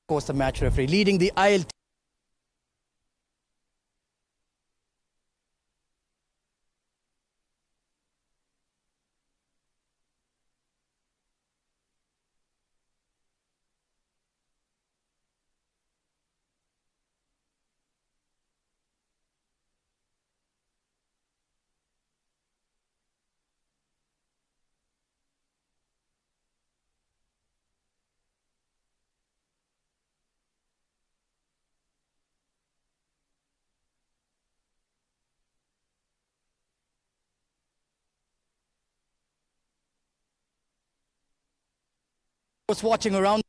course, the match referee leading the ILT. Was watching around.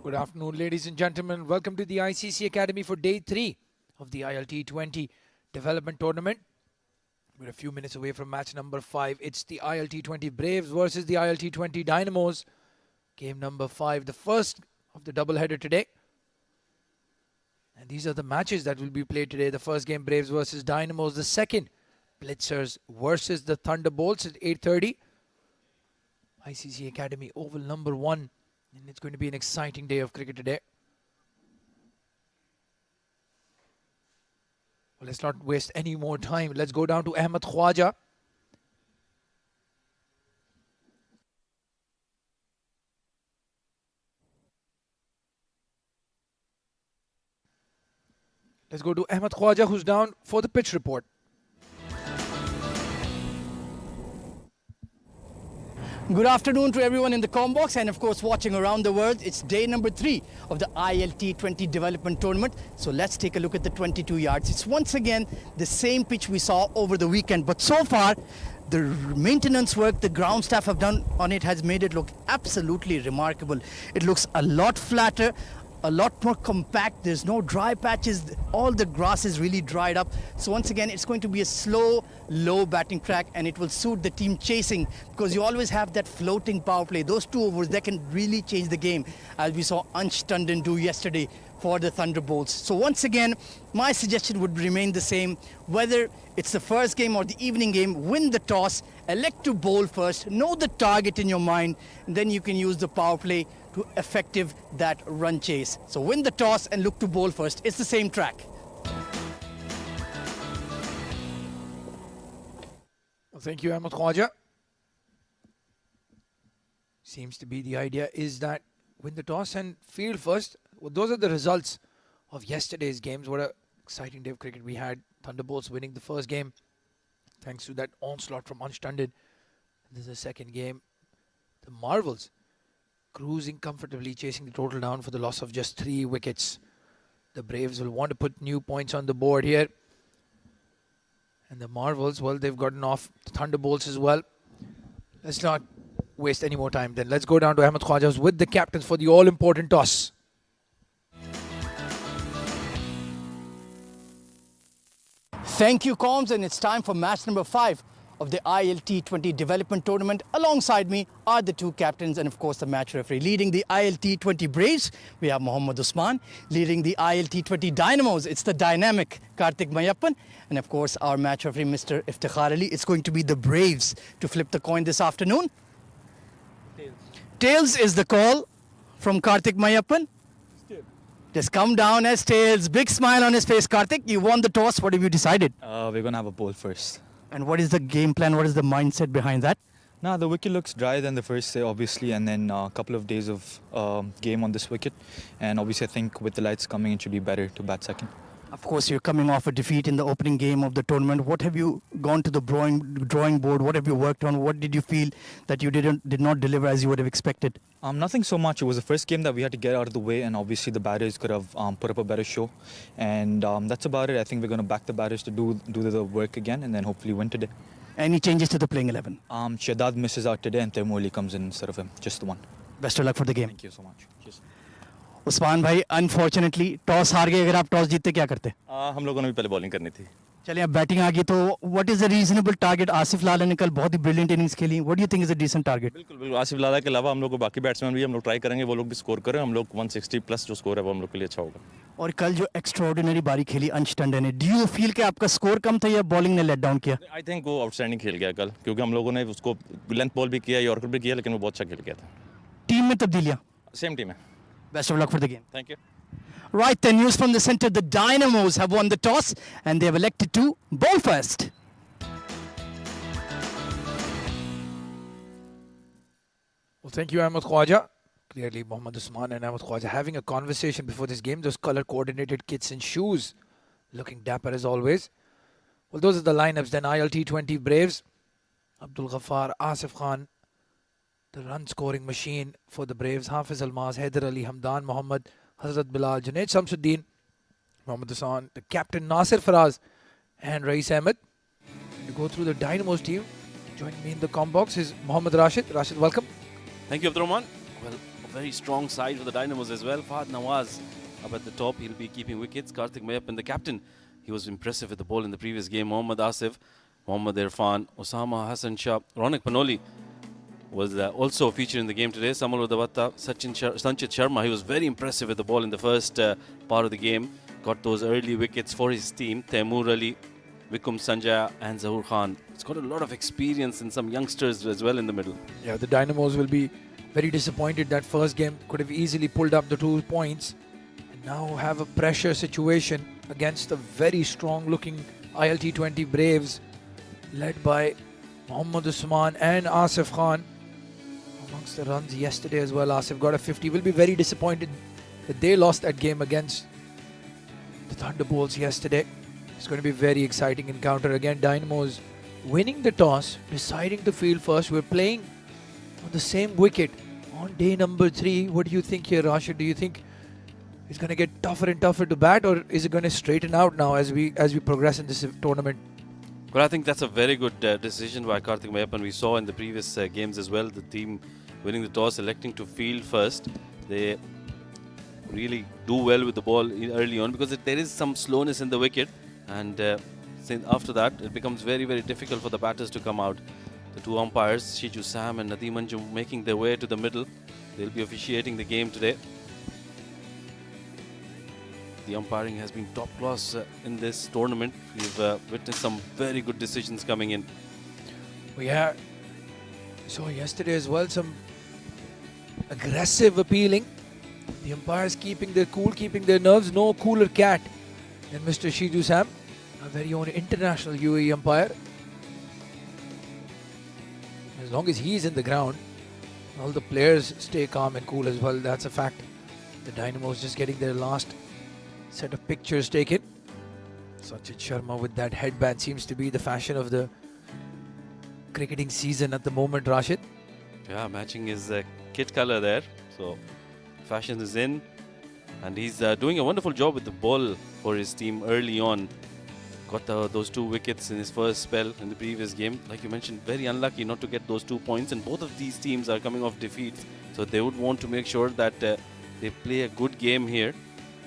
Good afternoon, ladies and gentlemen. Welcome to the ICC Academy for Day 3 of the ILT20 Development Tournament. We're a few minutes away from match number 5. It's the ILT20 Braves versus the ILT20 Dynamos. Game number 5, the first of the doubleheader today. And these are the matches that will be played today. The first game, Braves versus Dynamos. The second, Blitzers versus the Thunderbolts at 8:30. ICC Academy Oval number 1. And it's going to be an exciting day of cricket today. Well, let's not waste any more time. Let's go down to Ahmed Khwaja. Let's go to Ahmed Khwaja, who's down for the pitch report. Good afternoon to everyone in the Combox and of course watching around the world. It's day number 3 of the ILT20 Development Tournament. So let's take a look at the 22 yards. It's once again the same pitch we saw over the weekend. But so far, the maintenance work the ground staff have done on it has made it look absolutely remarkable. It looks a lot flatter, a lot more compact. There's no dry patches. All the grass is really dried up. So once again, it's going to be a slow, low batting track, and it will suit the team chasing because you always have that floating power play. Those 2 overs, that can really change the game, as we saw Ansh Tandon do yesterday for the Thunderbolts. So once again, my suggestion would remain the same. Whether it's the first game or the evening game, win the toss, elect to bowl first, know the target in your mind, and then you can use the power play to effective that run chase. So win the toss and look to bowl first. It's the same track. Well, thank you, Ahmed Khwaja. Seems to be the idea is that win the toss and field first. Well, those are the results of yesterday's games. What an exciting day of cricket we had. Thunderbolts winning the first game thanks to that onslaught from Ansh Tandon. This is the second game. The Marvels cruising comfortably, chasing the total down for the loss of just 3 wickets. The Braves will want to put new points on the board here. And the Marvels, well, they've gotten off the Thunderbolts as well. Let's not waste any more time then. Let's go down to Ahmed Khwaja with the captains for the all-important toss. Thank you, Combs, and it's time for match number 5 of the ILT20 Development Tournament. Alongside me are the 2 captains and of course the match referee. Leading the ILT20 Braves, we have Mohammad Usman. Leading the ILT20 Dynamos, it's the dynamic Kartik Mayappan. And of course our match referee, Mr. Iftikhar Ali. It's going to be the Braves to flip the coin this afternoon. Tails is the call from Kartik Mayappan. Just come down as tails. Big smile on his face, Kartik. You won the toss. What have you decided? We're going to have a bowl first. And what is the game plan? What is the mindset behind that? Nah, the wicket looks drier than the first day, obviously, and then a couple of days of game on this wicket. And obviously, I think with the lights coming, it should be better to bat second. Of course, you're coming off a defeat in the opening game of the tournament. What have you gone to the drawing board? What have you worked on? What did you feel that you did not deliver as you would have expected? Nothing so much. It was the first game that we had to get out of the way, and obviously the batters could have put up a better show. And that's about it. I think we're going to back the batters to do the work again, and then hopefully win today. Any changes to the playing 11? Shadad misses out today, and Taimoli comes in instead of him. Just the one. Best of luck for the game. Thank you so much. Cheers. Usman भाई, unfortunately toss हार गए. अगर आप toss जीतते क्या करते? हम लोगों ने भी पहले बॉलिंग करनी थी. चलिए अब बैटिंग आ गई तो what is the reasonable target? Asif Lala ने कल बहुत ही ब्रिलियंट इनिंग्स खेली. What do you think is a decent target? बिल्कुल बिल्कुल. आसिफ लाला के अलावा हम लोग को बाकी बैट्समैन भी हम लोग ट्राई करेंगे, वो लोग भी स्कोर करें. हम लोग 160 प्लस जो स्कोर है वो हम लोग के लिए अच्छा होगा. और कल जो एक्स्ट्राऑर्डिनरी बारी खेली अंश टंडन ने, डू यू फील कि आपका स्कोर कम था या बॉलिंग ने लेट डाउन किया? आई थिंक वो आउटस्टैंडिंग खेल गया कल, क्योंकि हम लोगों ने उसको लेंथ बॉल भी किया, यॉर्कर भी किया, लेकिन वो बहुत अच्छा खेल गया था. टीम में तब्दीलियां? सेम टीम है. Best of luck for the game. Thank you. Right, then news from the center. The Dynamos have won the toss and they have elected to bowl first. Well, thank you, Ahmed Khwaja. Clearly, Mohammad Usman and Ahmed Khwaja having a conversation before this game. Those color-coordinated kits and shoes looking dapper as always. Well, those are the lineups. Then ILT20 Braves. Abdul Ghaffar, Asif Khan, the run-scoring machine for the Braves. Hafiz Almaz, Haider Ali, Hamdan Mohammad, Hazrat Bilal, Junaid Samsuddin, Mohammad Hassan, the captain Nasir Faraz, and Rais Ahmed. To go through the Dynamos team, joining me in the com box is Mohammad Rashid. Rashid, welcome. Thank you, Abdurrahman. Well, very strong side for the Dynamos as well. Fahad Nawaz up at the top, he'll be keeping wickets. Karthik Mayappan, the captain, he was impressive with the ball in the previous game. Mohammad Asif, Mohammad Irfan, Osama Hassan Shah, Ronak Panoli was also featured in the game today. Samal Udavatta, Sanchit Sharma, he was very impressive with the ball in the first part of the game. Got those early wickets for his team. Taimur Ali, Vikum Sanjaya and Zahur Khan. It's got a lot of experience and some youngsters as well in the middle. Yeah, the Dynamos will be very disappointed. That first game could have easily pulled up the 2 points. And now have a pressure situation against the very strong looking ILT20 Braves led by Mohammad Usman and Asif Khan. Amongst the runs yesterday as well, Asif got a 50. Will be very disappointed that they lost that game against the Thunderbolts yesterday. It's going to be a very exciting encounter. Again, Dynamos winning the toss, deciding to field first. We're playing on the same wicket on day number 3. What do you think here, Rashid? Do you think it's going to get tougher and tougher to bat, or is it going to straighten out now as we progress in this tournament? Well, I think that's a very good decision by Karthik Mayappan. We saw in the previous games as well, the team winning the toss, electing to field first. They really do well with the ball early on because there is some slowness in the wicket, and after that it becomes very, very difficult for the batters to come out. The 2 umpires, Shiju Sam and Nadeem Anjum, making their way to the middle. They'll be officiating the game today. The umpiring has been top class in this tournament. We've witnessed some very good decisions coming in. We saw yesterday as well some aggressive appealing. The umpires keeping their cool, keeping their nerves. No cooler cat than Mr. Shiju Sam, our very own international UAE umpire. As long as he's in the ground, all the players stay calm and cool as well. That's a fact. The Dynamos just getting their last set of pictures taken. Sanchit Sharma with that headband seems to be the fashion of the cricketing season at the moment, Rashid. Yeah, matching his kit color there. So fashion is in, and he's doing a wonderful job with the ball for his team early on. Got those 2 wickets in his first spell in the previous game. Like you mentioned, very unlucky not to get those 2 points, and both of these teams are coming off defeats, so they would want to make sure that they play a good game here.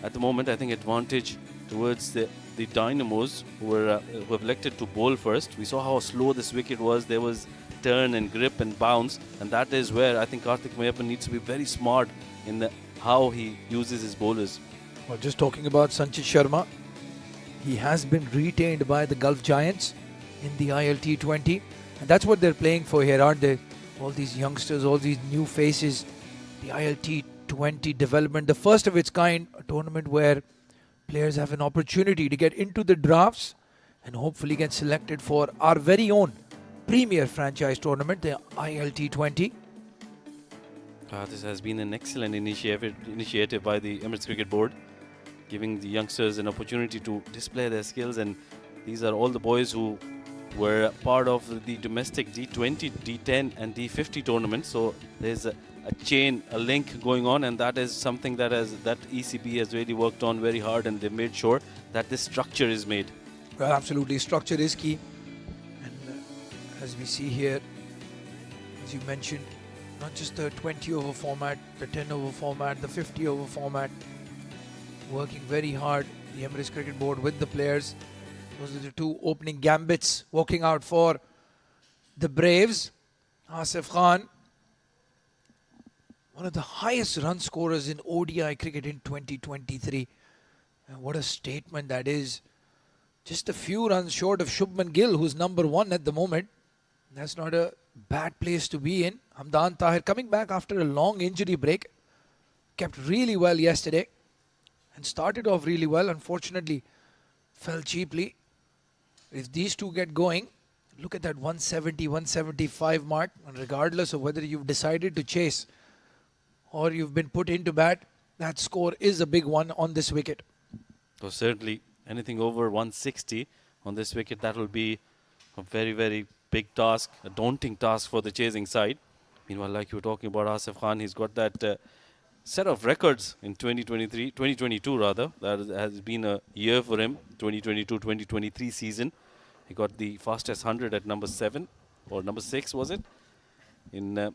At the moment, I think advantage towards the Dynamos who have elected to bowl first. We saw how slow this wicket was. There was turn and grip and bounce, and that is where I think Karthik Mayappan needs to be very smart in how he uses his bowlers. Well, just talking about Sanchit Sharma, he has been retained by the Gulf Giants in the ILT20, and that's what they're playing for here, aren't they? All these youngsters, all these new faces. The ILT20 development, the first of its kind, a tournament where players have an opportunity to get into the drafts and hopefully get selected for our very own premier franchise tournament, the ILT20. This has been an excellent initiative by the Emirates Cricket Board, giving the youngsters an opportunity to display their skills, and these are all the boys who were part of the domestic D20, D10 and D50 tournaments. So there's a chain, a link going on, and that is something that ECB has really worked on very hard, and they made sure that this structure is made. Well, absolutely, structure is key, and as we see here, as you mentioned, not just the 20 over format, the 10 over format, the 50 over format, working very hard, the Emirates Cricket Board with the players. Those are the 2 opening gambits walking out for the Braves. Asif Khan, one of the highest run scorers in ODI cricket in 2023. And what a statement that is. Just a few runs short of Shubman Gill, who's number 1 at the moment. That's not a bad place to be in. Hamdan Tahir coming back after a long injury break. Kept really well yesterday and started off really well. Unfortunately, fell cheaply. If these 2 get going, look at that 170, 175 mark. And regardless of whether you've decided to chase or you've been put into bat, that score is a big one on this wicket. So certainly anything over 160 on this wicket, that will be a very, very big task, a daunting task for the chasing side. Meanwhile, like you were talking about Asif Khan, he's got that set of records in 2022 rather. That has been a year for him, 2022-2023 season. He got the fastest 100 at number 7 or number 6 was it? In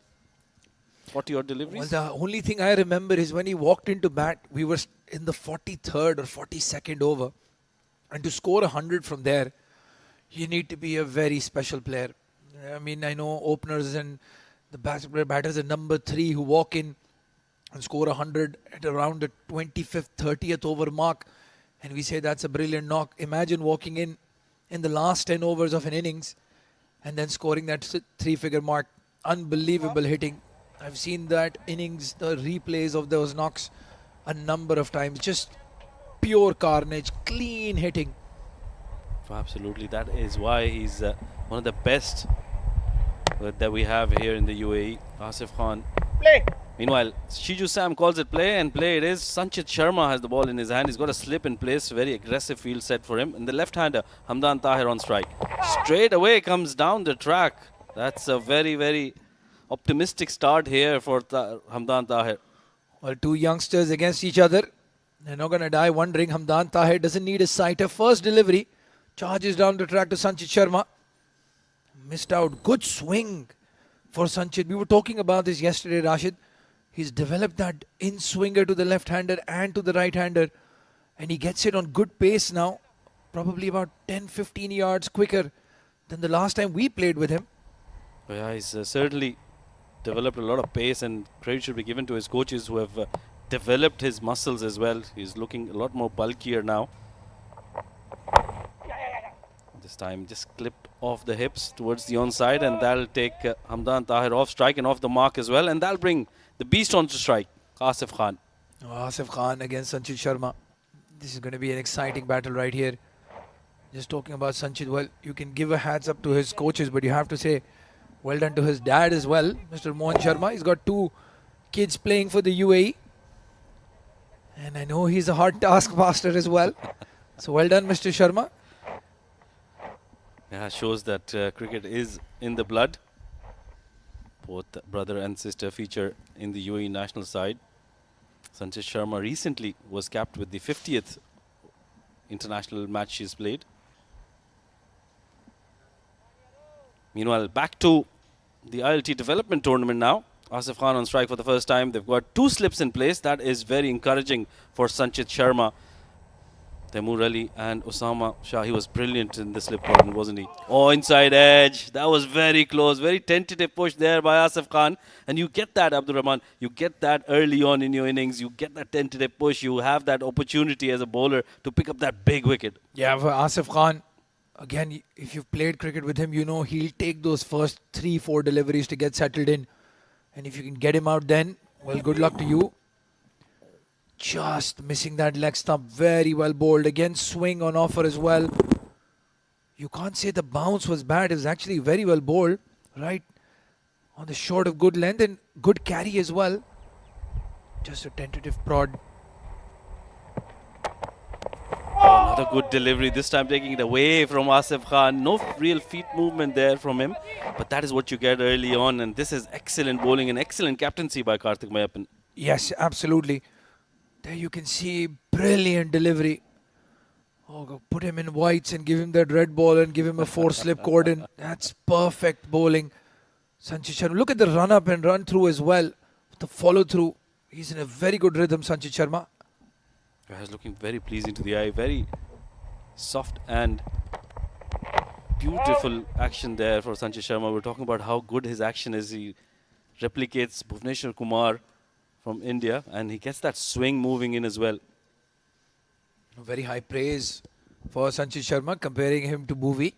40 odd Well, deliveries. the only thing I remember is when he walked into bat, we were in the 43rd or 42nd over. And to score 100 from there, you need to be a very special player. I mean, I know openers and the batters at number 3 who walk in and score 100 at around the 25th, 30th over mark. And we say that's a brilliant knock. Imagine walking in the last 10 overs of an innings and then scoring that 3-figure mark. Unbelievable hitting. I've seen that innings, the replays of those knocks a number of times. Just pure carnage, clean hitting. Absolutely, that is why he's one of the best that we have here in the UAE. Asif Khan. Play. Meanwhile, Shiju Sam calls it play, and play it is. Sanchit Sharma has the ball in his hand. He's got a slip in place, very aggressive field set for him. And the left-hander, Hamdan Tahir on strike. Straight away comes down the track. That's a very, very optimistic start here for Hamdan Tahir. Well, two youngsters against each other. They're not going to die wondering. Hamdan Tahir doesn't need a sighter. First delivery. Charges down the track to Sanchit Sharma. Missed out. Good swing for Sanchit. We were talking about this yesterday, Rashid. He's developed that in-swinger to the left-hander and to the right-hander. And he gets it on good pace now. Probably about 10-15 yards quicker than the last time we played with him. Yeah, he's certainly developed a lot of pace, and credit should be given to his coaches who have developed his muscles as well. He's looking a lot more bulkier now. This time just clip off the hips towards the onside, and that'll take Hamdan Tahir off strike and off the mark as well, and that'll bring the beast on to strike, Asif Khan. Asif Khan against Sanchit Sharma. This is going to be an exciting battle right here. Just talking about Sanchit, well, you can give a hats up to his coaches, but you have to say well done to his dad as well, Mr. Mohan Sharma. He's got 2 kids playing for the UAE. And I know he's a hard taskmaster as well. So well done, Mr. Sharma. Yeah, shows that cricket is in the blood. Both brother and sister feature in the UAE national side. Sanchit Sharma recently was capped with the 50th international match she's played. Meanwhile, back to the ILT development tournament now. Asif Khan on strike for the first time. They've got 2 slips in place. That is very encouraging for Sanchit Sharma. Taimur Ali and Osama Shah, he was brilliant in the slip pattern, wasn't he? Oh, inside edge. That was very close. Very tentative push there by Asif Khan. And you get that, Abdur Rahman. You get that early on in your innings. You get that tentative push. You have that opportunity as a bowler to pick up that big wicket. Yeah, for Asif Khan, again, if you've played cricket with him, you know he'll take those first 3-4 deliveries to get settled in. And if you can get him out then, well, good luck to you. Just missing that leg stump. Very well bowled. Again, swing on offer as well. You can't say the bounce was bad. It was actually very well bowled. Right on the short of good length and good carry as well. Just a tentative prod. Oh, another good delivery. This time taking it away from Asif Khan. No real feet movement there from him. But that is what you get early on. And this is excellent bowling and excellent captaincy by Karthik Mayappan. Yes, absolutely. There you can see brilliant delivery. Oh, go put him in whites and give him that red ball and give him a 4-slip cordon. That's perfect bowling. Sanchit Sharma. Look at the run up and run through as well. The follow through. He's in a very good rhythm, Sanchit Sharma. He's looking very pleasing to the eye. Very soft and beautiful action there for Sanchit Sharma. We're talking about how good his action is. He replicates Bhuvneshwar Kumar from India, and he gets that swing moving in as well. Very high praise for Sanchit Sharma, comparing him to Bhuvi,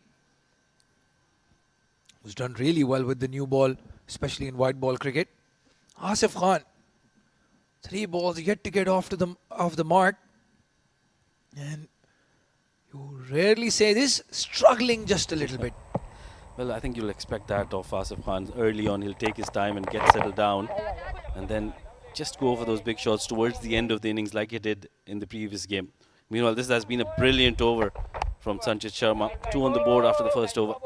who's done really well with the new ball, especially in white ball cricket. Asif Khan, 3 balls yet to get off the mark, and you rarely say this, struggling just a little bit. Well, I think you'll expect that of Asif Khan. Early on, he'll take his time and get settled down, and then just go for those big shots towards the end of the innings like he did in the previous game. Meanwhile, this has been a brilliant over from Sanchit Sharma. 2 on the board after the first over.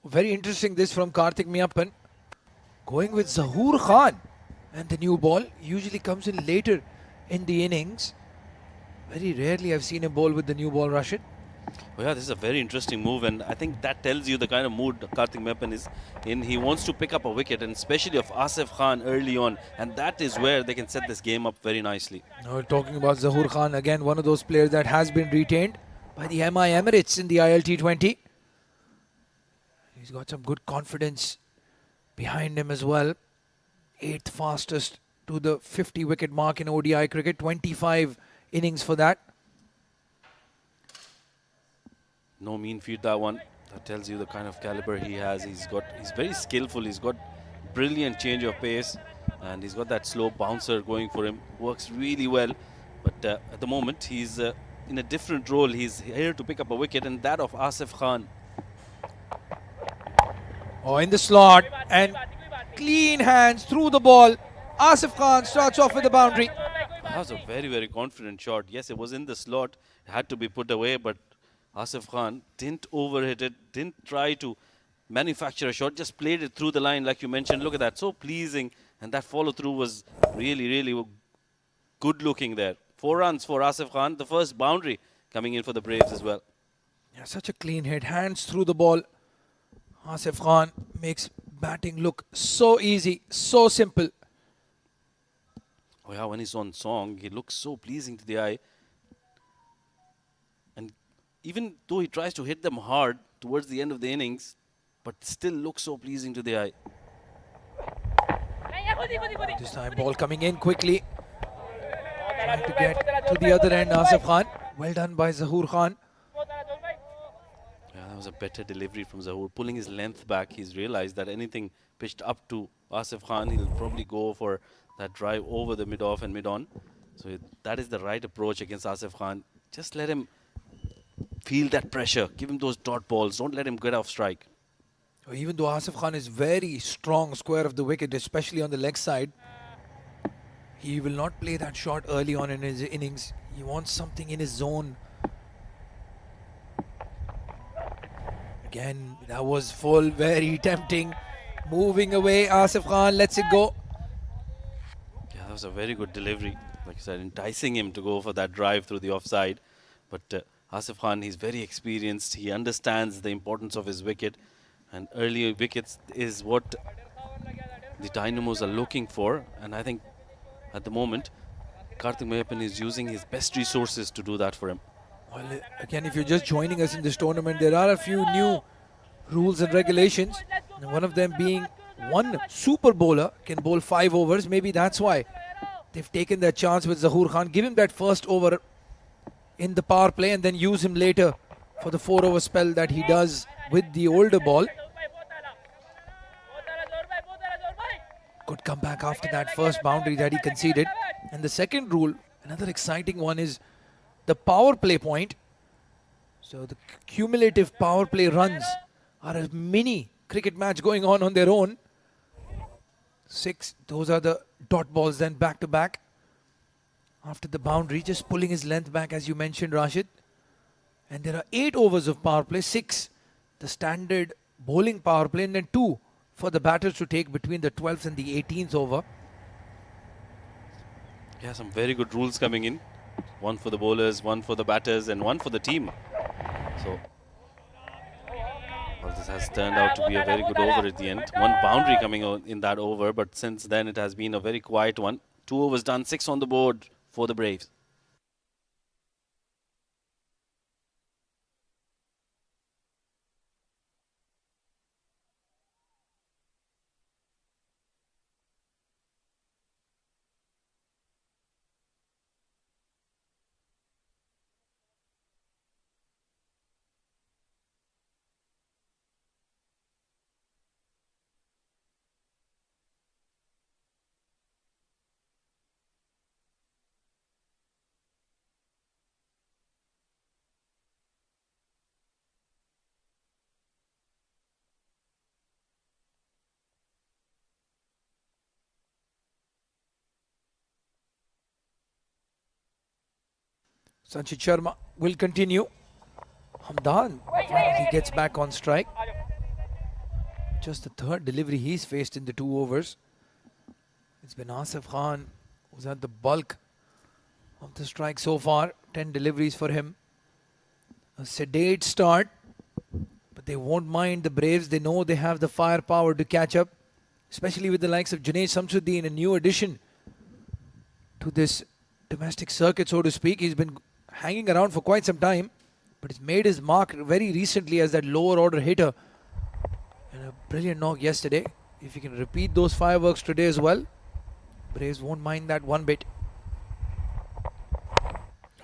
Very interesting this from Karthik Miyappan. Going with Zahoor Khan. And the new ball usually comes in later in the innings. Very rarely I've seen a ball with the new ball, Rashid. Oh yeah, this is a very interesting move, and I think that tells you the kind of mood Karthik Meppan is in. He wants to pick up a wicket, and especially of Asif Khan early on, and that is where they can set this game up very nicely. Now we're talking about Zahoor Khan, again one of those players that has been retained by the MI Emirates in the ILT20. He's got some good confidence behind him as well. 8th fastest to the 50 wicket mark in ODI cricket, 25 innings for that. No mean feat, that one. That tells you the kind of caliber he has. He's very skillful. He's got brilliant change of pace, and he's got that slow bouncer going for him. Works really well. But at the moment, he's in a different role. He's here to pick up a wicket, and that of Asif Khan. Oh, in the slot, and clean hands through the ball. Asif Khan starts off with the boundary. That was a very, very confident shot. Yes, it was in the slot. It had to be put away, but Asif Khan didn't overhit it, didn't try to manufacture a shot, just played it through the line like you mentioned. Look at that, so pleasing. And that follow-through was really, really good looking there. 4 runs for Asif Khan, the first boundary coming in for the Braves as well. Yeah, such a clean hit, hands through the ball. Asif Khan makes batting look so easy, so simple. Oh yeah, when he's on song, he looks so pleasing to the eye. And even though he tries to hit them hard towards the end of the innings, but still looks so pleasing to the eye. This time ball coming in quickly. Trying to get to the other end, Asif Khan. Well done by Zahoor Khan. Yeah, that was a better delivery from Zahoor. Pulling his length back, he's realized that anything pitched up to Asif Khan, he'll probably go for that drive over the mid-off and mid-on. So that is the right approach against Asif Khan. Just let him feel that pressure. Give him those dot balls. Don't let him get off strike. Even though Asif Khan is very strong square of the wicket, especially on the leg side, he will not play that shot early on in his innings. He wants something in his zone. Again, that was full, very tempting. Moving away, Asif Khan lets it go. Yeah, that was a very good delivery. Like I said, enticing him to go for that drive through the offside. But Asif Khan, he's very experienced. He understands the importance of his wicket. And early wickets is what the Dynamos are looking for. And I think at the moment, Karthik Mayappan is using his best resources to do that for him. Well, again, if you're just joining us in this tournament, there are a few new rules and regulations. And one of them being one super bowler can bowl 5 overs. Maybe that's why they've taken their chance with Zahoor Khan. Give him that first over in the power play and then use him later for the 4-over spell that he does with the older ball. Good comeback after that first boundary that he conceded. And the second rule, another exciting one, is the power play point. So the cumulative power play runs are a mini cricket match going on their own. 6, those are the dot balls then back to back. After the boundary, just pulling his length back as you mentioned, Rashid. And there are 8 overs of power play, 6 the standard bowling power play, and then 2 for the batters to take between the 12th and the 18th over. Yeah, some very good rules coming in. 1 for the bowlers, 1 for the batters, and 1 for the team. So, well, this has turned out to be a very good over at the end. 1 boundary coming out in that over, but since then it has been a very quiet one. 2 overs done, 6 on the board for the Braves. Sanchit Sharma will continue. Hamdan finally gets back on strike. just the third delivery he's faced in the 2 overs. It's been Asif Khan who's had the bulk of the strike so far. 10 deliveries for him. A sedate start, but they won't mind the Braves. They know they have the firepower to catch up, especially with the likes of Junaid Samsuddin, a new addition to this domestic circuit, so to speak. He's been hanging around for quite some time, but he's made his mark very recently as that lower order hitter. And a brilliant knock yesterday. If he can repeat those fireworks today as well, Braves won't mind that one bit.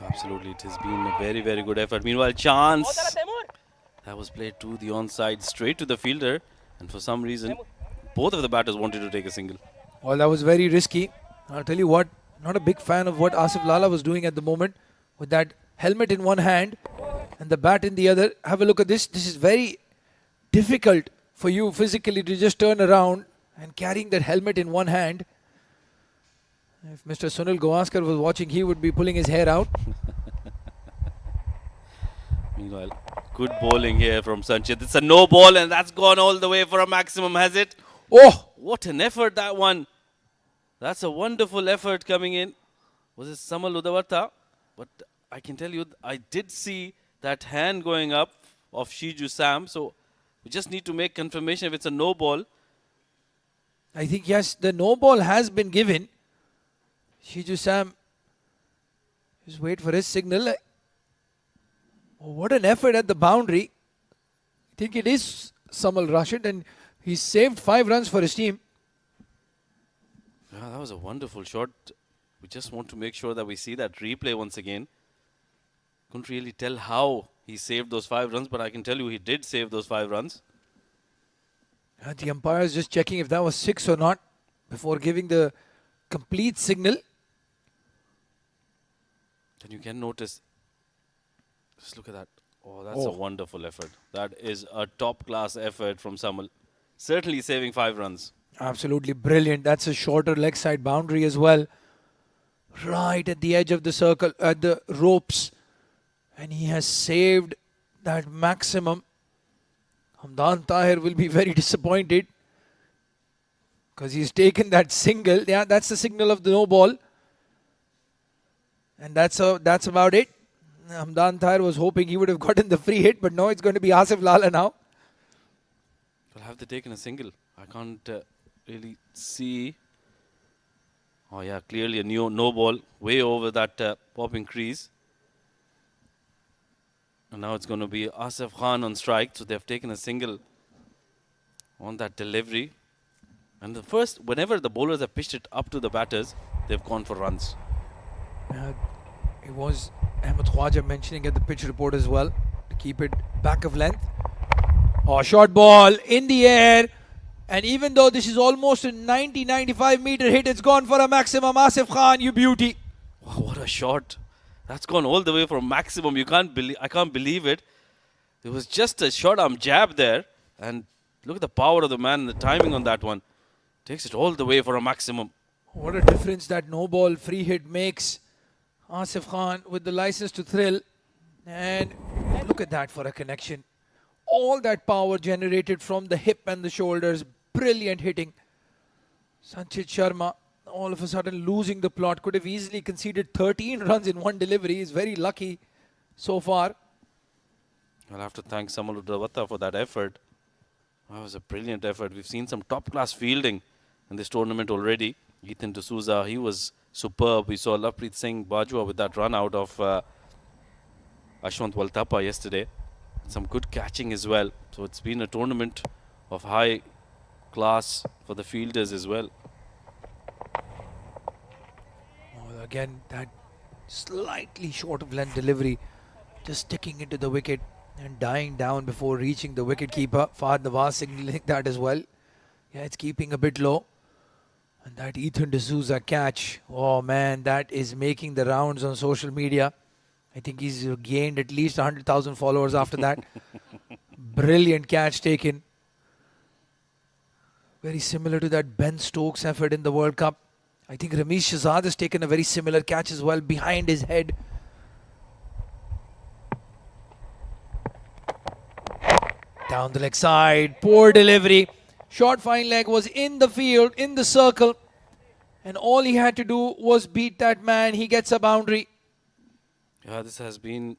Absolutely, it has been a very, very good effort. Meanwhile, chance. That was played to the onside, straight to the fielder. And for some reason, both of the batters wanted to take a single. Well, that was very risky. I'll tell you what, not a big fan of what Asif Lala was doing at the moment with that helmet in one hand and the bat in the other. Have a look at this. This is very difficult for you physically to just turn around and carrying that helmet in one hand. If Mr. Sunil Gavaskar was watching, he would be pulling his hair out. Meanwhile, good bowling here from Sanchit. It's a no ball and that's gone all the way for a maximum, has it? Oh! What an effort that one. That's a wonderful effort coming in. Was it Samal Udavarta? But I can tell you, I did see that hand going up of Shiju Sam. So we just need to make confirmation if it's a no ball. I think, yes, the no ball has been given. Shiju Sam, just wait for his signal. Oh, what an effort at the boundary. I think it is Samal Rashid, and he saved 5 runs for his team. Yeah, that was a wonderful shot. We just want to make sure that we see that replay once again. Couldn't really tell how he saved those 5 runs, but I can tell you he did save those 5 runs. The umpire is just checking if that was 6 or not before giving the complete signal. And you can notice, just look at that. Oh, that's a wonderful effort. That is a top-class effort from Samal. Certainly saving 5 runs. Absolutely brilliant. That's a shorter leg side boundary as well. Right at the edge of the circle, at the ropes. And he has saved that maximum. Hamdan Tahir will be very disappointed because he's taken that single. Yeah, that's the signal of the no ball. And that's about it. Hamdan Tahir was hoping he would have gotten the free hit, but no, it's going to be Asif Lala now. Well, have they taken a single? I can't really see. Oh yeah, clearly a new no ball way over that popping crease. And now it's going to be Asif Khan on strike. So they've taken a single on that delivery. And the first, whenever the bowlers have pitched it up to the batters, they've gone for runs. It was Ahmed Khwaja mentioning at the pitch report as well to keep it back of length. Oh, short ball in the air. And even though this is almost a 90-95 meter hit, it's gone for a maximum. Asif Khan, you beauty. Wow, what a shot. That's gone all the way from maximum. You can't believe, I can't believe it. It was just a short arm jab there. And look at the power of the man and the timing on that one. Takes it all the way for a maximum. What a difference that no ball free hit makes. Asif Khan with the license to thrill. And look at that for a connection. All that power generated from the hip and the shoulders. Brilliant hitting. Sanchit Sharma all of a sudden losing the plot. Could have easily conceded 13 runs in one delivery. He's very lucky so far. I'll have to thank Samal Udravata for that effort. That was a brilliant effort. We've seen some top-class fielding in this tournament already. Ethan D'Souza, he was superb. We saw Lovepreet Singh Bajwa with that run out of Ashwant Waltapa yesterday. Some good catching as well. So it's been a tournament of high class for the fielders as well. Oh, again, that slightly short of length delivery. Just sticking into the wicket and dying down before reaching the wicket keeper. Fahad Nawaz signaling that as well. Yeah, it's keeping a bit low. And that Ethan D'Souza catch. Oh man, that is making the rounds on social media. I think he's gained at least 100,000 followers after that. Brilliant catch taken. Very similar to that Ben Stokes effort in the World Cup. I think Ramesh Shahzad has taken a very similar catch as well behind his head. Down the leg side. Poor delivery. Short fine leg was in the field, in the circle. And all he had to do was beat that man. He gets a boundary. Yeah, this has been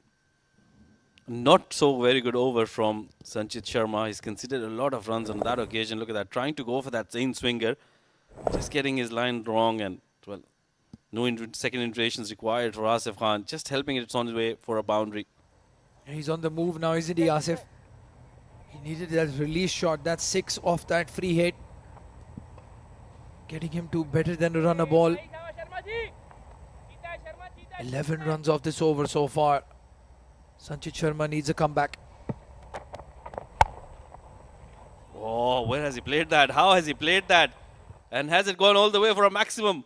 not so very good over from Sanchit Sharma. He's considered a lot of runs on that occasion. Look at that, trying to go for that in swinger. Just getting his line wrong, and well, no second iterations required for Asif Khan. Just helping it on his way for a boundary. He's on the move now, isn't he, Asif? He needed that release shot. That's 6 off that free hit. Getting him to better than a run a ball. 11 runs off this over so far. Sanchit Sharma needs a comeback. Oh, where has he played that? How has he played that? And has it gone all the way for a maximum?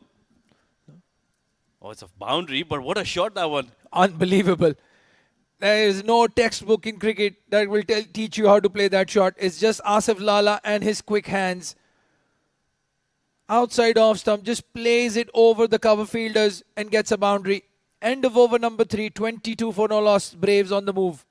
Oh, it's a boundary, but what a shot that one. Unbelievable. There is no textbook in cricket that will teach you how to play that shot. It's just Asif Lala and his quick hands. Outside off stump, just plays it over the cover fielders and gets a boundary. End of over number 3, 22 for no loss. Braves on the move.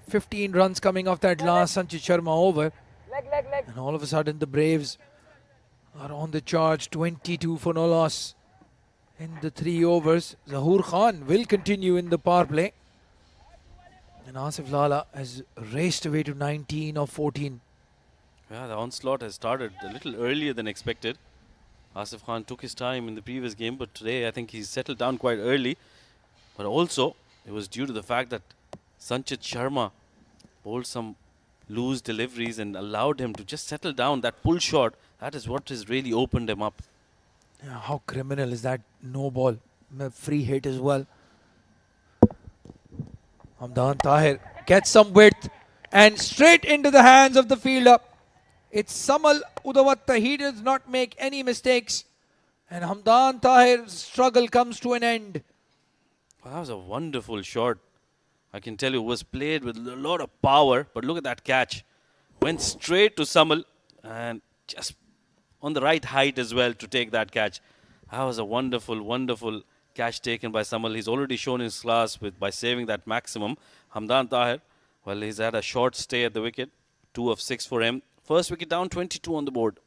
.15 runs coming off that last Sanchit Sharma over. And all of a sudden the Braves are on the charge. 22 for no loss in the 3 overs. Zahoor Khan will continue in the power play. And Asif Lala has raced away to 19 of 14. Yeah, the onslaught has started a little earlier than expected. Asif Khan took his time in the previous game, but today I think he's settled down quite early. But also, it was due to the fact that Sanchit Sharma bowled some loose deliveries and allowed him to just settle down. That pull shot, that is what has really opened him up. Yeah, how criminal is that no ball? Free hit as well. Hamdan Tahir gets some width and straight into the hands of the fielder. It's Samal Udavatta. He does not make any mistakes. And Hamdan Tahir's struggle comes to an end. Well, that was a wonderful shot. I can tell you, it was played with a lot of power, but look at that catch. Went straight to Samal and just on the right height as well to take that catch. That was a wonderful, wonderful catch taken by Samal. He's already shown his class by saving that maximum. Hamdan Tahir, well, he's had a short stay at the wicket. 2 of 6 for him. First wicket down, 22 on the board.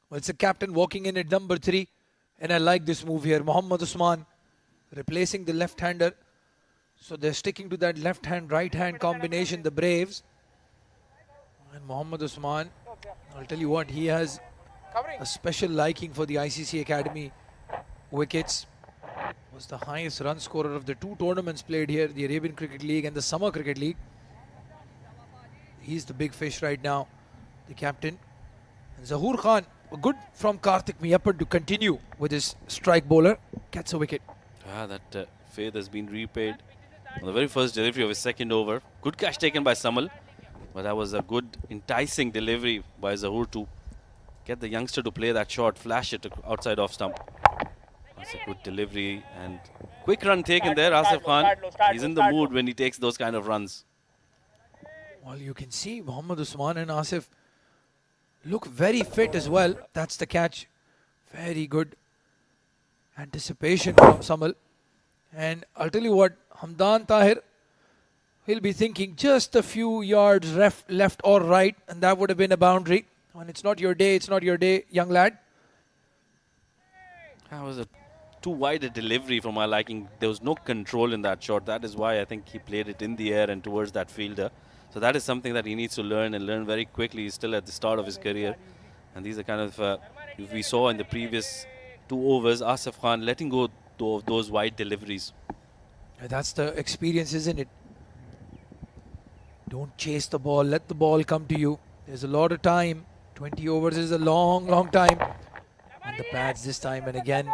Well, it's a captain walking in at number 3. And I like this move here. Mohammad Usman replacing the left-hander. So they're sticking to that left-hand, right-hand combination, the Braves. And Mohammad Usman, I'll tell you what, he has a special liking for the ICC Academy wickets. Was the highest run scorer of the 2 tournaments played here, the Arabian Cricket League and the Summer Cricket League. He's the big fish right now, the captain. And Zahoor Khan, good from Karthik Miyappan to continue with his strike bowler. Gets a wicket. Ah, that faith has been repaid on the very first delivery of his second over. Good catch taken by Samal. But that was a good, enticing delivery by Zahoor to get the youngster to play that shot, flash it outside off stump. That's a good delivery and quick run taken there, Asif Khan. He's in the mood when he takes those kind of runs. Well, you can see Mohammad Usman and Asif look very fit as well. That's the catch. Very good anticipation from Samal. And I'll tell you what, Hamdan Tahir, he'll be thinking just a few yards left or right, and that would have been a boundary. When it's not your day, it's not your day, young lad. That was a too wide a delivery for my liking. There was no control in that shot. That is why I think he played it in the air and towards that fielder. So that is something that he needs to learn and learn very quickly. He's still at the start of his career. And these are kind of, we saw in the previous 2 overs, Asif Khan letting go of those wide deliveries. That's the experience, isn't it? Don't chase the ball. Let the ball come to you. There's a lot of time. 20 overs is a long, long time. And the pads this time, and again,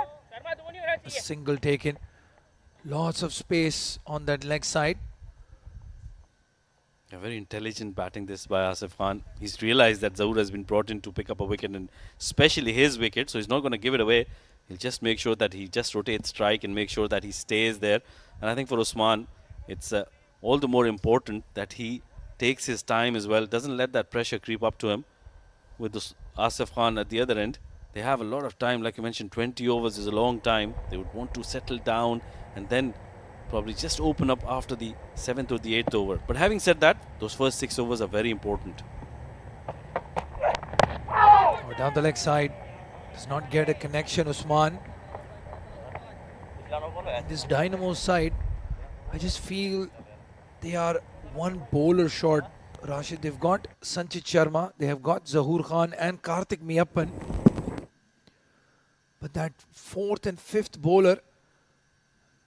a single taken. Lots of space on that leg side. A very intelligent batting this by Asif Khan. He's realized that Zahoor has been brought in to pick up a wicket, and especially his wicket, so he's not going to give it away. He'll just make sure that he just rotates strike and make sure that he stays there. And I think for Usman, it's all the more important that he takes his time as well, doesn't let that pressure creep up to him. With Asif Khan at the other end, they have a lot of time. Like you mentioned, 20 overs is a long time. They would want to settle down and then probably just open up after the 7th or the 8th over. But having said that, those first 6 overs are very important. Oh, down the leg side. Does not get a connection, Usman. And this Dynamos side, I just feel they are one bowler short. Rashid, they've got Sanchit Sharma, they have got Zahoor Khan and Karthik Miyappan. But that 4th and 5th bowler,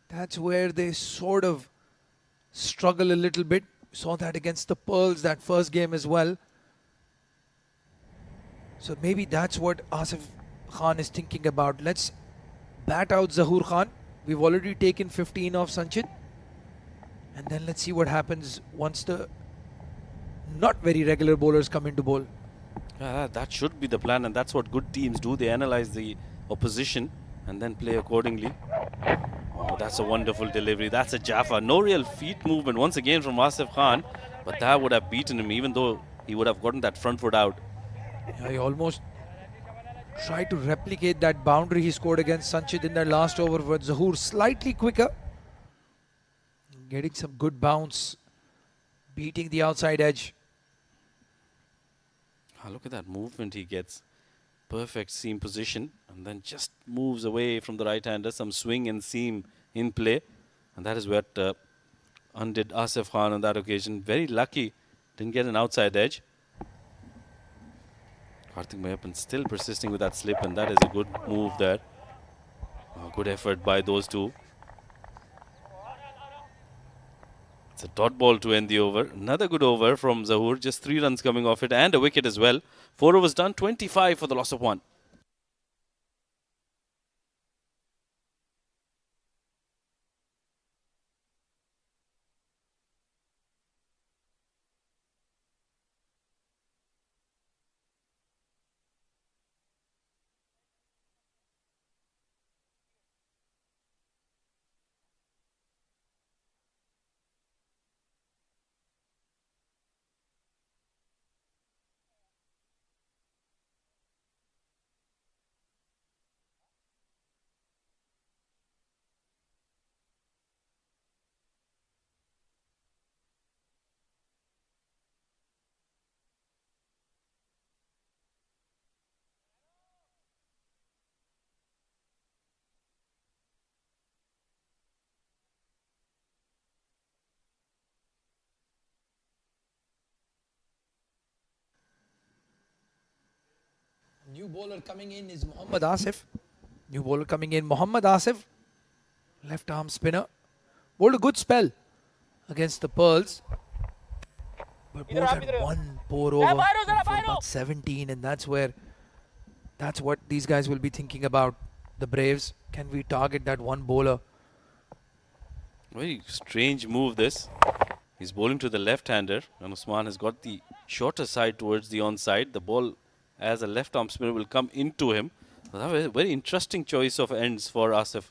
that's where they sort of struggle a little bit. We saw that against the Pearls, that first game as well. So maybe that's what Asif Khan is thinking about. Let's bat out Zahoor Khan. We've already taken 15 off Sanchit. And then let's see what happens once the not very regular bowlers come into bowl. That should be the plan, and that's what good teams do. They analyze the opposition and then play accordingly. Oh, that's a wonderful delivery. That's a Jaffa. No real feet movement once again from Asif Khan, but that would have beaten him even though he would have gotten that front foot out. Yeah, he almost tried to replicate that boundary he scored against Sanchit in that last over, with Zahoor slightly quicker. Getting some good bounce, beating the outside edge. Look at that movement he gets. Perfect seam position, and then just moves away from the right-hander. Some swing and seam in play, and that is what undid Asif Khan on that occasion. Very lucky, didn't get an outside edge. Karthik Mayappan still persisting with that slip, and that is a good move there. Good effort by those two. It's a dot ball to end the over. Another good over from Zahoor. Just 3 runs coming off it and a wicket as well. 4 overs done, 25 for the loss of 1. New bowler coming in is Mohammad Asif. New bowler coming in, Mohammad Asif. Left arm spinner. Bowled a good spell against the Pearls. But bowled had 1 pour over for about 17, and that's what these guys will be thinking about. The Braves, can we target that 1 bowler? Very strange move this. He's bowling to the left-hander, and Usman has got the shorter side towards the onside. The ball, as a left-arm spinner, will come into him. So that was a very interesting choice of ends for Asif.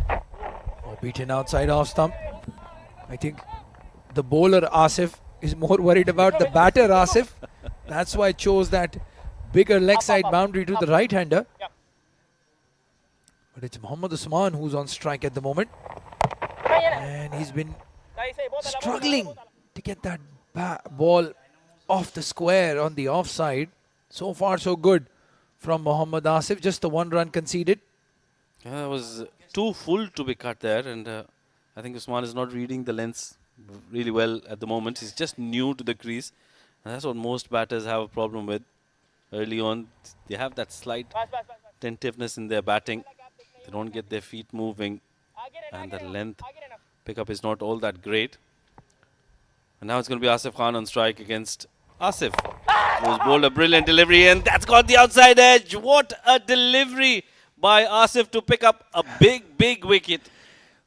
Oh, beaten outside off stump. I think the bowler Asif is more worried about the batter Asif. That's why chose that bigger leg side boundary to the right-hander. But it's Mohammad Usman who's on strike at the moment. And he's been struggling to get that ball off the square on the offside. So far so good from Mohammad Asif. Just the 1 run conceded. Yeah, that was too full to be cut there, and I think Usman is not reading the lengths really well at the moment. He's just new to the crease, and that's what most batters have a problem with. Early on, they have that slight tentativeness in their batting. They don't get their feet moving, and the length pickup is not all that great. And now it's going to be Asif Khan on strike against Asif, who's bowled a brilliant delivery, and that's got the outside edge. What a delivery by Asif to pick up a big wicket.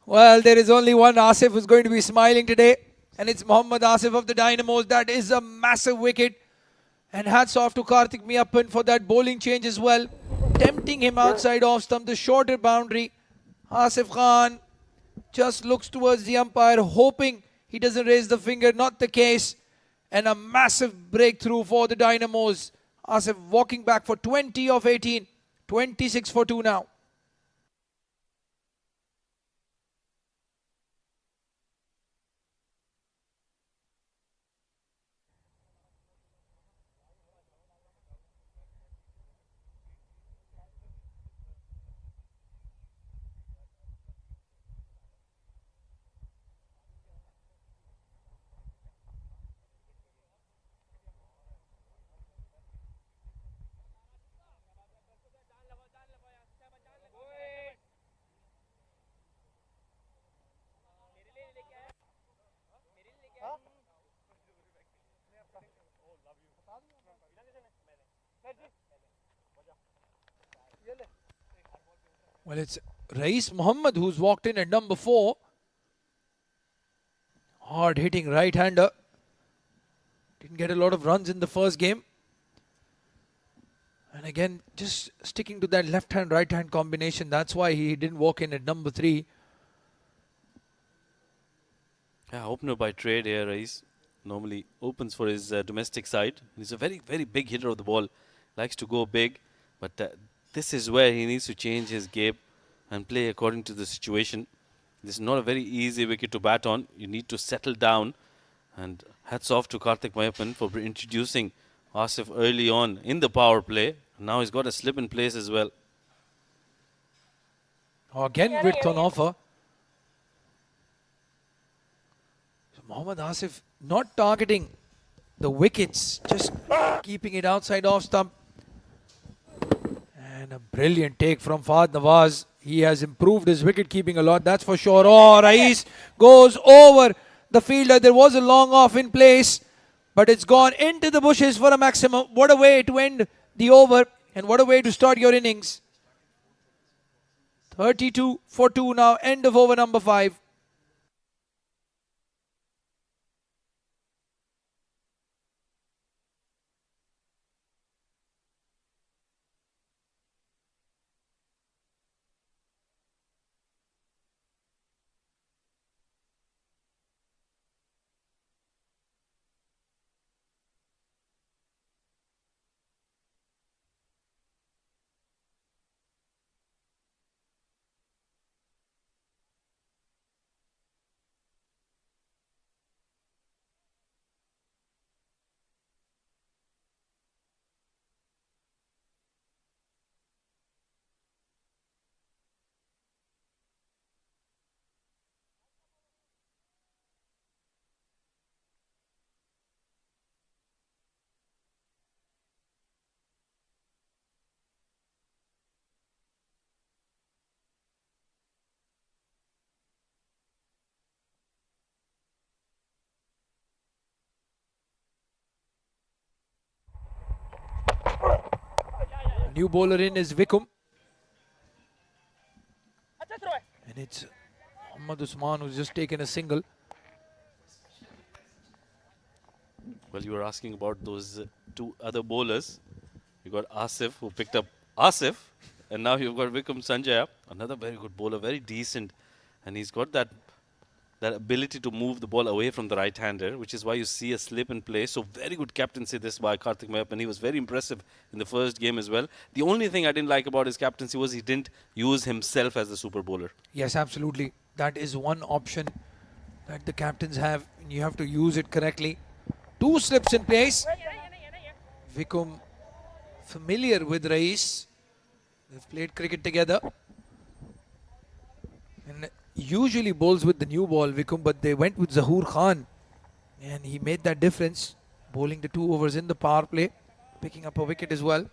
Well, there is only one Asif who's going to be smiling today, and it's Mohammad Asif of the Dynamos. That is a massive wicket. And hats off to Karthik Miyappan for that bowling change as well. Tempting him outside off stump, the shorter boundary. Asif Khan just looks towards the umpire, hoping he doesn't raise the finger. Not the case. And a massive breakthrough for the Dynamos. Asif walking back for 20 of 18. 26 for 2 now. Well, it's Rais Muhammad who's walked in at number 4. Hard hitting right-hander. Didn't get a lot of runs in the first game. And again, just sticking to that left-hand, right-hand combination. That's why he didn't walk in at number 3. Yeah, opener by trade here, Rais. Normally opens for his domestic side. He's a very big hitter of the ball. Likes to go big. But this is where he needs to change his game and play according to the situation. This is not a very easy wicket to bat on. You need to settle down. And hats off to Karthik Mayappan for introducing Asif early on in the power play. Now he's got a slip in place as well. Again, width on offer. So Mohammad Asif not targeting the wickets, just keeping it outside off stump. And a brilliant take from Fahad Nawaz. He has improved his wicket keeping a lot, that's for sure. Oh, Rais goes over the fielder. There was a long off in place, but it's gone into the bushes for a maximum. What a way to end the over, and what a way to start your innings. 32 for 2 now, end of over number 5. New bowler in is Vikum. And it's Mohammad Usman who's just taken a single. Well, you were asking about those 2 other bowlers. You got Asif, who picked up Asif, and now you've got Vikram Sanjaya, another very good bowler, very decent. And he's got that that ability to move the ball away from the right-hander, which is why you see a slip in play. So very good captaincy this by Karthik Mayappan. He was very impressive in the first game as well. The only thing I didn't like about his captaincy was he didn't use himself as the super bowler. Yes, absolutely. That is one option that the captains have. You have to use it correctly. 2 slips in place. Vikum familiar with Rais. They've played cricket together. And usually bowls with the new ball, Vikum, but they went with Zahoor Khan. And he made that difference, bowling the 2 overs in the power play, picking up a wicket as well.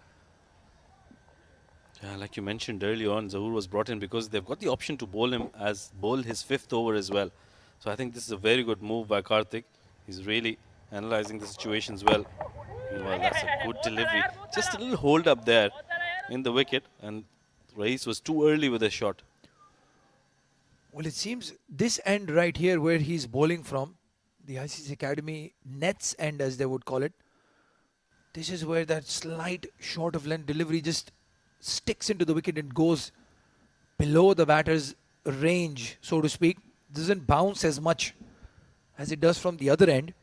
Yeah, like you mentioned earlier on, Zahoor was brought in because they've got the option to bowl his 5th over as well. So I think this is a very good move by Karthik. He's really analyzing the situation as well. Well, that's a good delivery. Just a little hold up there in the wicket, and Rais was too early with a shot. Well, it seems this end right here where he's bowling from, the ICC Academy nets end as they would call it, this is where that slight short of length delivery just sticks into the wicket and goes below the batter's range, so to speak. Doesn't bounce as much as it does from the other end.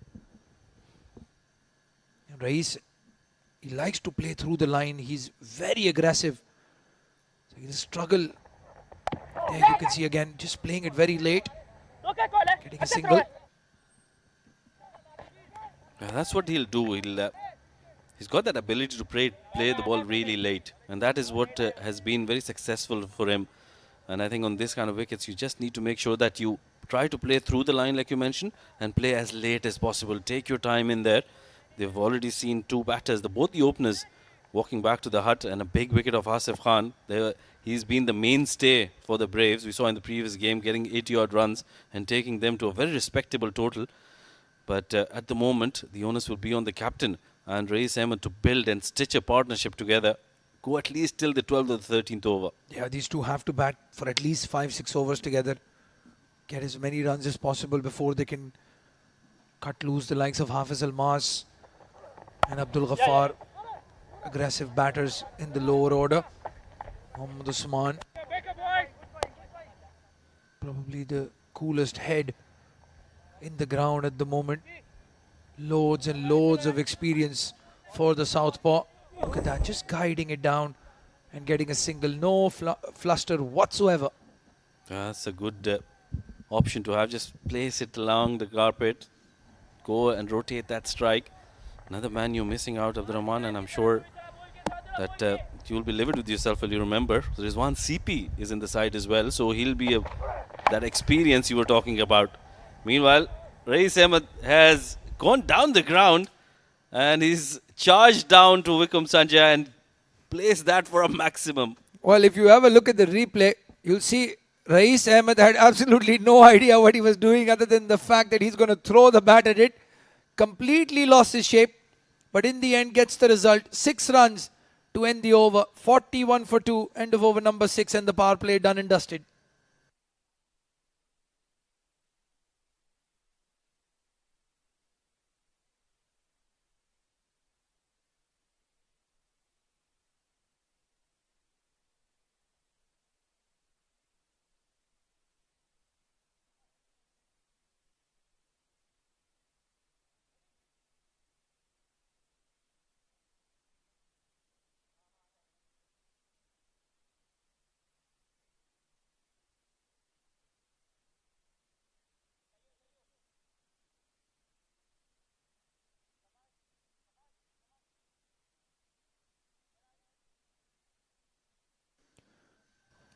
And Rais, he likes to play through the line. He's very aggressive. So he'll struggle. There you can see again, just playing it very late. Getting a single. Yeah, that's what he'll do. He's got that ability to play the ball really late. And that is what has been very successful for him. And I think on this kind of wickets, you just need to make sure that you try to play through the line, like you mentioned, and play as late as possible. Take your time in there. They've already seen 2 batters, both the openers, walking back to the hut, and a big wicket of Asif Khan. He's been the mainstay for the Braves. We saw in the previous game getting 80-odd runs and taking them to a very respectable total. But at the moment, the onus will be on the captain and Rais Ahmed to build and stitch a partnership together. Go at least till the 12th or the 13th over. Yeah, these two have to bat for at least 5-6 overs together. Get as many runs as possible before they can cut loose the likes of Hafiz Almas and Abdul Ghaffar. Aggressive batters in the lower order. Mohammad Usman, probably the coolest head in the ground at the moment. Loads and loads of experience for the southpaw. Look at that, just guiding it down and getting a single. No fluster whatsoever. That's a good option to have. Just place it along the carpet. Go and rotate that strike. Another man you're missing out of the Rahman, and I'm sure that you'll be livid with yourself when you remember. Rizwan CP is in the side as well, so he'll be that experience you were talking about. Meanwhile, Rais Ahmed has gone down the ground and he's charged down to Vikram Sanjay and placed that for a maximum. Well, if you have a look at the replay, you'll see Rais Ahmed had absolutely no idea what he was doing other than the fact that he's going to throw the bat at it. Completely lost his shape, but in the end gets the result. 6 runs to end the over. 41 for 2, end of over number 6, and the power play done and dusted.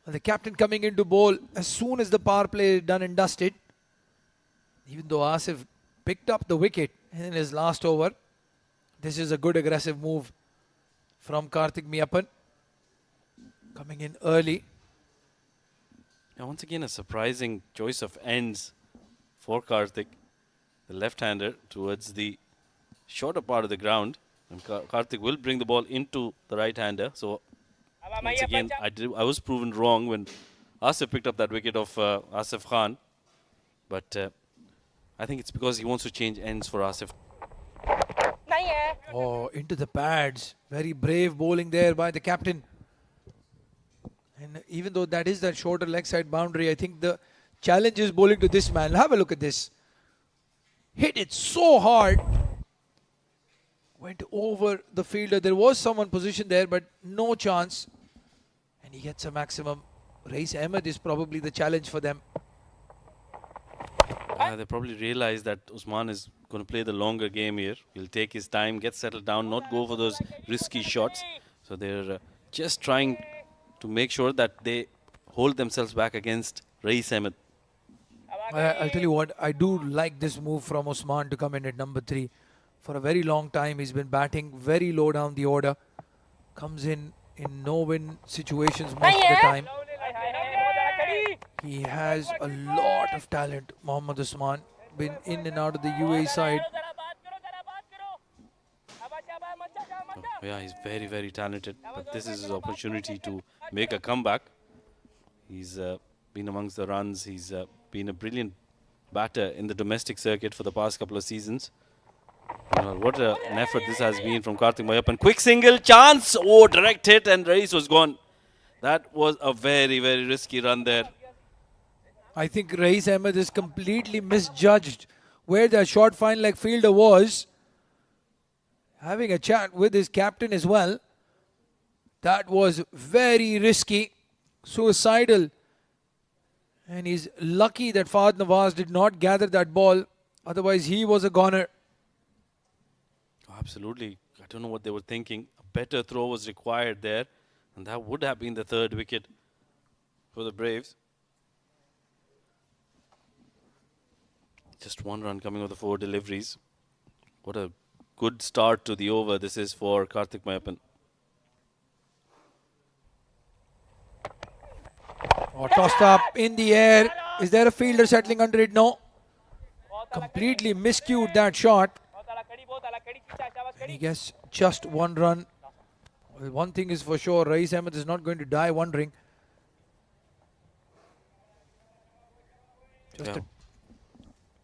And the captain coming into bowl as soon as the power play done and dusted. Even though Asif picked up the wicket in his last over, this is a good aggressive move from Karthik Mayappan. Coming in early. Now, once again, a surprising choice of ends for Karthik, the left-hander, towards the shorter part of the ground. And Karthik will bring the ball into the right-hander. So, once again, I was proven wrong when Asif picked up that wicket of Asif Khan. But I think it's because he wants to change ends for Asif. Oh, into the pads. Very brave bowling there by the captain. And even though that is that shorter leg side boundary, I think the challenges bowling to this man. Have a look at this. Hit it so hard. Went over the fielder. There was someone positioned there, but no chance. And he gets a maximum. Rais Ahmed is probably the challenge for them. They probably realize that Usman is going to play the longer game here. He'll take his time, get settled down, not go for those risky shots. So they're just trying to make sure that they hold themselves back against Rais Ahmed. I'll tell you what, I do like this move from Usman to come in at number 3. For a very long time, he's been batting very low down the order. Comes in no-win situations most of the time. He has a lot of talent, Mohammad Usman. Been in and out of the UAE side. Yeah, he's very, very talented. But this is his opportunity to make a comeback. He's been amongst the runs. He's been a brilliant batter in the domestic circuit for the past couple of seasons. What an effort this has been from Karthik Mayappan. Quick single, chance. Oh, direct hit and Rais was gone. That was a very, very risky run there. I think Rais Ahmed is completely misjudged where the short fine leg fielder was. Having a chat with his captain as well. That was very risky, suicidal. And he's lucky that Fahad Nawaz did not gather that ball. Otherwise, he was a goner. Absolutely. I don't know what they were thinking. A better throw was required there. And that would have been the 3rd wicket for the Braves. Just 1 run coming of the 4 deliveries. What a good start to the over this is for Karthik Mayappan. Oh, tossed up in the air. Is there a fielder settling under it? No. Completely miscued that shot. And he gets just 1 run. Well, one thing is for sure, Rais Ahmed is not going to die wondering.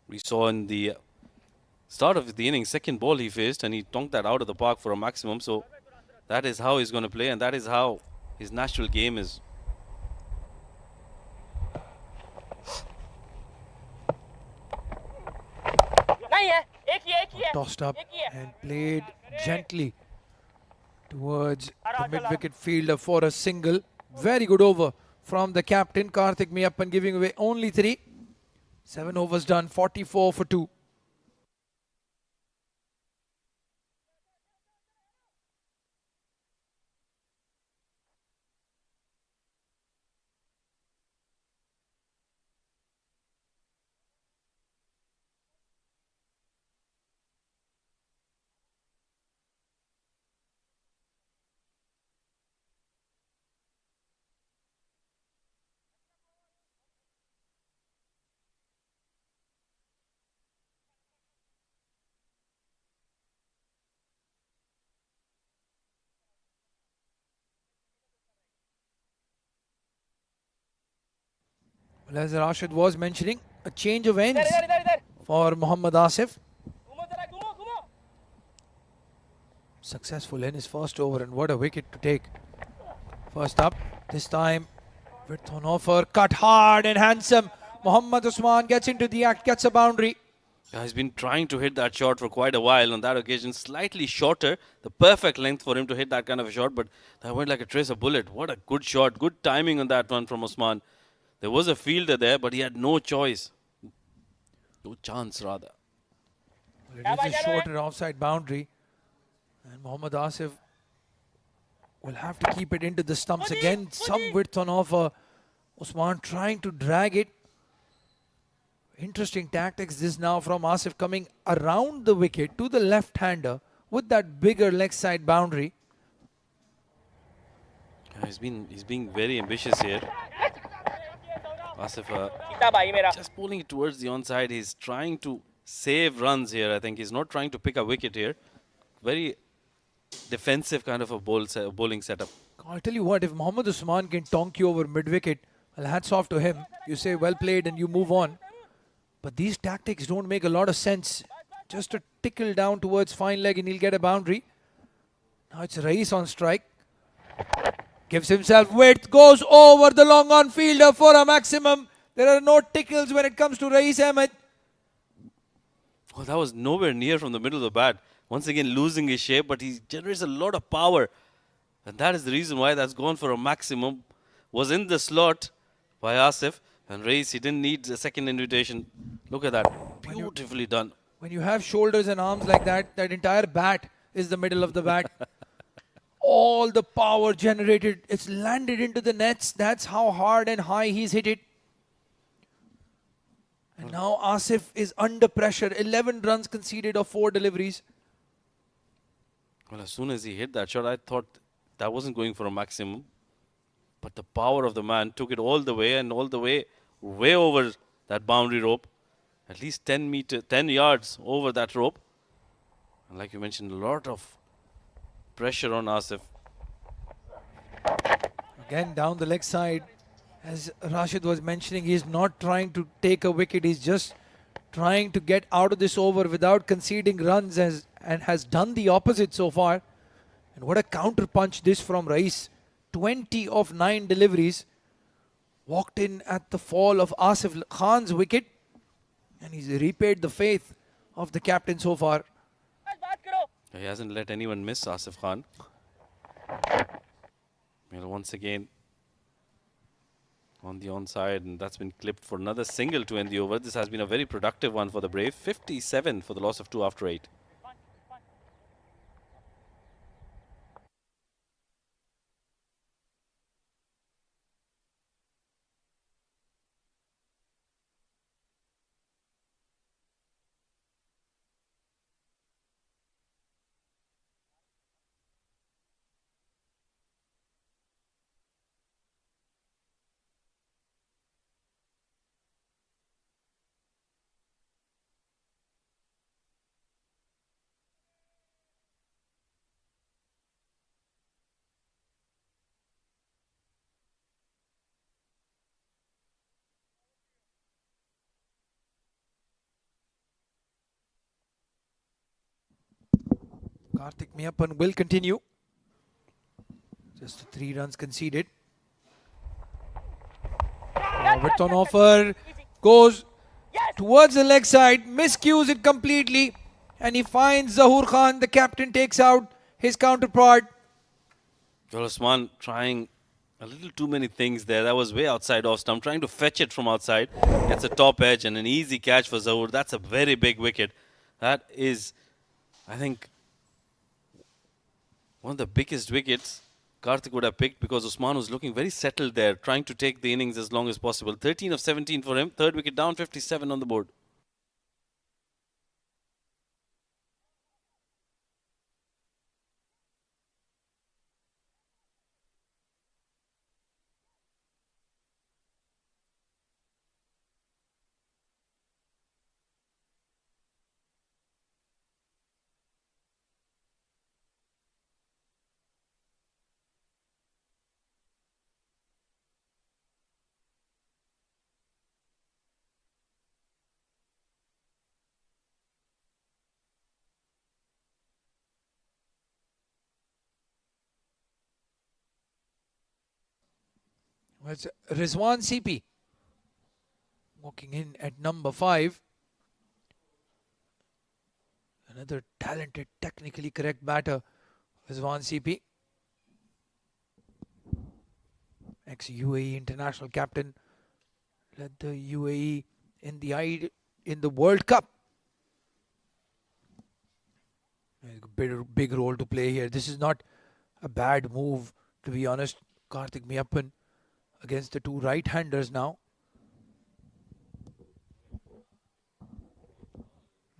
We saw in the start of the innings, 2nd ball he faced, and he tonked that out of the park for a maximum. So that is how he's going to play, and that is how his natural game is. Tossed up and played gently towards the mid-wicket fielder for a single. Very good over from the captain, Karthik Mayappan, giving away only 3. 7 overs done, 44 for 2. Well, as Rashid was mentioning, a change of ends for Mohammad Asif. Successful in his first over, and what a wicket to take. First up, this time width on offer, cut hard and handsome. Mohammad Usman gets into the act, gets a boundary. Yeah, he's been trying to hit that shot for quite a while. On that occasion, slightly shorter, the perfect length for him to hit that kind of a shot, but that went like a trace of bullet. What a good shot, good timing on that one from Usman. There was a fielder there, but he had no choice. No chance, rather. Well, it is a shorter offside boundary. And Mohammad Asif will have to keep it into the stumps again. Some width on offer. Usman trying to drag it. Interesting tactics this now from Asif, coming around the wicket to the left-hander with that bigger leg side boundary. Yeah, he's being very ambitious here. Asif just pulling it towards the onside. He's trying to save runs here. I think he's not trying to pick a wicket here. Very defensive kind of a bowling setup. I'll tell you what, if Mohammad Usman can tonk you over mid-wicket, well, hats off to him. You say well played and you move on. But these tactics don't make a lot of sense. Just a tickle down towards fine leg and he'll get a boundary. Now it's Rais on strike. Gives himself width, goes over the long on fielder for a maximum. There are no tickles when it comes to Rais Ahmed. Oh, that was nowhere near from the middle of the bat. Once again losing his shape, but he generates a lot of power. And that is the reason why that's gone for a maximum. Was in the slot by Asif. And Rais, he didn't need a second invitation. Look at that. Beautifully done. When you have shoulders and arms like that, that entire bat is the middle of the bat. All the power generated, it's landed into the nets. That's how hard and high he's hit it. And now Asif is under pressure. 11 runs conceded of 4 deliveries. Well, as soon as he hit that shot, I thought that wasn't going for a maximum. But the power of the man took it all the way and all the way, way over that boundary rope. At least 10 yards over that rope. And like you mentioned, a lot of pressure on Asif. Again, down the leg side. As Rashid was mentioning, he's not trying to take a wicket. He's just trying to get out of this over without conceding runs and has done the opposite so far. And what a counter punch this from Rais. 20 of 9 deliveries. Walked in at the fall of Asif Khan's wicket. And he's repaid the faith of the captain so far. He hasn't let anyone miss, Asif Khan. Well, once again on the onside, and that's been clipped for another single to end the over. This has been a very productive one for the Brave. 57 for the loss of 2 after 8. Karthik Meyyappan will continue. Just 3 runs conceded. Width on offer. Goes towards the leg side. Miscues it completely. And he finds Zahoor Khan. The captain takes out his counterpart. Well, Usman trying a little too many things there. That was way outside off stump. Trying to fetch it from outside. Gets a top edge and an easy catch for Zahoor. That's a very big wicket. That is, I think, one of the biggest wickets Karthik would have picked, because Usman was looking very settled there, trying to take the innings as long as possible. 13 of 17 for him. 3rd wicket down, 57 on the board. It's Rizwan CP walking in at number 5. Another talented, technically correct batter, Rizwan CP. Ex-UAE international captain, led the UAE in the World Cup. A big role to play here. This is not a bad move, to be honest. Karthik Meyyappan against the 2 right-handers now.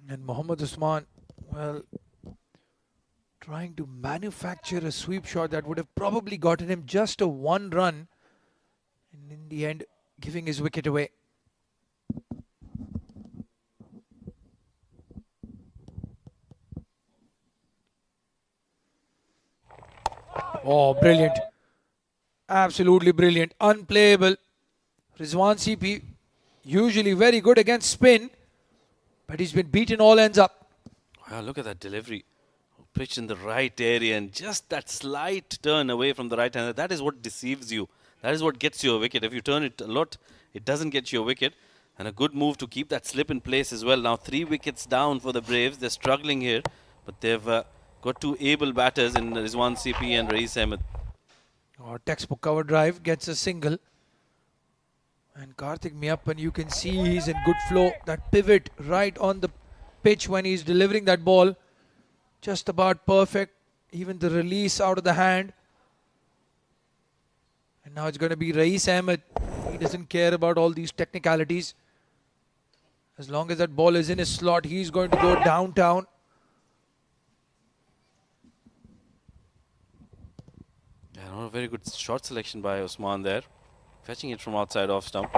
And Mohammad Usman, well, trying to manufacture a sweep shot that would have probably gotten him just a 1 run. And in the end, giving his wicket away. Oh, brilliant. Absolutely brilliant. Unplayable. Rizwan CP, usually very good against spin, but he's been beaten all ends up. Wow, look at that delivery. Pitched in the right area, and just that slight turn away from the right hander. That is what deceives you. That is what gets you a wicket. If you turn it a lot it doesn't get you a wicket. And a good move to keep that slip in place as well. Now 3 wickets down for the Braves. They're struggling here, but they've got 2 able batters in Rizwan CP and Rais Ahmed. Textbook cover drive gets a single. And Karthik Meiyappan, you can see he's in good flow. That pivot right on the pitch when he's delivering that ball. Just about perfect. Even the release out of the hand. And now it's going to be Rais Ahmed. He doesn't care about all these technicalities. As long as that ball is in his slot, he's going to go downtown. Yeah, not a very good shot selection by Usman there. Fetching it from outside off stump.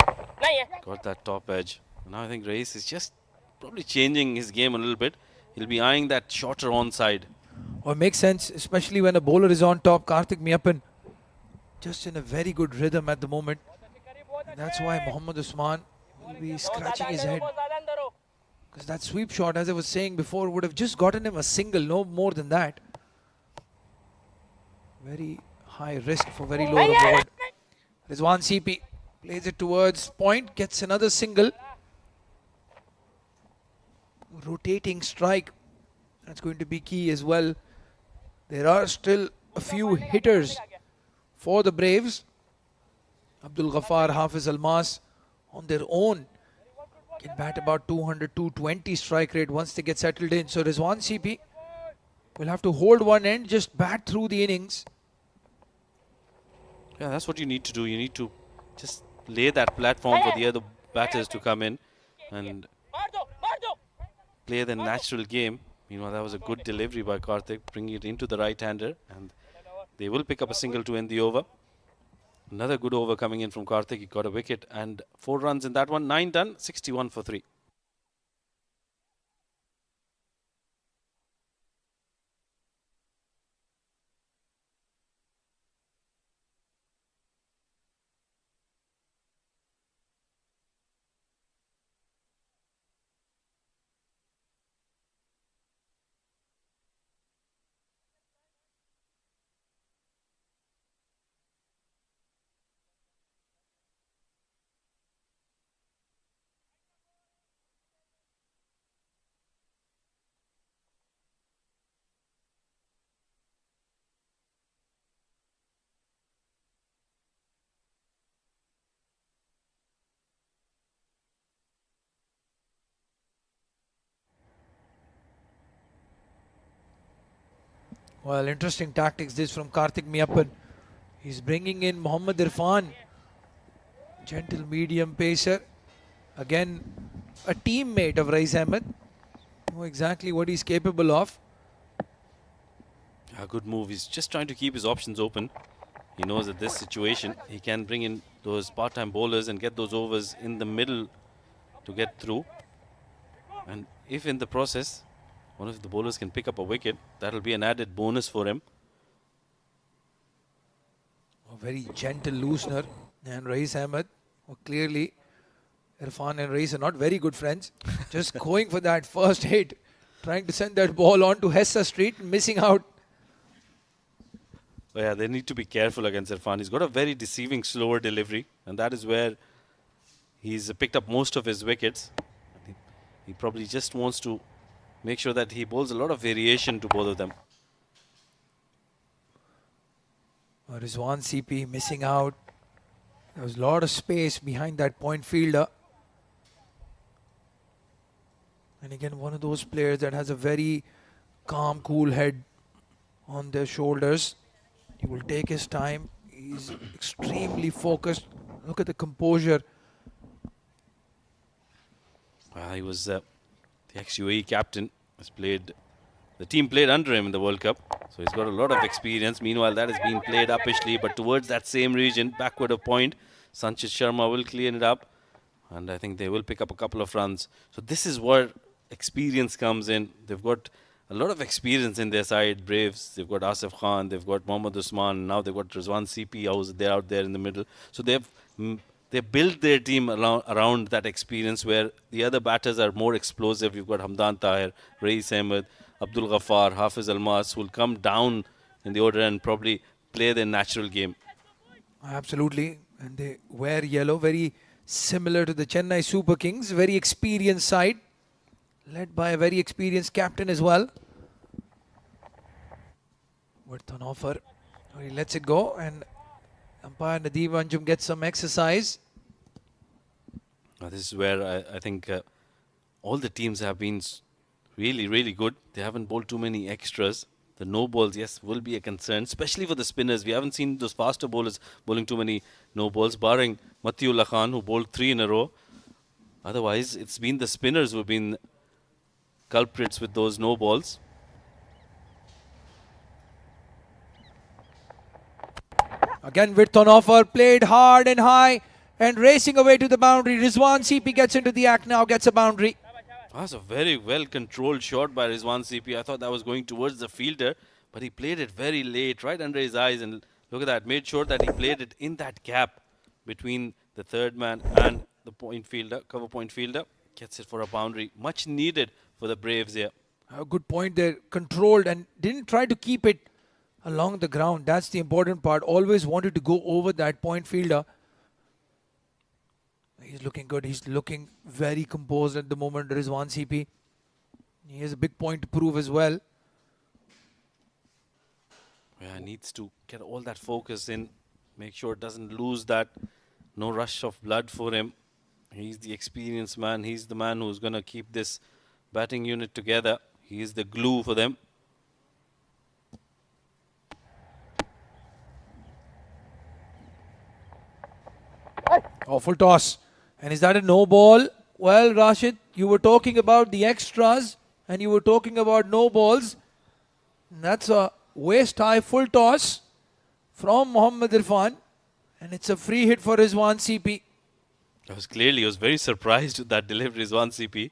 Got that top edge. Now I think Rais is just probably changing his game a little bit. He'll be eyeing that shorter onside. Well, it makes sense, especially when a bowler is on top. Karthik Meiyappan just in a very good rhythm at the moment. And that's why Mohammad Usman will be scratching his head. Because that sweep shot, as I was saying before, would have just gotten him a single, no more than that. Very high risk for very low reward. Rizwan CP plays it towards point, gets another single. Rotating strike, that's going to be key as well. There are still a few hitters for the Braves. Abdul Ghaffar, Hafiz Almas on their own can bat about 200, 220 strike rate once they get settled in. So Rizwan CP will have to hold one end, just bat through the innings. Yeah, that's what you need to do. You need to just lay that platform for the other batters to come in and play the natural game. You know, that was a good delivery by Karthik, bringing it into the right-hander, and they will pick up a single to end the over. Another good over coming in from Karthik. He got a wicket and 4 runs in that one. 9 done, 61 for 3. Well, interesting tactics this from Karthik Meiyappan. He's bringing in Mohammad Irfan, gentle medium pacer. Again, a teammate of Rais Ahmed. Know exactly what he's capable of. A good move. He's just trying to keep his options open. He knows that this situation, he can bring in those part-time bowlers and get those overs in the middle to get through. And if in the process, one of the bowlers can pick up a wicket, that'll be an added bonus for him. A very gentle loosener. And Rais Ahmed, well, clearly, Irfan and Rais are not very good friends. Just going for that first hit, trying to send that ball on to Hessa Street, missing out. But yeah, they need to be careful against Irfan. He's got a very deceiving slower delivery, and that is where he's picked up most of his wickets. He probably just wants to make sure that he bowls a lot of variation to both of them. Rizwan CP missing out. There was a lot of space behind that point fielder. And again, one of those players that has a very calm, cool head on their shoulders. He will take his time. He's extremely focused. Look at the composure. He was the ex-UAE captain. Has played. The team played under him in the World Cup, so he's got a lot of experience. Meanwhile, that is being played uppishly, but towards that same region, backward of point. Sanchit Sharma will clean it up, and I think they will pick up a couple of runs. So this is where experience comes in. They've got a lot of experience in their side, Braves. They've got Asif Khan, they've got Mohammad Usman, now they've got Rizwan CP, they're out there in the middle. So they built their team around that experience where the other batters are more explosive. You've got Hamdan Tahir, Rais Ahmed, Abdul Ghaffar, Hafiz Almas, who will come down in the order and probably play their natural game. Absolutely. And they wear yellow, very similar to the Chennai Super Kings. Very experienced side, led by a very experienced captain as well. With an offer, he lets it go, and umpire Nadeem Anjum gets some exercise. This is where I think all the teams have been really, really good. They haven't bowled too many extras. The no balls, yes, will be a concern, especially for the spinners. We haven't seen those faster bowlers bowling too many no balls, barring Matiullah Khan, who bowled 3 in a row. Otherwise, it's been the spinners who've been culprits with those no balls. Again, width on offer, played hard and high, and racing away to the boundary. Rizwan CP gets into the act now, gets a boundary. That's a very well controlled shot by Rizwan CP. I thought that was going towards the fielder, but he played it very late, right under his eyes. And look at that, made sure that he played it in that gap between the third man and the point fielder, cover point fielder. Gets it for a boundary. Much needed for the Braves here. A good point there, controlled and didn't try to keep it along the ground. That's the important part. Always wanted to go over that point fielder. He's looking good. He's looking very composed at the moment. Rizwan CP. He has a big point to prove as well. Yeah, needs to get all that focus in. Make sure it doesn't lose that. No rush of blood for him. He's the experienced man. He's the man who's going to keep this batting unit together. He is the glue for them. Awful toss. And is that a no ball? Well, Rashid, you were talking about the extras and you were talking about no balls. That's a waist high full toss from Mohammad Irfan. And it's a free hit for Rizwan CP. He was very surprised with that delivery, Rizwan CP.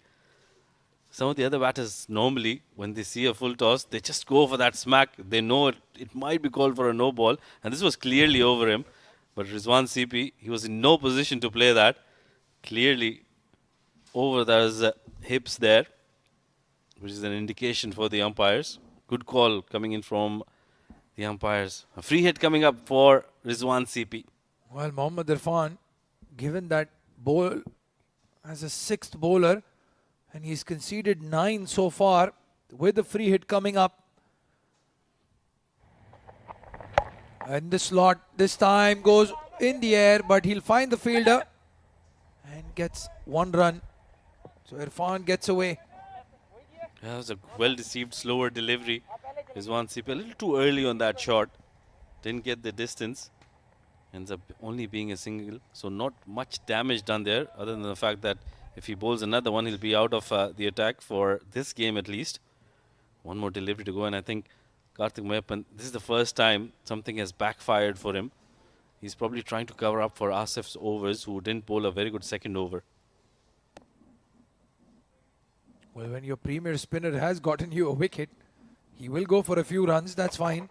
Some of the other batters, normally, when they see a full toss, they just go for that smack. They know it might be called for a no ball. And this was clearly over him. But Rizwan CP, he was in no position to play that. Clearly over those hips there, which is an indication for the umpires. Good call coming in from the umpires. A free hit coming up for Rizwan CP. Well, Mohammad Irfan, given that bowl as a sixth bowler, and he's conceded 9 so far, with the free hit coming up. And the slot this time goes in the air, but he'll find the fielder and gets 1 run. So Irfan gets away. That was a well-deceived, slower delivery. Rizwan CP a little too early on that shot. Didn't get the distance. Ends up only being a single. So not much damage done there, other than the fact that if he bowls another one, he'll be out of the attack for this game at least. One more delivery to go, and I think Karthik Mayappan, this is the first time something has backfired for him. He's probably trying to cover up for Asif's overs, who didn't bowl a very good second over. Well, when your premier spinner has gotten you a wicket, he will go for a few runs, that's fine.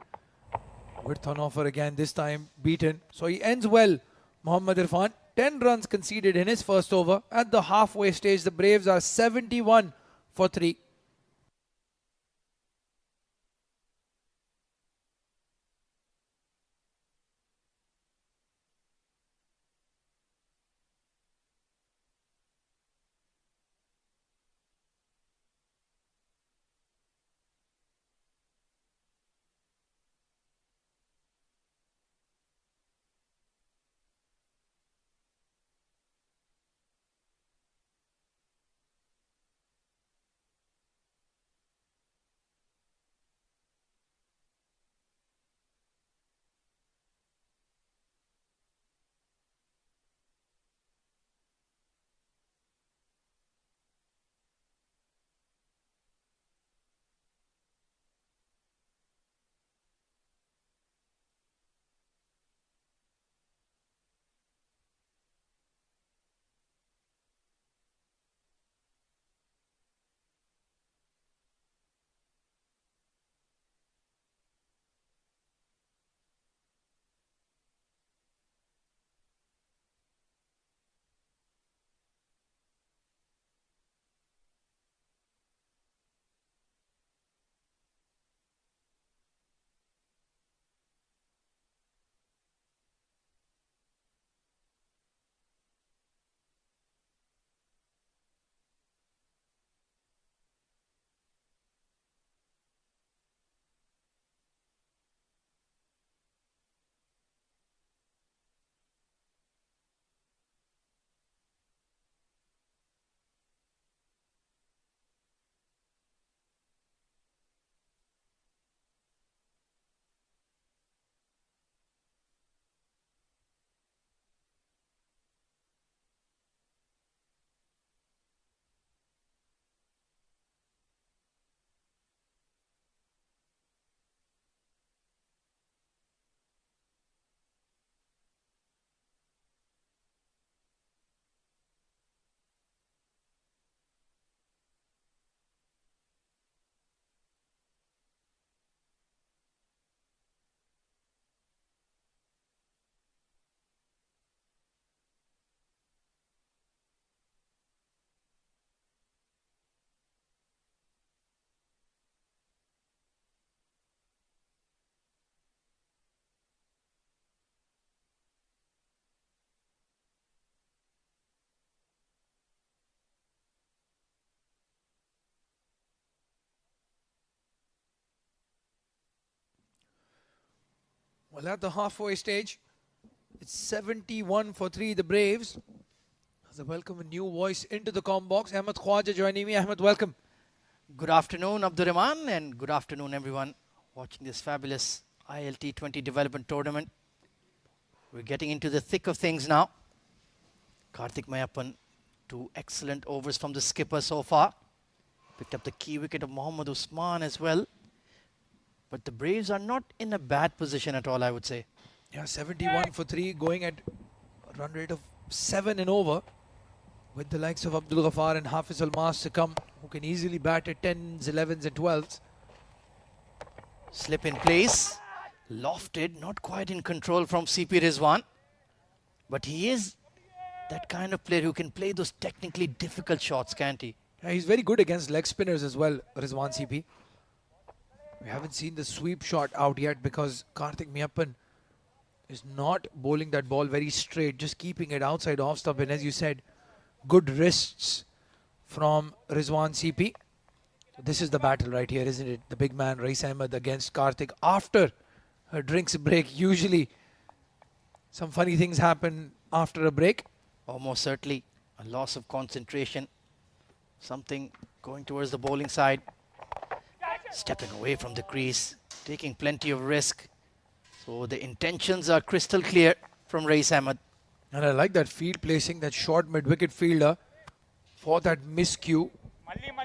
Width on offer again, this time beaten. So he ends well, Mohammad Irfan. 10 runs conceded in his first over. At the halfway stage, the Braves are 71 for 3. Well, at the halfway stage, it's 71 for 3, the Braves. As I welcome a new voice into the comm box, Ahmed Khwaja joining me. Ahmed, welcome. Good afternoon, Abdurrahman, and good afternoon, everyone watching this fabulous ILT20 development tournament. We're getting into the thick of things now. Karthik Mayappan, 2 excellent overs from the skipper so far. Picked up the key wicket of Mohammad Usman as well. But the Braves are not in a bad position at all, I would say. Yeah, 71 for 3, going at a run rate of 7 and over. With the likes of Abdul Ghaffar and Hafiz Almas to come, who can easily bat at 10s, 11s and 12s. Slip in place. Lofted, not quite in control from CP Rizwan. But he is that kind of player who can play those technically difficult shots, can't he? Yeah, he's very good against leg spinners as well, Rizwan CP. We haven't seen the sweep shot out yet because Karthik Mayappan is not bowling that ball very straight, just keeping it outside off stump. And as you said, good wrists from Rizwan CP. This is the battle right here, isn't it? The big man, Rais Ahmed against Karthik. After a drinks break, usually some funny things happen after a break. Almost certainly a loss of concentration. Something going towards the bowling side. Stepping away from the crease, taking plenty of risk. So the intentions are crystal clear from Rais Ahmed. And I like that field placing, that short mid-wicket fielder for that miscue.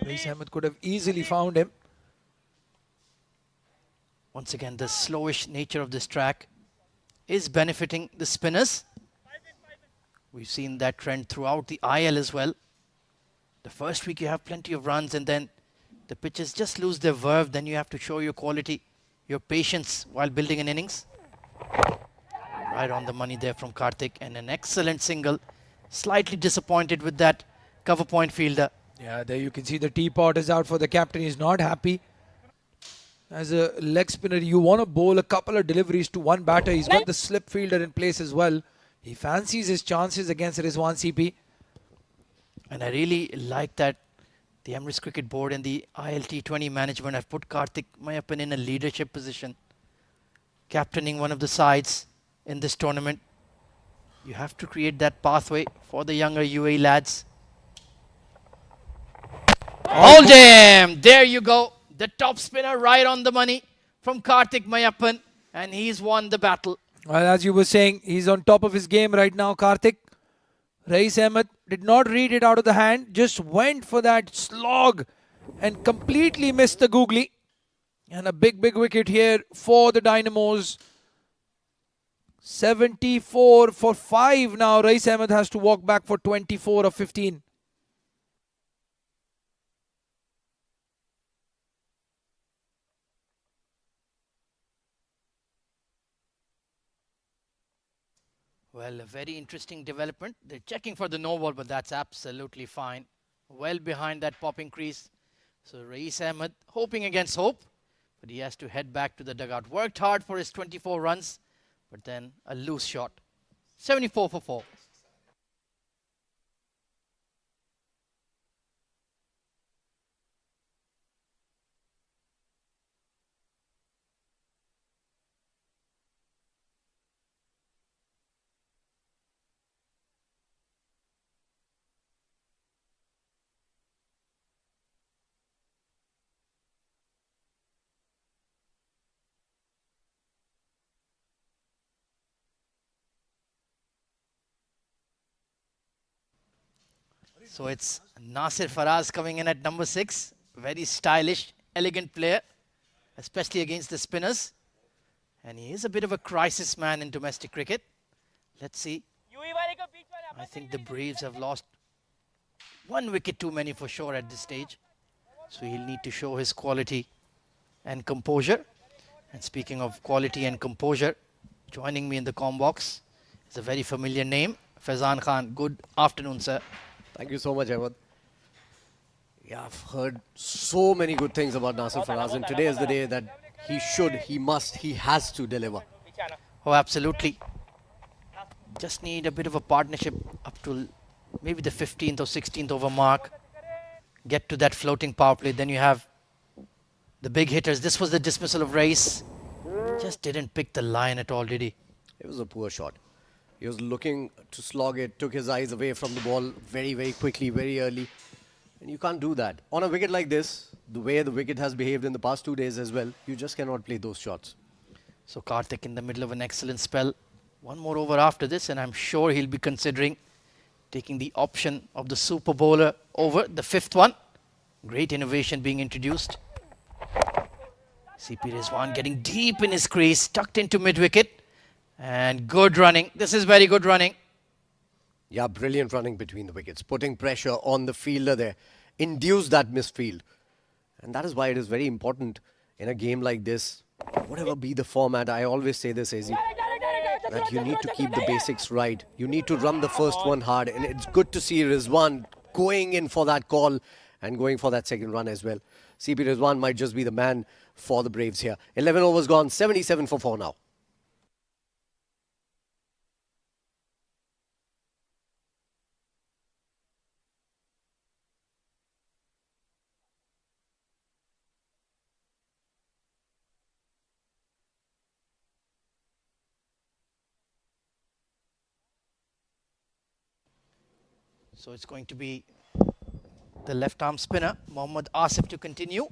Rais Ahmed could have easily found him. Once again, the slowish nature of this track is benefiting the spinners. We've seen that trend throughout the IL as well. The first week you have plenty of runs and then the pitches just lose their verve. Then you have to show your quality, your patience while building an innings. Right on the money there from Karthik, and an excellent single. Slightly disappointed with that cover point fielder. Yeah, there you can see the teapot is out for the captain. He's not happy. As a leg spinner, you want to bowl a couple of deliveries to one batter. He's got the slip fielder in place as well. He fancies his chances against Rizwan CP. And I really like that the Emirates Cricket Board and the ILT20 management have put Karthik Mayappan in a leadership position. Captaining one of the sides in this tournament. You have to create that pathway for the younger UAE lads. Hold him! There you go. The top spinner right on the money from Karthik Mayappan. And he's won the battle. Well, as you were saying, he's on top of his game right now, Karthik. Rais Ahmed did not read it out of the hand. Just went for that slog and completely missed the googly. And a big wicket here for the Dynamos. 74 for 5 now. Rais Ahmed has to walk back for 24 of 15. Well, a very interesting development. They're checking for the no ball, but that's absolutely fine. Well behind that popping crease. So Rais Ahmed hoping against hope, but he has to head back to the dugout. Worked hard for his 24 runs, but then a loose shot. 74 for 4. So it's Nasir Faraz coming in at number 6. Very stylish, elegant player, especially against the spinners. And he is a bit of a crisis man in domestic cricket. Let's see. I think the Braves have lost 1 wicket too many for sure at this stage. So he'll need to show his quality and composure. And speaking of quality and composure, joining me in the comm box is a very familiar name, Faizan Khan. Good afternoon, sir. Thank you so much, Ahmed. Yeah, I've heard so many good things about Nasir Faraz, and today is the day that he should, he must, he has to deliver. Oh, absolutely. Just need a bit of a partnership up to maybe the 15th or 16th over mark. Get to that floating power play. Then you have the big hitters. This was the dismissal of Race. Just didn't pick the line at all, did he? It was a poor shot. He was looking to slog it, took his eyes away from the ball very, very quickly, very early. And you can't do that. On a wicket like this, the way the wicket has behaved in the past 2 days as well, you just cannot play those shots. So Karthik in the middle of an excellent spell. One more over after this, and I'm sure he'll be considering taking the option of the super bowler over the 5th one. Great innovation being introduced. CP Rizwan getting deep in his crease, tucked into mid-wicket. And good running. This is very good running. Yeah, brilliant running between the wickets, putting pressure on the fielder there, induced that misfield. And that is why it is very important in a game like this, whatever be the format. I always say this, AZ, that you need to keep the basics right. You need to run the first one hard. And it's good to see Rizwan going in for that call and going for that second run as well. CP Rizwan might just be the man for the Braves here. 11 overs gone, 77 for 4 now. So it's going to be the left arm spinner, Mohammad Asif, to continue.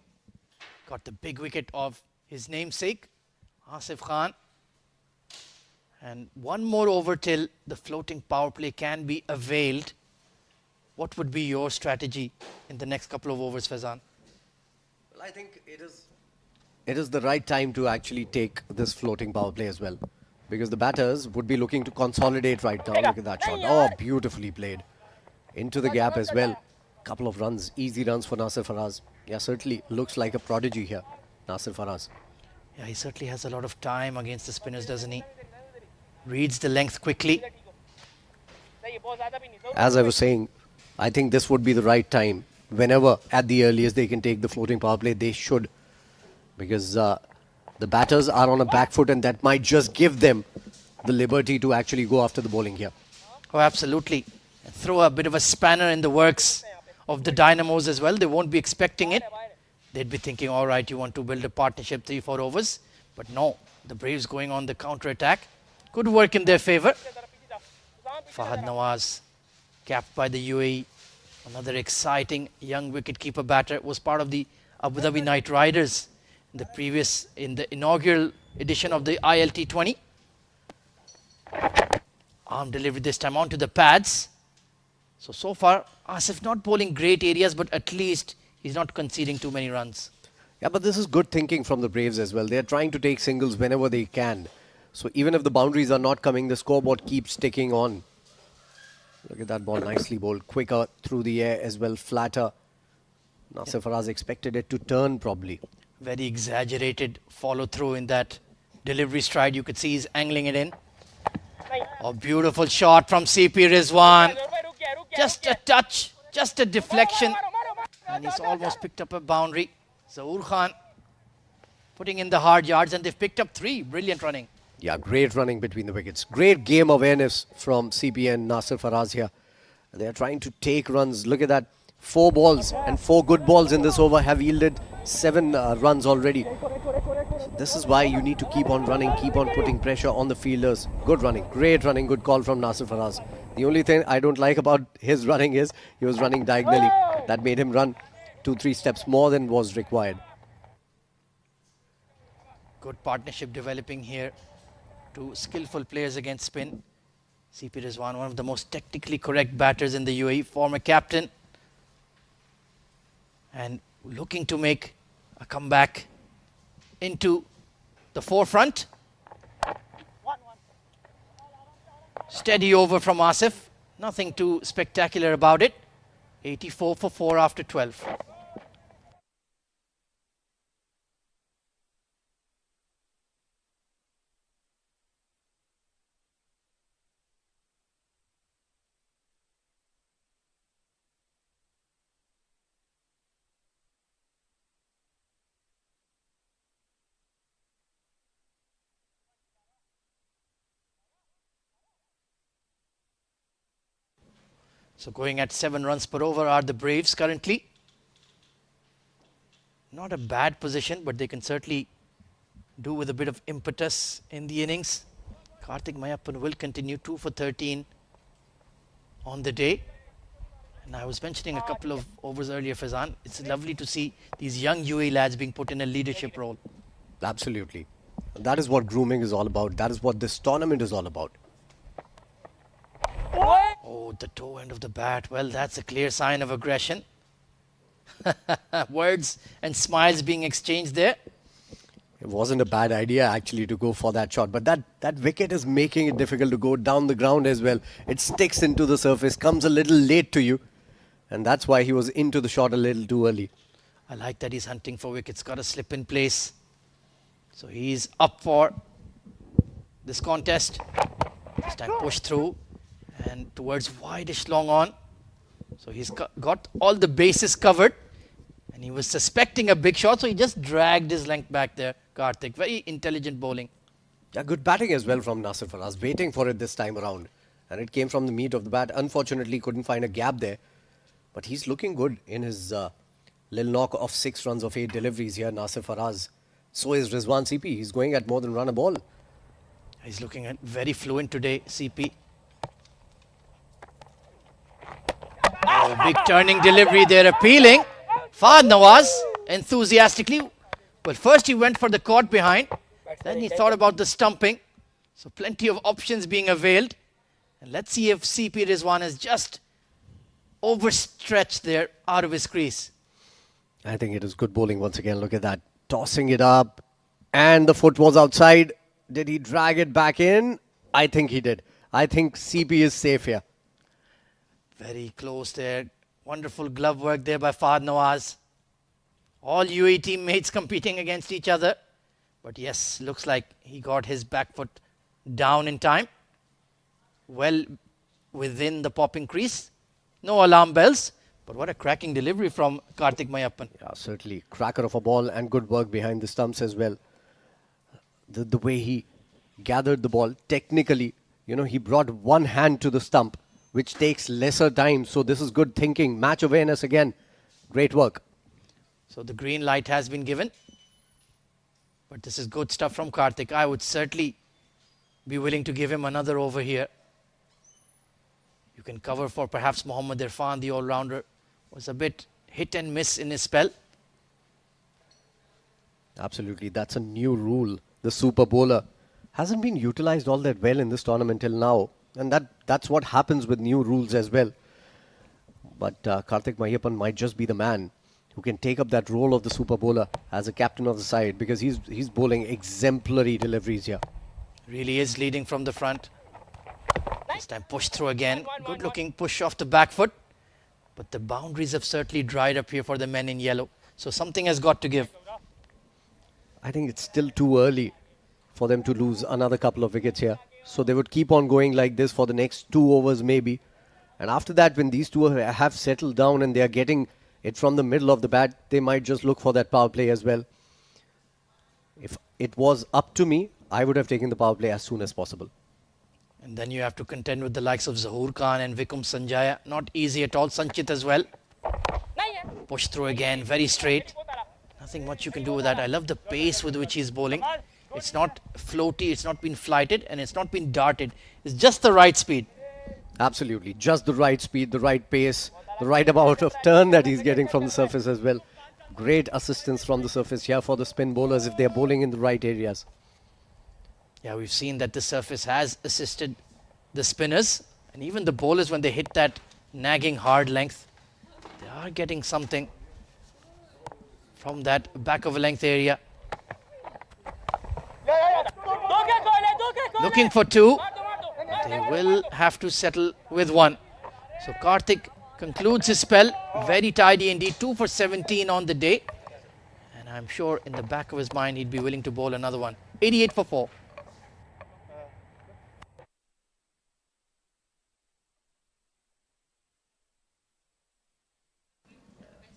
Got the big wicket of his namesake, Asif Khan. And one more over till the floating power play can be availed. What would be your strategy in the next couple of overs, Faizan? Well, I think it is the right time to actually take this floating power play as well. Because the batters would be looking to consolidate right now. Look at that shot. Oh, beautifully played. Into the gap as well. Couple of runs, easy runs for Nasir Faraz. Yeah, certainly looks like a prodigy here, Nasir Faraz. Yeah, he certainly has a lot of time against the spinners, doesn't he? Reads the length quickly. As I was saying, I think this would be the right time. Whenever, at the earliest, they can take the floating power play, they should. Because the batters are on a back foot and that might just give them the liberty to actually go after the bowling here. Oh, absolutely. Throw a bit of a spanner in the works of the Dynamos as well. They won't be expecting it. They'd be thinking, all right, you want to build a partnership 3-4 overs. But no, the Braves going on the counter-attack. Good work in their favour. Fahad Nawaz, capped by the UAE. Another exciting young wicketkeeper batter. Was part of the Abu Dhabi Knight Riders in the inaugural edition of the ILT20. Arm delivery this time onto the pads. So far, Asif not bowling great areas, but at least he's not conceding too many runs. Yeah, but this is good thinking from the Braves as well. They're trying to take singles whenever they can. So even if the boundaries are not coming, the scoreboard keeps ticking on. Look at that ball, nicely bowled. Quicker through the air as well, flatter. Nasir Faraz expected it to turn probably. Very exaggerated follow through in that delivery stride. You could see he's angling it in. A beautiful shot from CP Rizwan. Just a touch, just a deflection. And he's almost picked up a boundary. Zahoor Khan putting in the hard yards, and they've picked up 3. Brilliant running. Yeah, great running between the wickets. Great game awareness from CP and Nasir Faraz here. They are trying to take runs. Look at that. 4 balls and 4 good balls in this over have yielded 7 runs already. So this is why you need to keep on running, keep on putting pressure on the fielders. Good running, great running, good call from Nasir Faraz. The only thing I don't like about his running is he was running diagonally. That made him run 2-3 steps more than was required. Good partnership developing here. 2 skillful players against spin. CP Rizwan, one of the most technically correct batters in the UAE, former captain. And looking to make a comeback into the forefront. Steady over from Asif. Nothing too spectacular about it. 84 for 4 after 12. So going at 7 runs per over are the Braves currently. Not a bad position, but they can certainly do with a bit of impetus in the innings. Karthik Mayappan will continue 2 for 13 on the day. And I was mentioning a couple of overs earlier, Faizan. It's lovely to see these young UAE lads being put in a leadership role. Absolutely. That is what grooming is all about. That is what this tournament is all about. Oh, the toe end of the bat. Well, that's a clear sign of aggression. Words and smiles being exchanged there. It wasn't a bad idea actually to go for that shot, but that wicket is making it difficult to go down the ground as well. It sticks into the surface, comes a little late to you, and that's why he was into the shot a little too early. I like that he's hunting for wickets, got a slip in place. So he's up for this contest. This time push through and towards wideish long on. So he's got all the bases covered. And he was suspecting a big shot, so he just dragged his length back there, Karthik. Very intelligent bowling. Yeah, good batting as well from Nasir Faraz, waiting for it this time around. And it came from the meat of the bat. Unfortunately, couldn't find a gap there. But he's looking good in his little knock of 6 runs of 8 deliveries here, Nasir Faraz. So is Rizwan CP. He's going at more than run a ball. He's looking at very fluent today, CP. Oh, big turning delivery there, appealing. Fahad Nawaz enthusiastically. Well, first he went for the caught behind. Then he thought about the stumping. So plenty of options being availed. And let's see if CP Rizwan is just overstretched there out of his crease. I think it is good bowling once again. Look at that. Tossing it up. And the foot was outside. Did he drag it back in? I think he did. I think CP is safe here. Very close there. Wonderful glove work there by Fahad Nawaz. All UAE teammates competing against each other. But yes, looks like he got his back foot down in time. Well within the popping crease. No alarm bells. But what a cracking delivery from Karthik Mayappan. Yeah, certainly. Cracker of a ball and good work behind the stumps as well. The way he gathered the ball technically, you know, he brought one hand to the stump, which takes lesser time. So this is good thinking. Match awareness again. Great work. So the green light has been given. But this is good stuff from Karthik. I would certainly be willing to give him another over here. You can cover for perhaps Mohammad Irfan, the all-rounder. Was a bit hit and miss in his spell. Absolutely. That's a new rule. The super bowler hasn't been utilized all that well in this tournament till now. And that's what happens with new rules as well. But Karthik Mayappan might just be the man who can take up that role of the super bowler as a captain of the side, because he's bowling exemplary deliveries here. Really is leading from the front. This time push through again. Good looking push off the back foot. But the boundaries have certainly dried up here for the men in yellow. So something has got to give. I think it's still too early for them to lose another couple of wickets here. So they would keep on going like this for the next 2 overs maybe. And after that, when these two have settled down and they are getting it from the middle of the bat, they might just look for that power play as well. If it was up to me, I would have taken the power play as soon as possible. And then you have to contend with the likes of Zahoor Khan and Vikum Sanjaya. Not easy at all. Sanchit as well. Push through again, very straight. Nothing much you can do with that. I love the pace with which he's bowling. It's not floaty, it's not been flighted, and it's not been darted. It's just the right speed. Absolutely. Just the right speed, the right pace, the right amount of turn that he's getting from the surface as well. Great assistance from the surface here for the spin bowlers if they're bowling in the right areas. Yeah, we've seen that the surface has assisted the spinners. And even the bowlers, when they hit that nagging hard length, they are getting something from that back of a length area. Looking for 2. They will have to settle with 1. So Karthik concludes his spell. Very tidy indeed. 2 for 17 on the day. And I'm sure in the back of his mind he'd be willing to bowl another one. 88 for 4.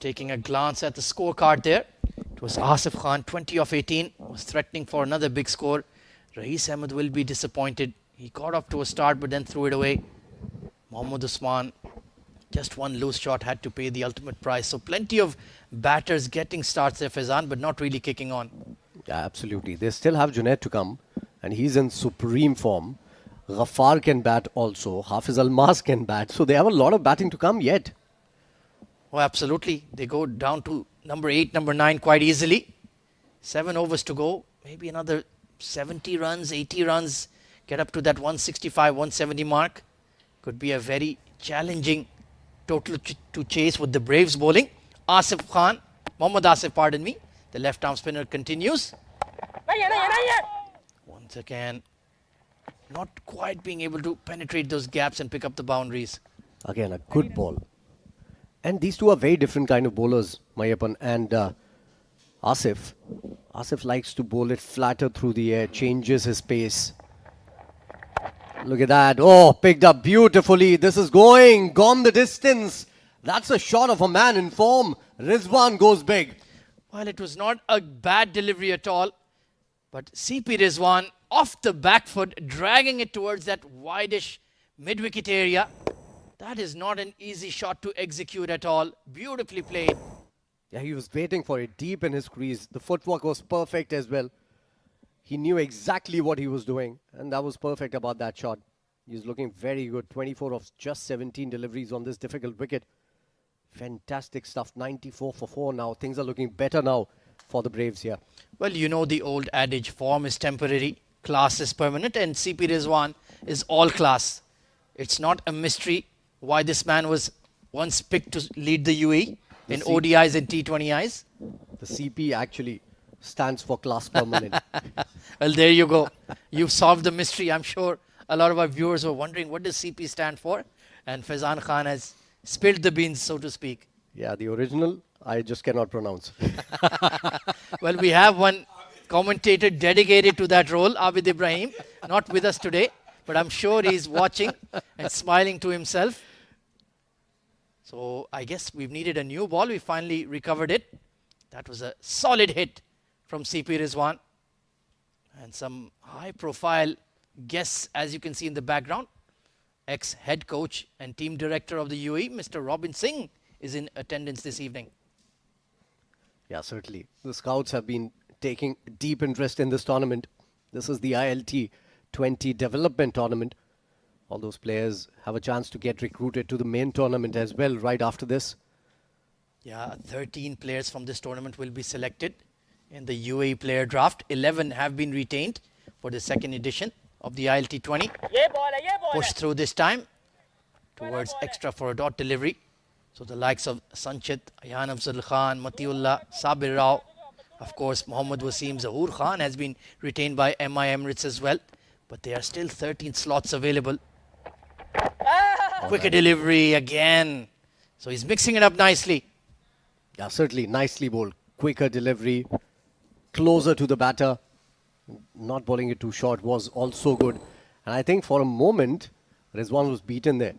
Taking a glance at the scorecard there. It was Asif Khan, 20 of 18. Was threatening for another big score. Raees Ahmed will be disappointed. He got off to a start but then threw it away. Mohammad Usman, just one loose shot, had to pay the ultimate price. So plenty of batters getting starts there, Faizan, but not really kicking on. Yeah, absolutely. They still have Junaid to come, and he's in supreme form. Ghaffar can bat also. Hafiz Almas can bat. So they have a lot of batting to come yet. Oh, absolutely. They go down to number 8, number 9 quite easily. 7 overs to go. Maybe another 70 runs, 80 runs. Get up to that 165, 170 mark. Could be a very challenging total to chase with the Braves bowling. Asif Khan, Mohammad Asif, pardon me. The left-arm spinner continues. Once again, not quite being able to penetrate those gaps and pick up the boundaries. Again, a good ball. And these two are very different kind of bowlers, Mayappan and Asif. Asif likes to bowl it flatter through the air, changes his pace. Look at that. Oh, picked up beautifully. This is gone the distance. That's a shot of a man in form. Rizwan goes big. Well, it was not a bad delivery at all. But CP Rizwan off the back foot, dragging it towards that wideish mid-wicket area. That is not an easy shot to execute at all. Beautifully played. Yeah, he was waiting for it deep in his crease. The footwork was perfect as well. He knew exactly what he was doing, and that was perfect about that shot. He's looking very good. 24 of just 17 deliveries on this difficult wicket. Fantastic stuff. 94 for 4 now. Things are looking better now for the Braves here. Well, you know the old adage, form is temporary, class is permanent, and CP Rizwan is all class. It's not a mystery why this man was once picked to lead the UAE in ODIs and T20Is. The CP actually stands for class permanent. Well, there you go. You've solved the mystery. I'm sure a lot of our viewers were wondering what does CP stand for? And Faizan Khan has spilled the beans, so to speak. Yeah, the original, I just cannot pronounce. Well, we have one commentator dedicated to that role, Abid Ibrahim, not with us today, but I'm sure he's watching and smiling to himself. So I guess we've needed a new ball. We finally recovered it. That was a solid hit from CP Rizwan. And some high-profile guests, as you can see in the background. Ex-head coach and team director of the UAE, Mr. Robin Singh, is in attendance this evening. Yeah, certainly. The scouts have been taking deep interest in this tournament. This is the ILT20 Development Tournament. All those players have a chance to get recruited to the main tournament as well right after this. Yeah, 13 players from this tournament will be selected in the UAE player draft. 11 have been retained for the second edition of the ILT20. Push through this time towards extra for a dot delivery. So the likes of Sanchit, Ayan Afzal Khan, Matiullah, Sabir Rao, of course Mohammad Wasim Zahoor Khan has been retained by MI Emirates as well. But there are still 13 slots available. Quicker delivery again. So he's mixing it up nicely. Yeah, certainly. Nicely bowled. Quicker delivery. Closer to the batter. Not bowling it too short was also good. And I think for a moment, Rizwan was beaten there.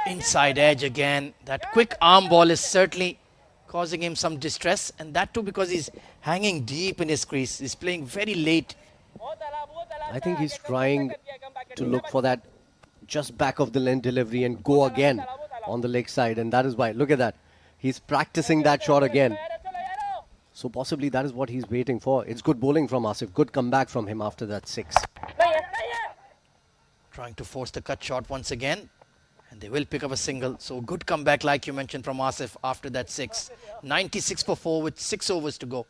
Inside edge again. That quick arm ball is certainly causing him some distress. And that too because he's hanging deep in his crease. He's playing very late. I think he's trying to look for that just back of the length delivery and go again on the leg side. And that is why, look at that. He's practicing that shot again. So possibly that is what he's waiting for. It's good bowling from Asif. Good comeback from him after that 6. Trying to force the cut shot once again. And they will pick up a single. So good comeback like you mentioned from Asif after that 6. 96 for 4 with 6 overs to go.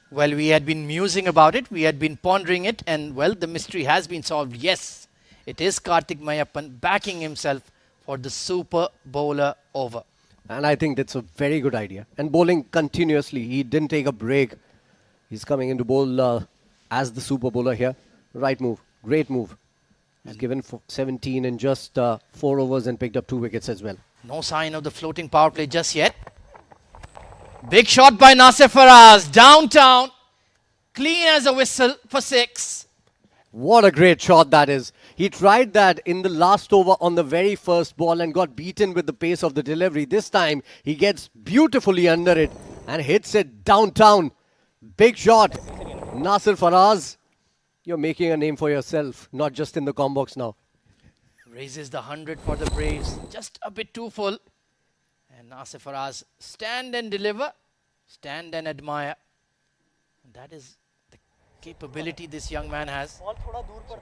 Well, we had been musing about it. We had been pondering it. And, well, the mystery has been solved. Yes, it is Karthik Mayappan backing himself for the super bowler over. And I think that's a very good idea. And bowling continuously. He didn't take a break. He's coming in to bowl as the super bowler here. Right move. Great move. He's given 17 in just 4 overs and picked up 2 wickets as well. No sign of the floating power play just yet. Big shot by Nasir Faraz. Downtown. Clean as a whistle for 6. What a great shot that is. He tried that in the last over on the very first ball and got beaten with the pace of the delivery. This time he gets beautifully under it and hits it downtown. Big shot. Nasir Faraz, you're making a name for yourself, not just in the combox now. Raises the 100 for the Braves. Just a bit too full. And Nasir Faraz, stand and deliver. Stand and admire. And that is the capability this young man has. So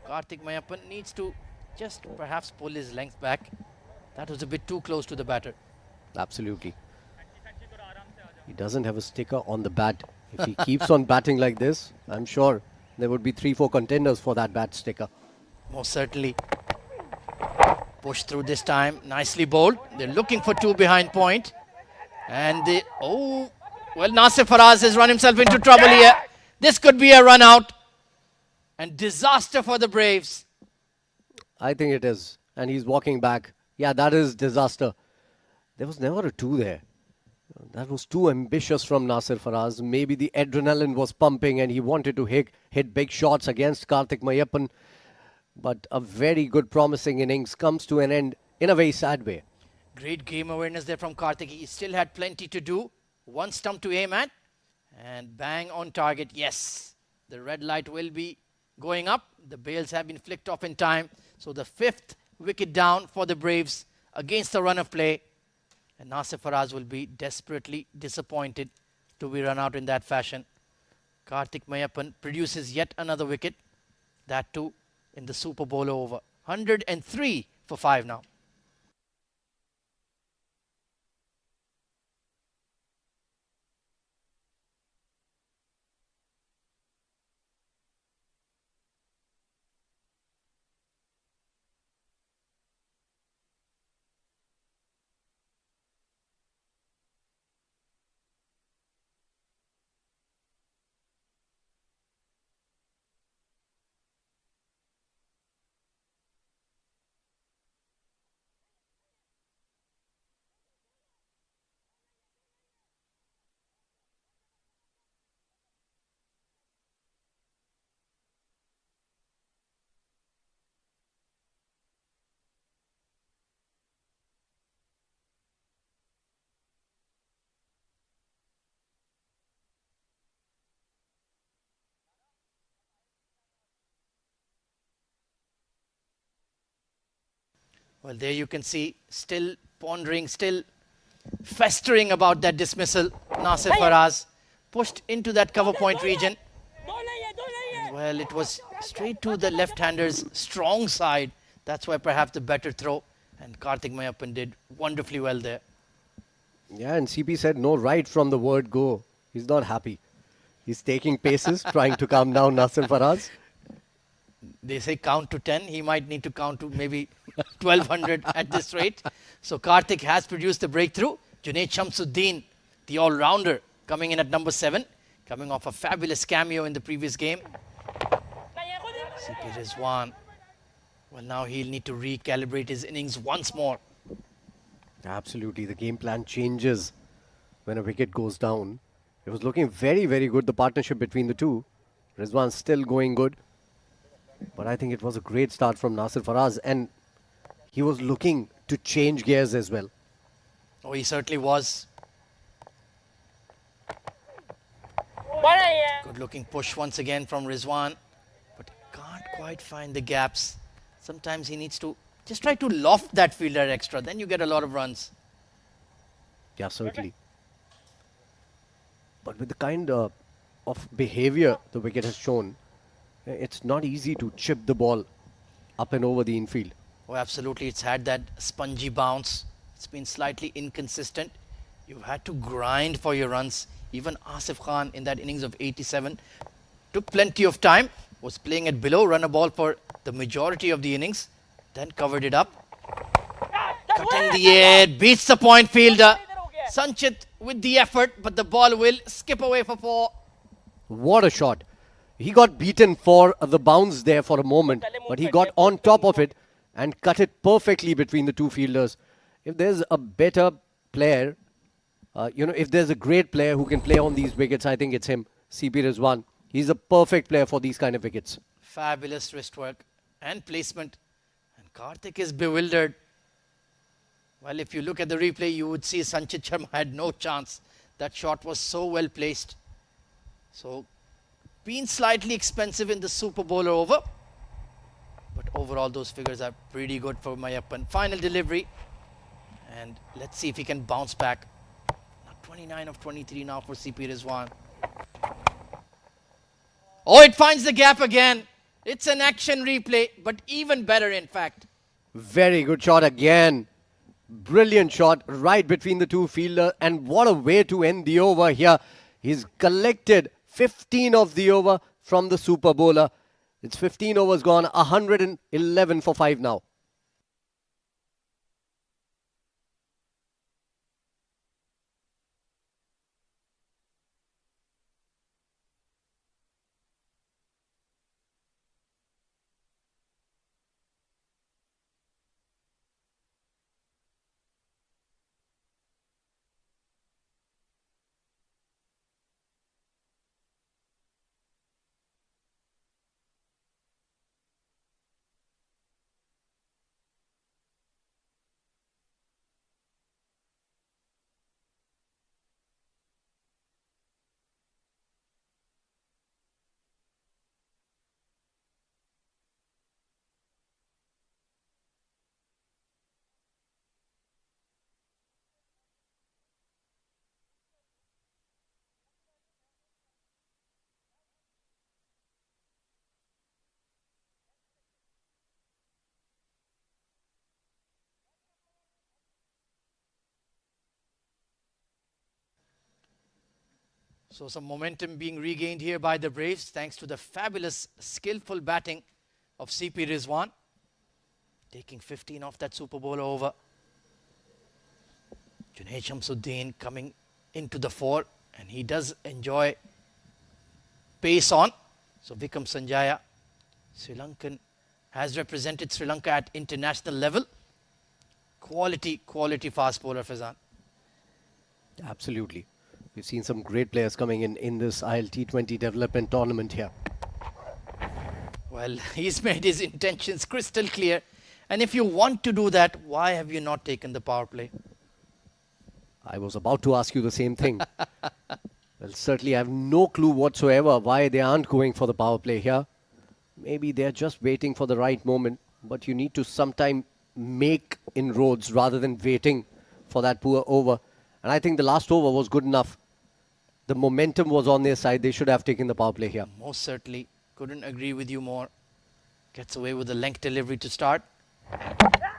Karthik Mayappan needs to just perhaps pull his length back. That was a bit too close to the batter. Absolutely. He doesn't have a sticker on the bat. If he keeps on batting like this, I'm sure there would be 3-4 contenders for that bat sticker. Most certainly. Push through this time. Nicely bowled. They're looking for 2 behind point. And they... Oh, well, Nasir Faraz has run himself into trouble here. This could be a run out. And disaster for the Braves. I think it is. And he's walking back. Yeah, that is disaster. There was never a 2 there. That was too ambitious from Nasir Faraz. Maybe the adrenaline was pumping and he wanted to hit big shots against Karthik Mayappan. But a very good, promising innings comes to an end in a very sad way. Great game awareness there from Karthik. He still had plenty to do. 1 stump to aim at. And bang on target. Yes, the red light will be going up. The bails have been flicked off in time. So the 5th wicket down for the Braves against the run of play. And Nasir Faraz will be desperately disappointed to be run out in that fashion. Karthik Mayappan produces yet another wicket. That too in the Super Bowl over. 103 for 5 now. Well, there you can see, still pondering, still festering about that dismissal. Nasir Faraz pushed into that cover point region. Well, it was straight to the left-hander's strong side. That's why perhaps the better throw. And Karthik Mayappan did wonderfully well there. Yeah, and CP said no right from the word go. He's not happy. He's taking paces, trying to calm down Nasir Faraz. They say count to 10. He might need to count to maybe 1200 at this rate. So Karthik has produced the breakthrough. Junaid Shamsuddin, the all-rounder, coming in at number 7, coming off a fabulous cameo in the previous game. CP Rizwan. Well, now he'll need to recalibrate his innings once more. Absolutely, the game plan changes when a wicket goes down. It was looking very, very good, the partnership between the two. Rizwan still going good. But I think it was a great start from Nasir Faraz, and he was looking to change gears as well. Oh, he certainly was. Good looking push once again from Rizwan, but can't quite find the gaps. Sometimes he needs to just try to loft that fielder extra, then you get a lot of runs. Yeah, certainly. But with the kind of behavior the wicket has shown, it's not easy to chip the ball up and over the infield. Oh, absolutely. It's had that spongy bounce. It's been slightly inconsistent. You've had to grind for your runs. Even Asif Khan in that innings of 87 took plenty of time, was playing at below run a ball for the majority of the innings, then covered it up. Cutting the air, beats the point fielder. Sanchit with the effort, but the ball will skip away for 4. What a shot. He got beaten for the bounce there for a moment, but he got on top of it and cut it perfectly between the two fielders. If there's a better player, if there's a great player who can play on these wickets, I think it's him, CP Rizwan. He's a perfect player for these kind of wickets. Fabulous wrist work and placement. And Karthik is bewildered. Well, if you look at the replay, you would see Sanchit Sharma had no chance. That shot was so well placed. So, been slightly expensive in the super bowler over. But overall, those figures are pretty good for Mayappan. Final delivery. And let's see if he can bounce back. 29 of 23 now for CP Rizwan. Oh, it finds the gap again. It's an action replay, but even better, in fact. Very good shot again. Brilliant shot right between the two fielders. And what a way to end the over here. He's collected 15 of the over from the super bowler. It's 15 overs gone, 111 for 5 now. So some momentum being regained here by the Braves thanks to the fabulous, skillful batting of CP Rizwan. Taking 15 off that super bowler over. Junaid Shamsuddin coming into the fore, and he does enjoy pace on. So Vikram Sanjaya, Sri Lankan, has represented Sri Lanka at international level. Quality fast bowler, Fazan. Absolutely. We've seen some great players coming in this ILT20 development tournament here. Well, he's made his intentions crystal clear. And if you want to do that, why have you not taken the power play? I was about to ask you the same thing. Well, certainly I have no clue whatsoever why they aren't going for the power play here. Maybe they're just waiting for the right moment. But you need to sometime make inroads rather than waiting for that poor over. And I think the last over was good enough. The momentum was on their side. They should have taken the power play here. Most certainly. Couldn't agree with you more. Gets away with the length delivery to start.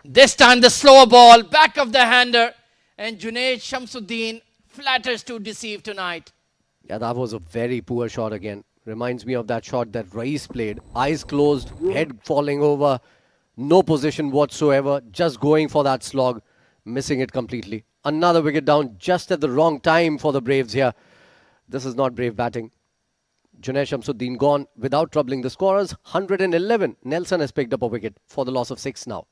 This time the slower ball, back of the hander. And Junaid Shamsuddin flatters to deceive tonight. Yeah, that was a very poor shot again. Reminds me of that shot that Rais played. Eyes closed, head falling over. No position whatsoever. Just going for that slog. Missing it completely. Another wicket down just at the wrong time for the Braves here. This is not Brave batting. Junaid Shamsuddin gone without troubling the scorers. 111. Nelson has picked up a wicket for the loss of 6 now.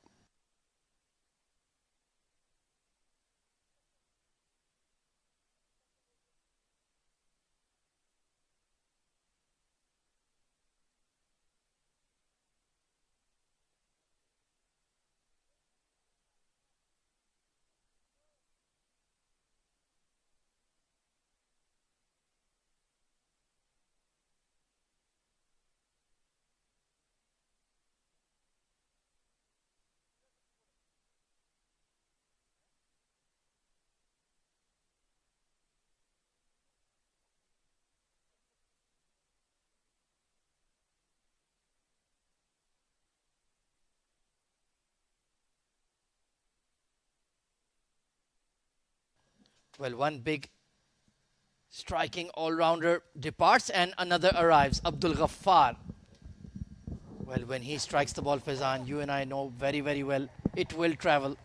Well, one big striking all-rounder departs and another arrives. Abdul Ghaffar. Well, when he strikes the ball, Faizan, you and I know very, very well, it will travel.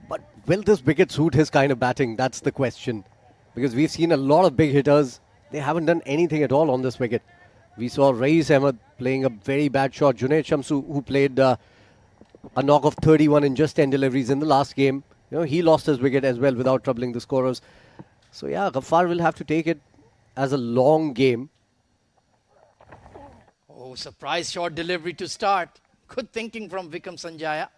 But will this wicket suit his kind of batting? That's the question. Because we've seen a lot of big hitters. They haven't done anything at all on this wicket. We saw Raees Ahmed playing a very bad shot. Junaid Shamsu, who played a knock of 31 in just 10 deliveries in the last game, he lost his wicket as well without troubling the scorers. So yeah, Ghaffar will have to take it as a long game. Oh, surprise short delivery to start. Good thinking from Vikram Sanjaya.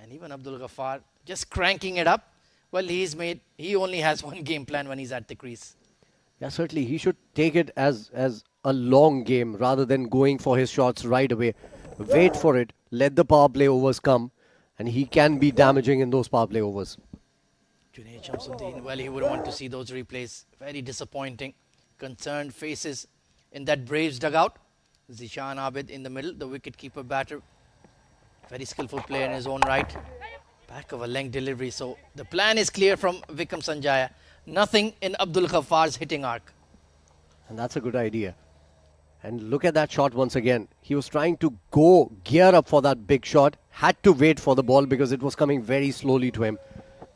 And even Abdul Ghaffar just cranking it up. Well, he only has one game plan when he's at the crease. Yeah, certainly he should take it as a long game rather than going for his shots right away. Wait for it, let the power play overs come, and he can be damaging in those power play overs. Junaid Shamsuddin, well, he would want to see those replays. Very disappointing. Concerned faces in that Braves dugout. Zishan Abid in the middle, the wicket-keeper batter. Very skillful player in his own right. Back of a length delivery. So the plan is clear from Vikram Sanjaya. Nothing in Abdul Ghaffar's hitting arc. And that's a good idea. And look at that shot once again. He was trying to gear up for that big shot. Had to wait for the ball because it was coming very slowly to him.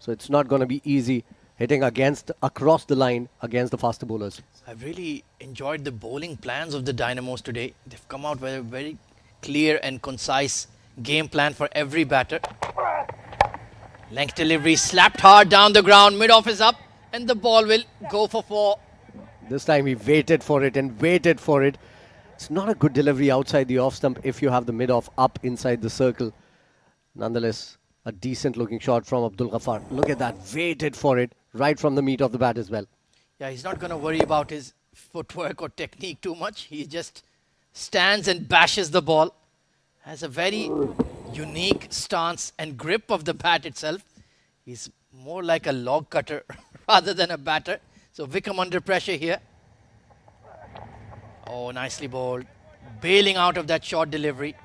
So it's not going to be easy hitting across the line against the faster bowlers. I've really enjoyed the bowling plans of the Dynamos today. They've come out with a very clear and concise game plan for every batter. Length delivery slapped hard down the ground. Mid-off is up and the ball will go for 4. This time he waited for it and waited for it. It's not a good delivery outside the off stump if you have the mid-off up inside the circle. Nonetheless, a decent looking shot from Abdul Ghaffar. Look at that, waited for it right from the meat of the bat as well. Yeah, he's not going to worry about his footwork or technique too much. He just stands and bashes the ball. Has a very unique stance and grip of the bat itself. He's more like a log cutter rather than a batter. So Vikram under pressure here. Oh, nicely bowled. Bailing out of that short delivery.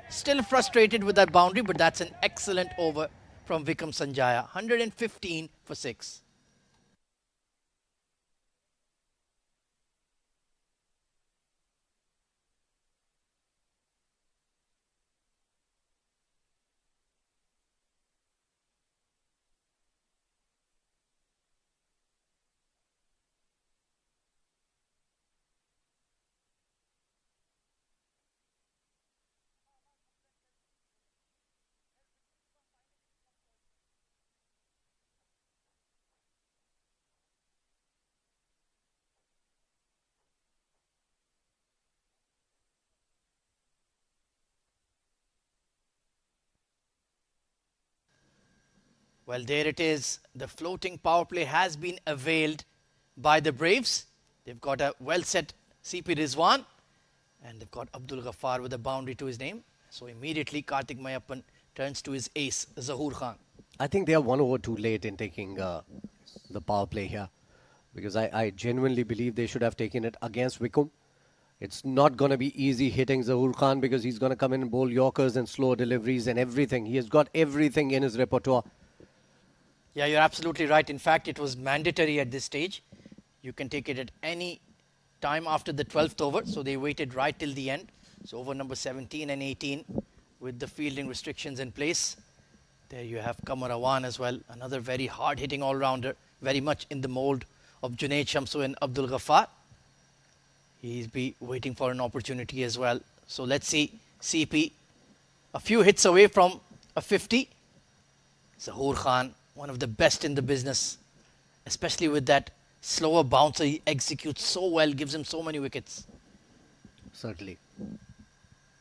Still frustrated with that boundary, but that's an excellent over from Vikram Sanjaya. 115 for 6. Well, there it is. The floating power play has been availed by the Braves. They've got a well-set CP Rizwan. And they've got Abdul Ghaffar with a boundary to his name. So immediately Kartik Mayappan turns to his ace, Zahoor Khan. I think they are 1 over too late in taking the power play here. Because I genuinely believe they should have taken it against Wickham. It's not going to be easy hitting Zahoor Khan because he's going to come in and bowl Yorkers and slow deliveries and everything. He has got everything in his repertoire. Yeah, you're absolutely right. In fact, it was mandatory at this stage. You can take it at any time after the 12th over. So they waited right till the end. So over number 17 and 18 with the fielding restrictions in place. There you have Qamar Awan as well. Another very hard-hitting all-rounder. Very much in the mold of Junaid Shamsu and Abdul Ghaffar. He'll be waiting for an opportunity as well. So let's see. CP a few hits away from a 50. Zahoor Khan, one of the best in the business, especially with that slower bouncer. He executes so well, gives him so many wickets. Certainly.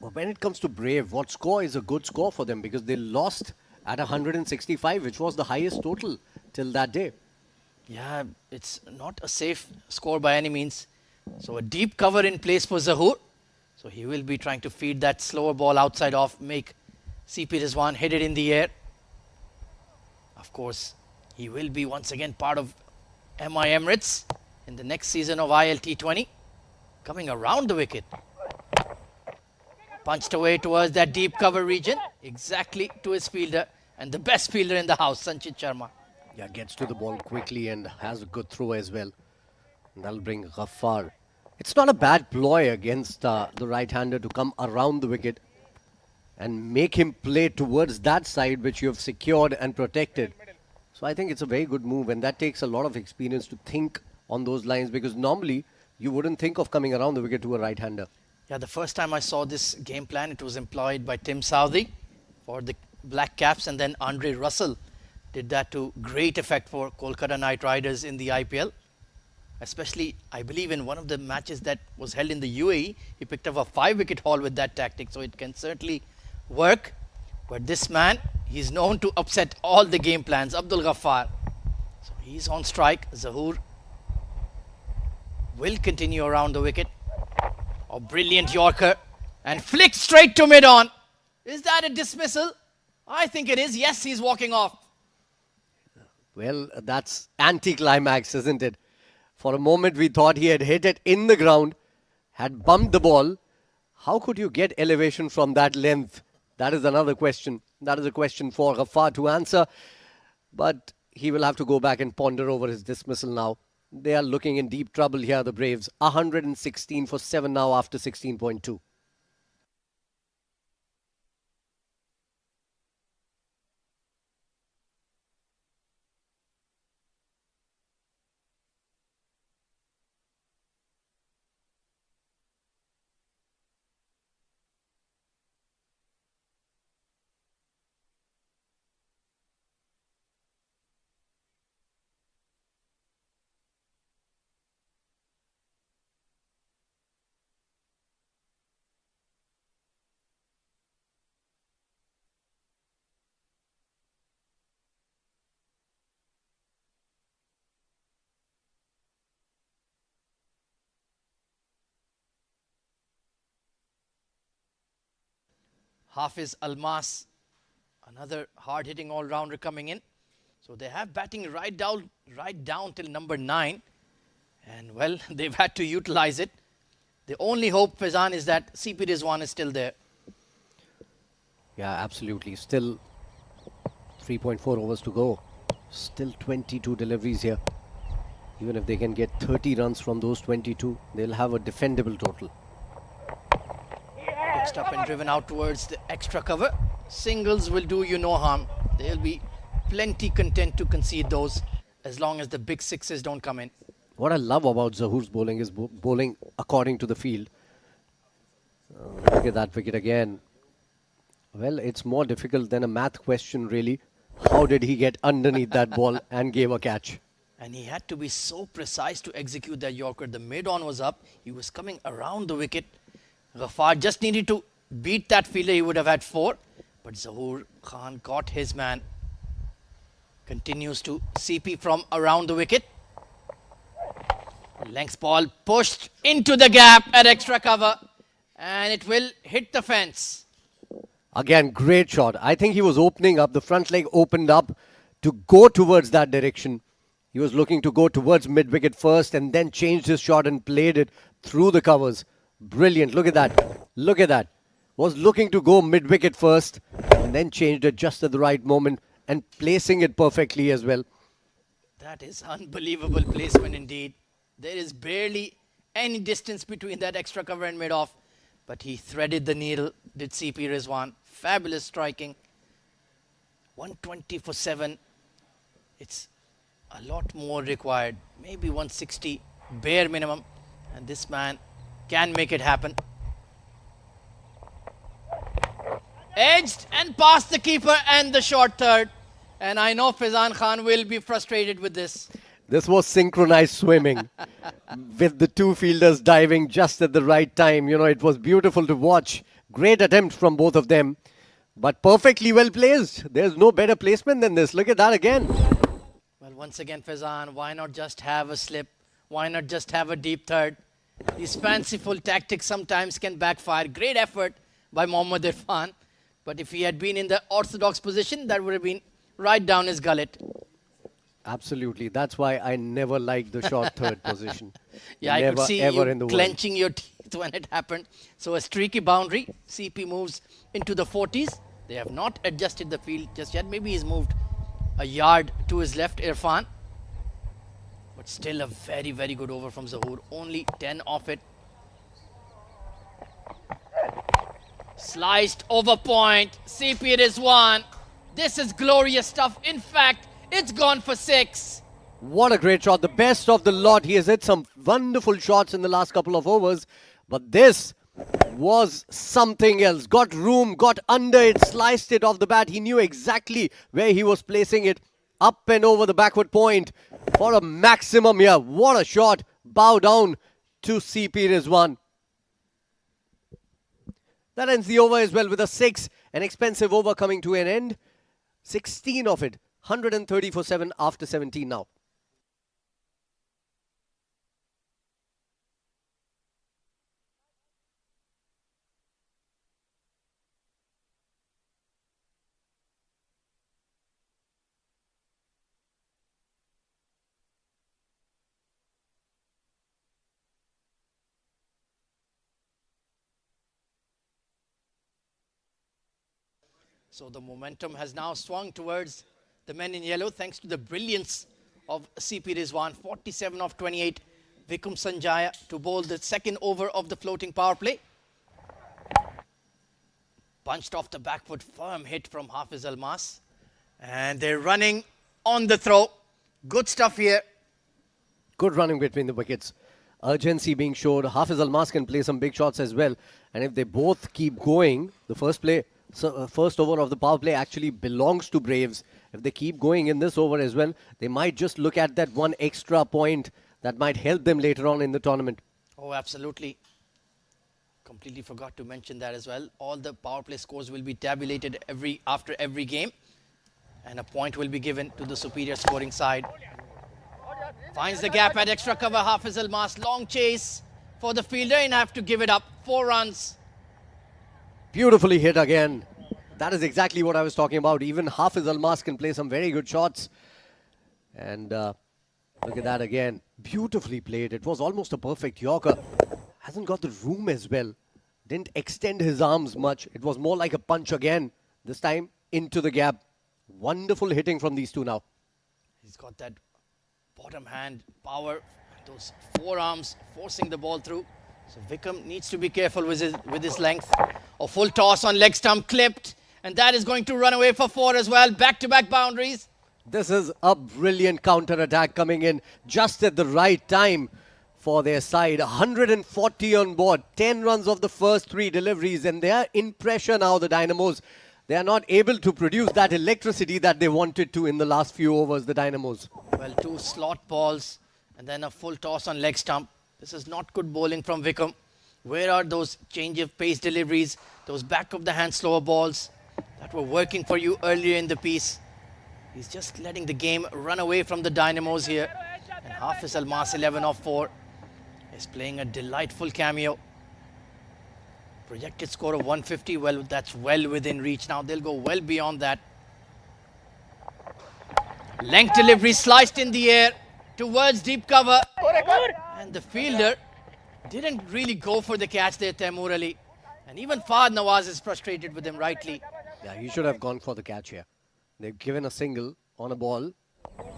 Well, when it comes to Brave, what score is a good score for them? Because they lost at 165, which was the highest total till that day. Yeah, it's not a safe score by any means. So a deep cover in place for Zahoor. So he will be trying to feed that slower ball outside off, make CP Rizwan hit it in the air. Of course, he will be once again part of MI Emirates in the next season of ILT20. Coming around the wicket. Punched away towards that deep cover region. Exactly to his fielder. And the best fielder in the house, Sanchit Sharma. Yeah, gets to the ball quickly and has a good throw as well. And that'll bring Ghaffar. It's not a bad ploy against the right-hander to come around the wicket and make him play towards that side which you have secured and protected. So I think it's a very good move, and that takes a lot of experience to think on those lines, because normally you wouldn't think of coming around the wicket to a right-hander. Yeah, the first time I saw this game plan, it was employed by Tim Southey for the Black Caps, and then Andre Russell did that to great effect for Kolkata Knight Riders in the IPL. Especially, I believe, in one of the matches that was held in the UAE, he picked up a 5-wicket haul with that tactic, so it can certainly work. But this man, he's known to upset all the game plans. Abdul Ghaffar. So he's on strike. Zahoor will continue around the wicket. A brilliant Yorker and flicked straight to mid-on. Is that a dismissal? I think it is. Yes, he's walking off. Well, that's anti-climax, isn't it? For a moment, we thought he had hit it in the ground, had bumped the ball. How could you get elevation from that length? That is another question. That is a question for Ghaffar to answer. But he will have to go back and ponder over his dismissal now. They are looking in deep trouble here, the Braves. 116 for 7 now after 16.2. Hafiz Almas, another hard-hitting all-rounder coming in. So they have batting right down till number 9. And, well, they've had to utilize it. The only hope, Faizan, is that CP Rizwan is still there. Yeah, absolutely. Still 3.4 overs to go. Still 22 deliveries here. Even if they can get 30 runs from those 22, they'll have a defendable total. Pitched up and driven out towards the extra cover. Singles will do you no harm. They'll be plenty content to concede those as long as the big sixes don't come in. What I love about Zahoor's bowling is bowling according to the field. Look at that wicket again. Well, it's more difficult than a math question, really. How did he get underneath that ball and gave a catch? And he had to be so precise to execute that Yorker. The mid-on was up. He was coming around the wicket. Ghaffar just needed to beat that fielder. He would have had 4. But Zahoor Khan got his man. Continues to CP from around the wicket. Length ball pushed into the gap at extra cover. And it will hit the fence. Again, great shot. I think he was opening up. The front leg opened up to go towards that direction. He was looking to go towards mid-wicket first and then changed his shot and played it through the covers. Brilliant. Look at that. Look at that. Was looking to go mid-wicket first and then changed it just at the right moment and placing it perfectly as well. That is unbelievable placement indeed. There is barely any distance between that extra cover and mid-off. But he threaded the needle, did CP Rizwan. Fabulous striking. 120 for 7. It's a lot more required. Maybe 160 bare minimum. And this man can make it happen. Edged and past the keeper and the short third. And I know Faizan Khan will be frustrated with this. This was synchronized swimming with the two fielders diving just at the right time. You know, it was beautiful to watch. Great attempt from both of them, but perfectly well placed. There's no better placement than this. Look at that again. Well, once again, Faizan, why not just have a slip? Why not just have a deep third? These fanciful tactics sometimes can backfire. Great effort by Mohammad Irfan. But if he had been in the orthodox position, that would have been right down his gullet. Absolutely. That's why I never liked the short third position. Yeah, never, I could see ever you in the clenching your teeth when it happened. So a streaky boundary. CP moves into the 40s. They have not adjusted the field just yet. Maybe he's moved a yard to his left, Irfan. But still a very, very good over from Zahoor. Only 10 off it. Sliced over point. CP Rizwan. This is glorious stuff. In fact, it's gone for 6. What a great shot. The best of the lot. He has hit some wonderful shots in the last couple of overs. But this was something else. Got room, got under it, sliced it off the bat. He knew exactly where he was placing it. Up and over the backward point for a maximum here. What a shot. Bow down to CP Rizwan. That ends the over as well with a 6. An expensive over coming to an end. 16 of it. 130 for 7 after 17 now. So the momentum has now swung towards the men in yellow thanks to the brilliance of CP Rizwan. 47 of 28. Vikram Sanjaya to bowl the second over of the floating power play. Punched off the back foot, firm hit from Hafiz Almas. And they're running on the throw. Good stuff here. Good running between the wickets. Urgency being showed. Hafiz Almas can play some big shots as well. And if they both keep going, the first over of the power play actually belongs to Braves. If they keep going in this over as well, they might just look at that one extra point that might help them later on in the tournament. Oh, absolutely. Completely forgot to mention that as well. All the power play scores will be tabulated after every game. And a point will be given to the superior scoring side. Finds the gap at extra cover. Hafiz Almas. Long chase for the fielder and have to give it up. 4 runs. Beautifully hit again. That is exactly what I was talking about. Even Hafiz Almas can play some very good shots. And look at that again. Beautifully played. It was almost a perfect Yorker. Hasn't got the room as well. Didn't extend his arms much. It was more like a punch again. This time into the gap. Wonderful hitting from these two now. He's got that bottom hand power. Those forearms forcing the ball through. So Vikram needs to be careful with his length. A full toss on leg stump clipped. And that is going to run away for 4 as well. Back-to-back boundaries. This is a brilliant counter-attack coming in just at the right time for their side. 140 on board. 10 runs of the first 3 deliveries. And they are in pressure now, the Dynamos. They are not able to produce that electricity that they wanted to in the last few overs, the Dynamos. Well, 2 slot balls and then a full toss on leg stump. This is not good bowling from Vikram. Where are those change of pace deliveries, those back of the hand slower balls that were working for you earlier in the piece? He's just letting the game run away from the Dynamos here. And Hafiz Almas, 11 of 4, is playing a delightful cameo. Projected score of 150, well, that's well within reach. Now they'll go well beyond that. Length delivery sliced in the air towards deep cover. And the fielder didn't really go for the catch there, Taimur Ali. And even Fahad Nawaz is frustrated with him rightly. Yeah, he should have gone for the catch here. They've given a single on a ball.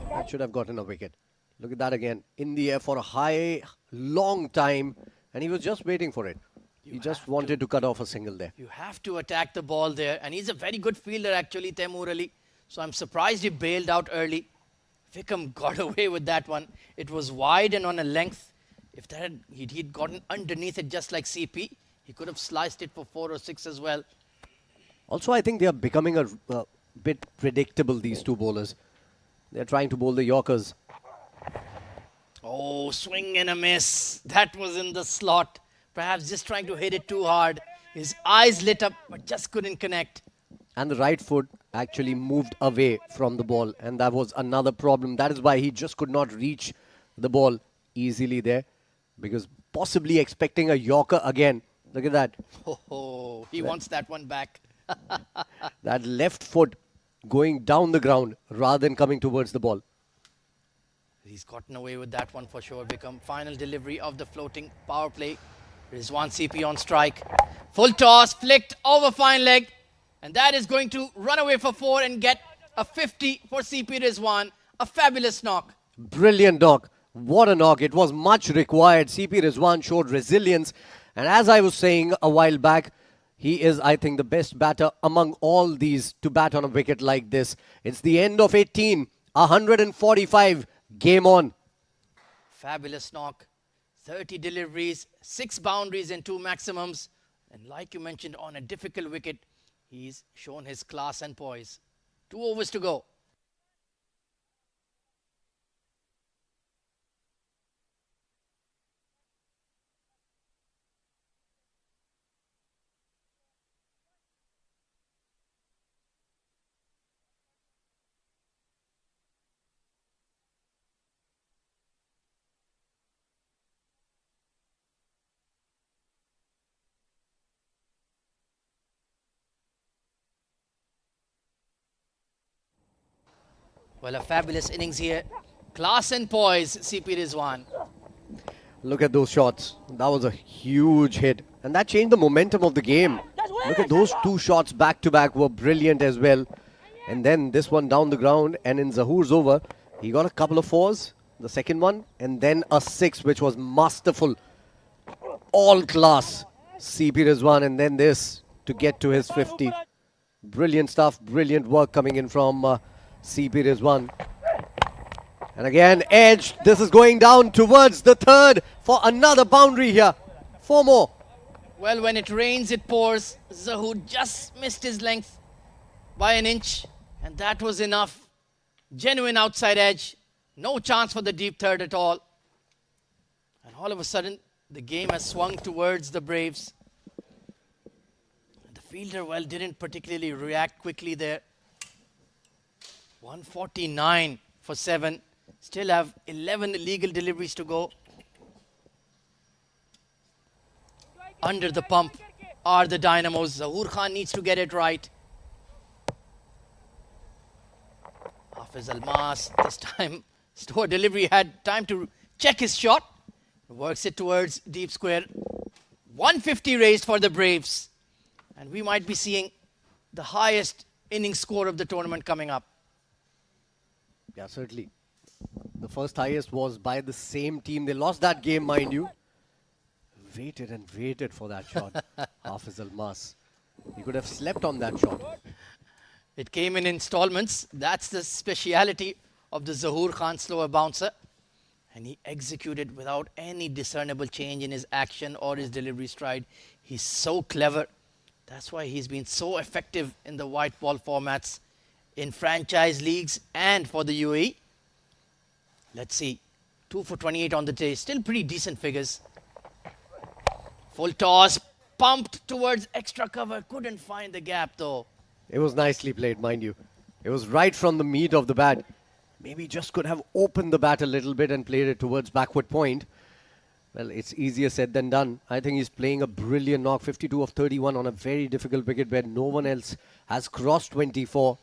That should have gotten a wicket. Look at that again. In the air for a long time. And he was just waiting for it. He just wanted to cut off a single there. You have to attack the ball there. And he's a very good fielder actually, Taimur Ali. So I'm surprised he bailed out early. Vikram got away with that one. It was wide and on a length. If he'd gotten underneath it just like CP, he could have sliced it for 4 or 6 as well. Also, I think they are becoming a bit predictable, these two bowlers. They're trying to bowl the Yorkers. Oh, swing and a miss. That was in the slot. Perhaps just trying to hit it too hard. His eyes lit up, but just couldn't connect. And the right foot actually moved away from the ball. And that was another problem. That is why he just could not reach the ball easily there. Because possibly expecting a Yorker again. Look at that. Oh, he wants that one back. That left foot going down the ground rather than coming towards the ball. He's gotten away with that one for sure. Become final delivery of the floating power play. Rizwan CP on strike. Full toss, flicked over fine leg. And that is going to run away for 4 and get a 50 for CP Rizwan. A fabulous knock. Brilliant knock. What a knock. It was much required. CP Rizwan showed resilience. And as I was saying a while back, he is, I think, the best batter among all these to bat on a wicket like this. It's the end of 18. 145. Game on. Fabulous knock. 30 deliveries, 6 boundaries and 2 maximums. And like you mentioned, on a difficult wicket, he's shown his class and poise. 2 overs to go. Well, a fabulous innings here. Class and poise, CP Rizwan. Look at those shots. That was a huge hit. And that changed the momentum of the game. Look at those 2 shots back to back were brilliant as well. And then this one down the ground, and in Zahoor's over, he got a couple of 4s, the second one, and then a 6, which was masterful. All class, CP Rizwan, and then this to get to his 50. Brilliant stuff, brilliant work coming in from CP Rizwan. And again, edge. This is going down towards the 3rd for another boundary here. 4 more. Well, when it rains, it pours. Zahoor just missed his length by an inch, and that was enough. Genuine outside edge. No chance for the deep 3rd at all. And all of a sudden, the game has swung towards the Braves. The fielder, well, didn't particularly react quickly there. 149 for 7. Still have 11 illegal deliveries to go. Under the pump are the Dynamos. Zahoor Khan needs to get it right. Hafiz Almas, this time, slower delivery, had time to check his shot. Works it towards deep square. 150 raised for the Braves. And we might be seeing the highest innings score of the tournament coming up. Yeah, certainly. The first highest was by the same team. They lost that game, mind you. Waited and waited for that shot. Hafiz Almas. He could have slept on that shot. It came in installments. That's the speciality of the Zahoor Khan slower bouncer. And he executed without any discernible change in his action or his delivery stride. He's so clever. That's why he's been so effective in the white ball formats, in franchise leagues and for the UAE. Let's see. 2 for 28 on the day. Still pretty decent figures. Full toss. Pumped towards extra cover. Couldn't find the gap though. It was nicely played, mind you. It was right from the meat of the bat. Maybe just could have opened the bat a little bit and played it towards backward point. Well, it's easier said than done. I think he's playing a brilliant knock. 52 of 31 on a very difficult wicket where no one else has crossed 24.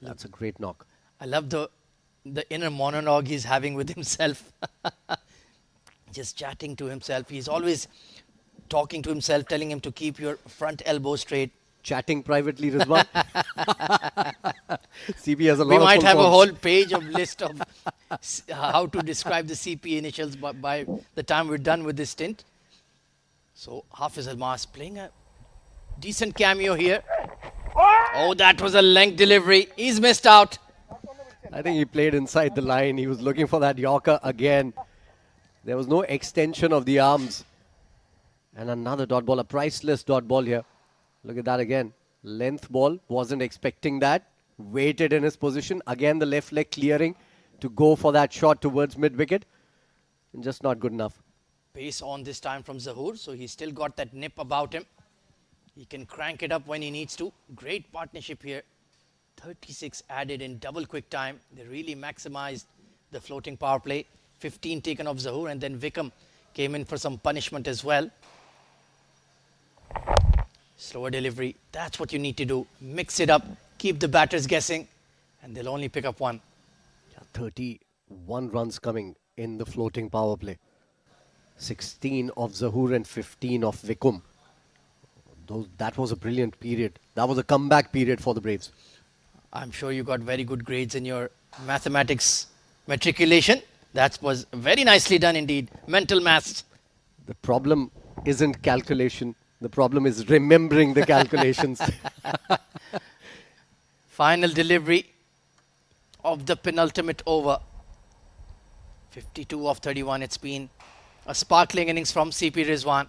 That's a great knock. I love the inner monologue he's having with himself. Just chatting to himself. He's always talking to himself, telling him to keep your front elbow straight. Chatting privately, Rizwan. CP has a lot We of might full have a forms. whole page of list of how to describe the CP initials by the time we're done with this stint. So Hafiz Almas playing a decent cameo here. Oh, that was a length delivery. He's missed out. I think he played inside the line. He was looking for that Yorker again. There was no extension of the arms. And another dot ball, a priceless dot ball here. Look at that again. Length ball. Wasn't expecting that. Waited in his position. Again, the left leg clearing to go for that shot towards mid-wicket. And just not good enough. Pace on this time from Zahoor. So he's still got that nip about him. He can crank it up when he needs to. Great partnership here. 36 added in double quick time. They really maximized the floating power play. 15 taken off Zahoor, and then Vikram came in for some punishment as well. Slower delivery. That's what you need to do. Mix it up. Keep the batters guessing, and they'll only pick up one. 31 runs coming in the floating power play. 16 of Zahoor and 15 of Vikram. That was a brilliant period. That was a comeback period for the Braves. I'm sure you got very good grades in your mathematics matriculation. That was very nicely done indeed. Mental maths. The problem isn't calculation. The problem is remembering the calculations. Final delivery of the penultimate over. 52 of 31 it's been. A sparkling innings from CP Rizwan.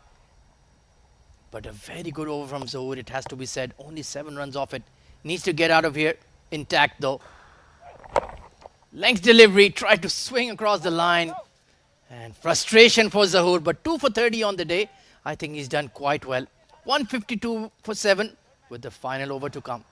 But a very good over from Zahoor, it has to be said. Only 7 runs off it. Needs to get out of here intact though. Length delivery, tried to swing across the line. And frustration for Zahoor, but 2 for 30 on the day. I think he's done quite well. 152 for 7 with the final over to come.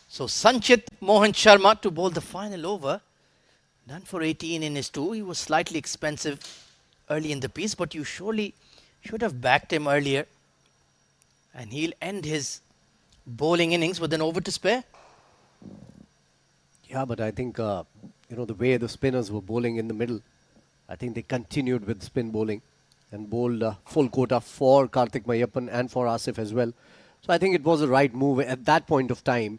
So Sanchit Mohan Sharma to bowl the final over. Done for 18 in his 2. He was slightly expensive early in the piece, but you surely should have backed him earlier. And he'll end his bowling innings with an over to spare. Yeah, but I think, the way the spinners were bowling in the middle, I think they continued with spin bowling and bowled full quota for Karthik Mayappan and for Asif as well. So I think it was the right move at that point of time.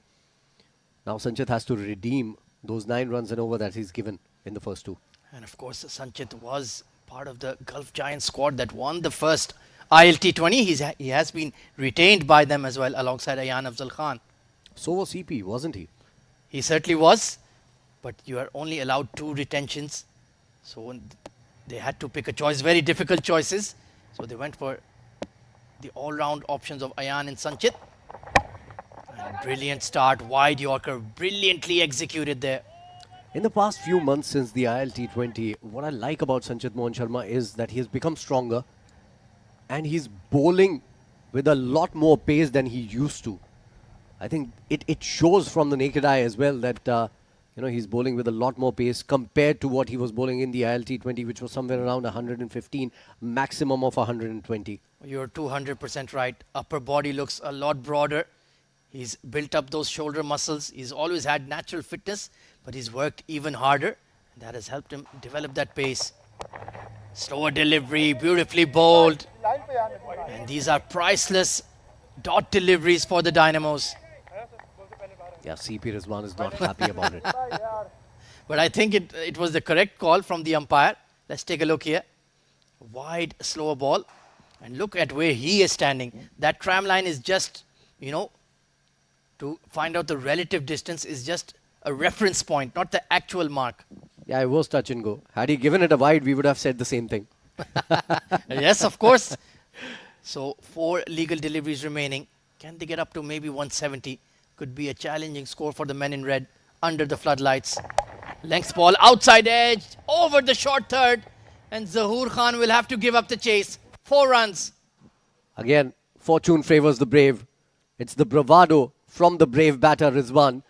Now Sanchit has to redeem those 9 runs and over that he's given in the first 2. And of course, Sanchit was part of the Gulf Giants squad that won the first ILT20. He has been retained by them as well alongside Ayan Afzal Khan. So was CP, wasn't he? He certainly was, but you are only allowed 2 retentions. So they had to pick a choice, very difficult choices. So they went for the all-round options of Ayan and Sanchit. And brilliant start, wide Yorker, brilliantly executed there. In the past few months since the ILT20, what I like about Sanchit Mohan Sharma is that he has become stronger and he's bowling with a lot more pace than he used to. I think it shows from the naked eye as well that he's bowling with a lot more pace compared to what he was bowling in the ILT20, which was somewhere around 115, maximum of 120. You're 200% right. Upper body looks a lot broader. He's built up those shoulder muscles. He's always had natural fitness, but he's worked even harder. That has helped him develop that pace. Slower delivery, beautifully bowled. And these are priceless dot deliveries for the Dynamos. Yeah, CP Rizwan is not happy about it. But I think it was the correct call from the umpire. Let's take a look here. Wide, slower ball. And look at where he is standing. That tram line is just, to find out the relative distance is just a reference point, not the actual mark. Yeah, it was touch and go. Had he given it a wide, we would have said the same thing. Yes, of course. So 4 legal deliveries remaining. Can they get up to maybe 170? Could be a challenging score for the men in red under the floodlights. Length ball, outside edge, over the short third. And Zahoor Khan will have to give up the chase. 4 runs. Again, fortune favors the brave. It's the bravado from the brave batter Rizwan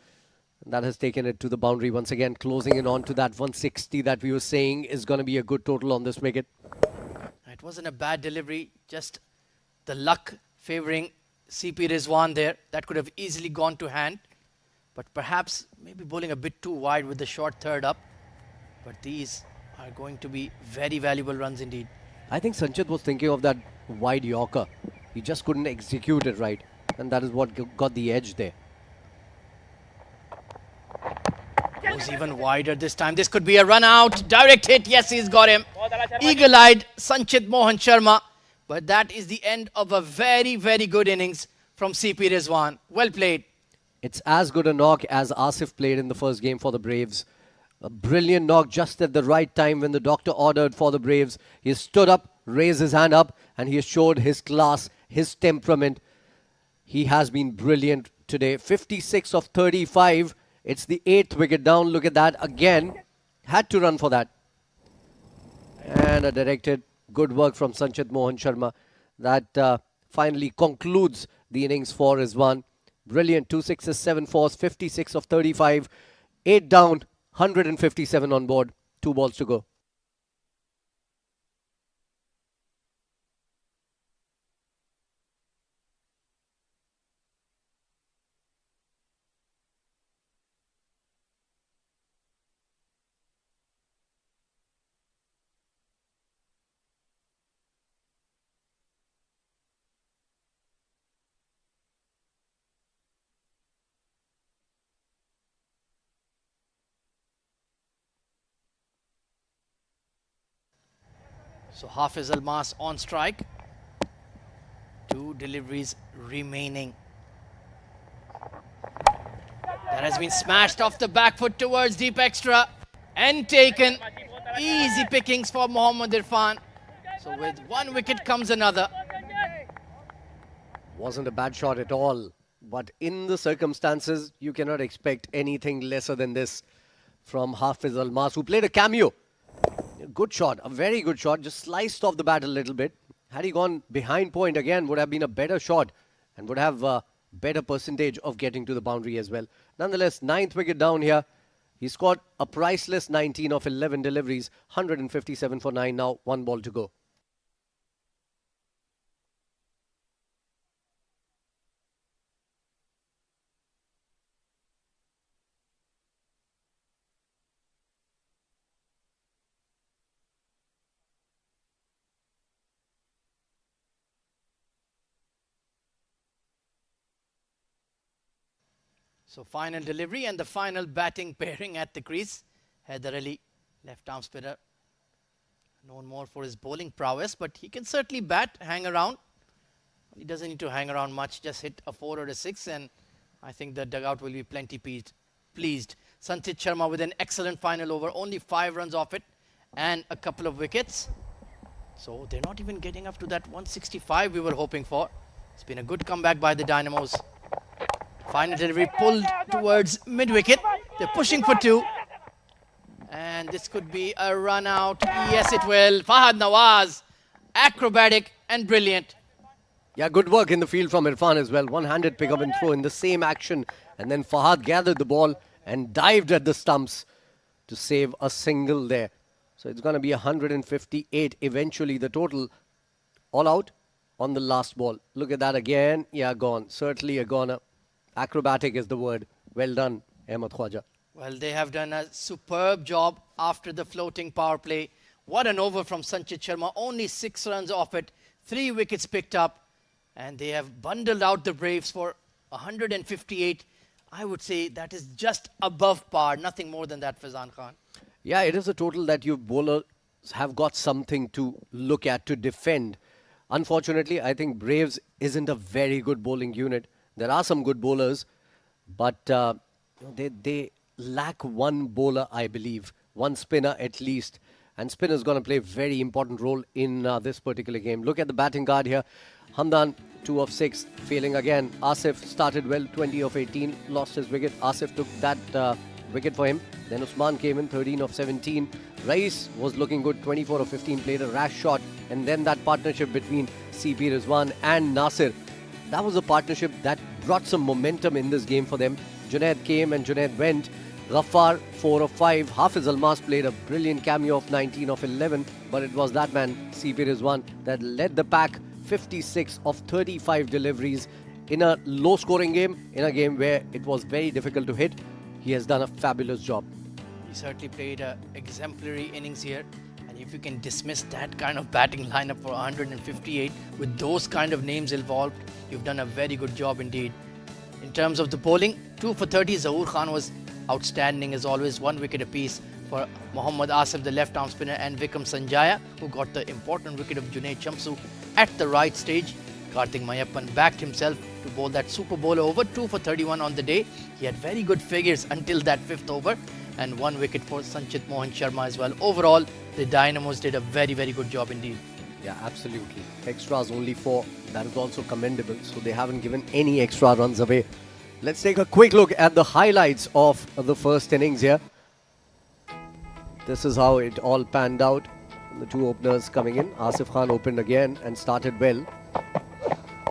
that has taken it to the boundary once again, closing in on to that 160 that we were saying is going to be a good total on this wicket. It wasn't a bad delivery, just the luck favoring CP Rizwan there. That could have easily gone to hand, but perhaps maybe bowling a bit too wide with the short third up. But these are going to be very valuable runs indeed. I think Sanchit was thinking of that wide Yorker. He just couldn't execute it right, and that is what got the edge there. Goes even wider this time. This could be a run out. Direct hit. Yes, he's got him. Eagle-eyed Sanchit Mohan Sharma. But that is the end of a very, very good innings from CP Rizwan. Well played. It's as good a knock as Asif played in the first game for the Braves. A brilliant knock just at the right time when the doctor ordered for the Braves. He stood up, raised his hand up, and he showed his class, his temperament. He has been brilliant today. 56 of 35. It's the 8th wicket down. Look at that again. Had to run for that. And a directed good work from Sanchit Mohan Sharma. That finally concludes the innings for Rizwan. Brilliant. 2 sixes, 7 fours, 56 of 35. 8 down, 157 on board. 2 balls to go. So Hafiz Almas on strike. 2 deliveries remaining. That has been smashed off the back foot towards deep extra and taken. Easy pickings for Mohammad Irfan. So with 1 wicket comes another. Wasn't a bad shot at all. But in the circumstances, you cannot expect anything lesser than this from Hafiz Almas, who played a cameo. Good shot, a very good shot. Just sliced off the bat a little bit. Had he gone behind point again, would have been a better shot and would have a better percentage of getting to the boundary as well. Nonetheless, 9th wicket down here. He scored a priceless 19 of 11 deliveries, 157 for 9 now, 1 ball to go. So final delivery and the final batting pairing at the crease. Haider Ali, left arm spinner, known more for his bowling prowess, but he can certainly bat, hang around. He doesn't need to hang around much, just hit a 4 or a 6, and I think the dugout will be plenty pleased. Sanchit Sharma with an excellent final over, only 5 runs off it and a couple of wickets. So they're not even getting up to that 165 we were hoping for. It's been a good comeback by the Dynamos. Final delivery pulled towards mid-wicket. They're pushing for 2. And this could be a run out. Yes, it will. Fahad Nawaz, acrobatic and brilliant. Yeah, good work in the field from Irfan as well. One-handed pick up and throw in the same action. And then Fahad gathered the ball and dived at the stumps to save a single there. So it's going to be 158 eventually, the total. All out on the last ball. Look at that again. Yeah, gone. Certainly a goner. Acrobatic is the word. Well done, Ahmed Khwaja. Well, they have done a superb job after the floating power play. What an over from Sanchit Sharma. Only 6 runs off it. 3 wickets picked up. And they have bundled out the Braves for 158. I would say that is just above par. Nothing more than that, Faizan Khan. Yeah, it is a total that you bowlers have got something to look at, to defend. Unfortunately, I think Braves isn't a very good bowling unit. There are some good bowlers, but they lack one bowler, I believe. One spinner at least. And spinner is going to play a very important role in this particular game. Look at the batting card here. Hamdan, 2 of 6, failing again. Asif started well, 20 of 18, lost his wicket. Asif took that wicket for him. Then Usman came in, 13 of 17. Rais was looking good, 24 of 15, played a rash shot. And then that partnership between CP Rizwan and Nasir. That was a partnership that brought some momentum in this game for them. Junaid came and Junaid went. Ghaffar, 4 of 5. Hafiz Almas played a brilliant cameo of 19 of 11. But it was that man, CP Rizwan, that led the pack. 56 of 35 deliveries in a low-scoring game, in a game where it was very difficult to hit. He has done a fabulous job. He certainly played an exemplary innings here. And if you can dismiss that kind of batting lineup for 158 with those kind of names involved, you've done a very good job indeed. In terms of the bowling, 2 for 30. Zahoor Khan was outstanding as always. 1 wicket apiece for Mohammad Asif, the left-arm spinner, and Vikram Sanjaya, who got the important wicket of Junaid Shamsu at the right stage. Karthik Mayappan backed himself to bowl that super bowler over. 2 for 31 on the day. He had very good figures until that 5th over. And 1 wicket for Sanchit Mohan Sharma as well. Overall, the Dynamos did a very, very good job indeed. Yeah, absolutely. Extras only 4. That is also commendable. So they haven't given any extra runs away. Let's take a quick look at the highlights of the first innings here. This is how it all panned out. The 2 openers coming in. Asif Khan opened again and started well.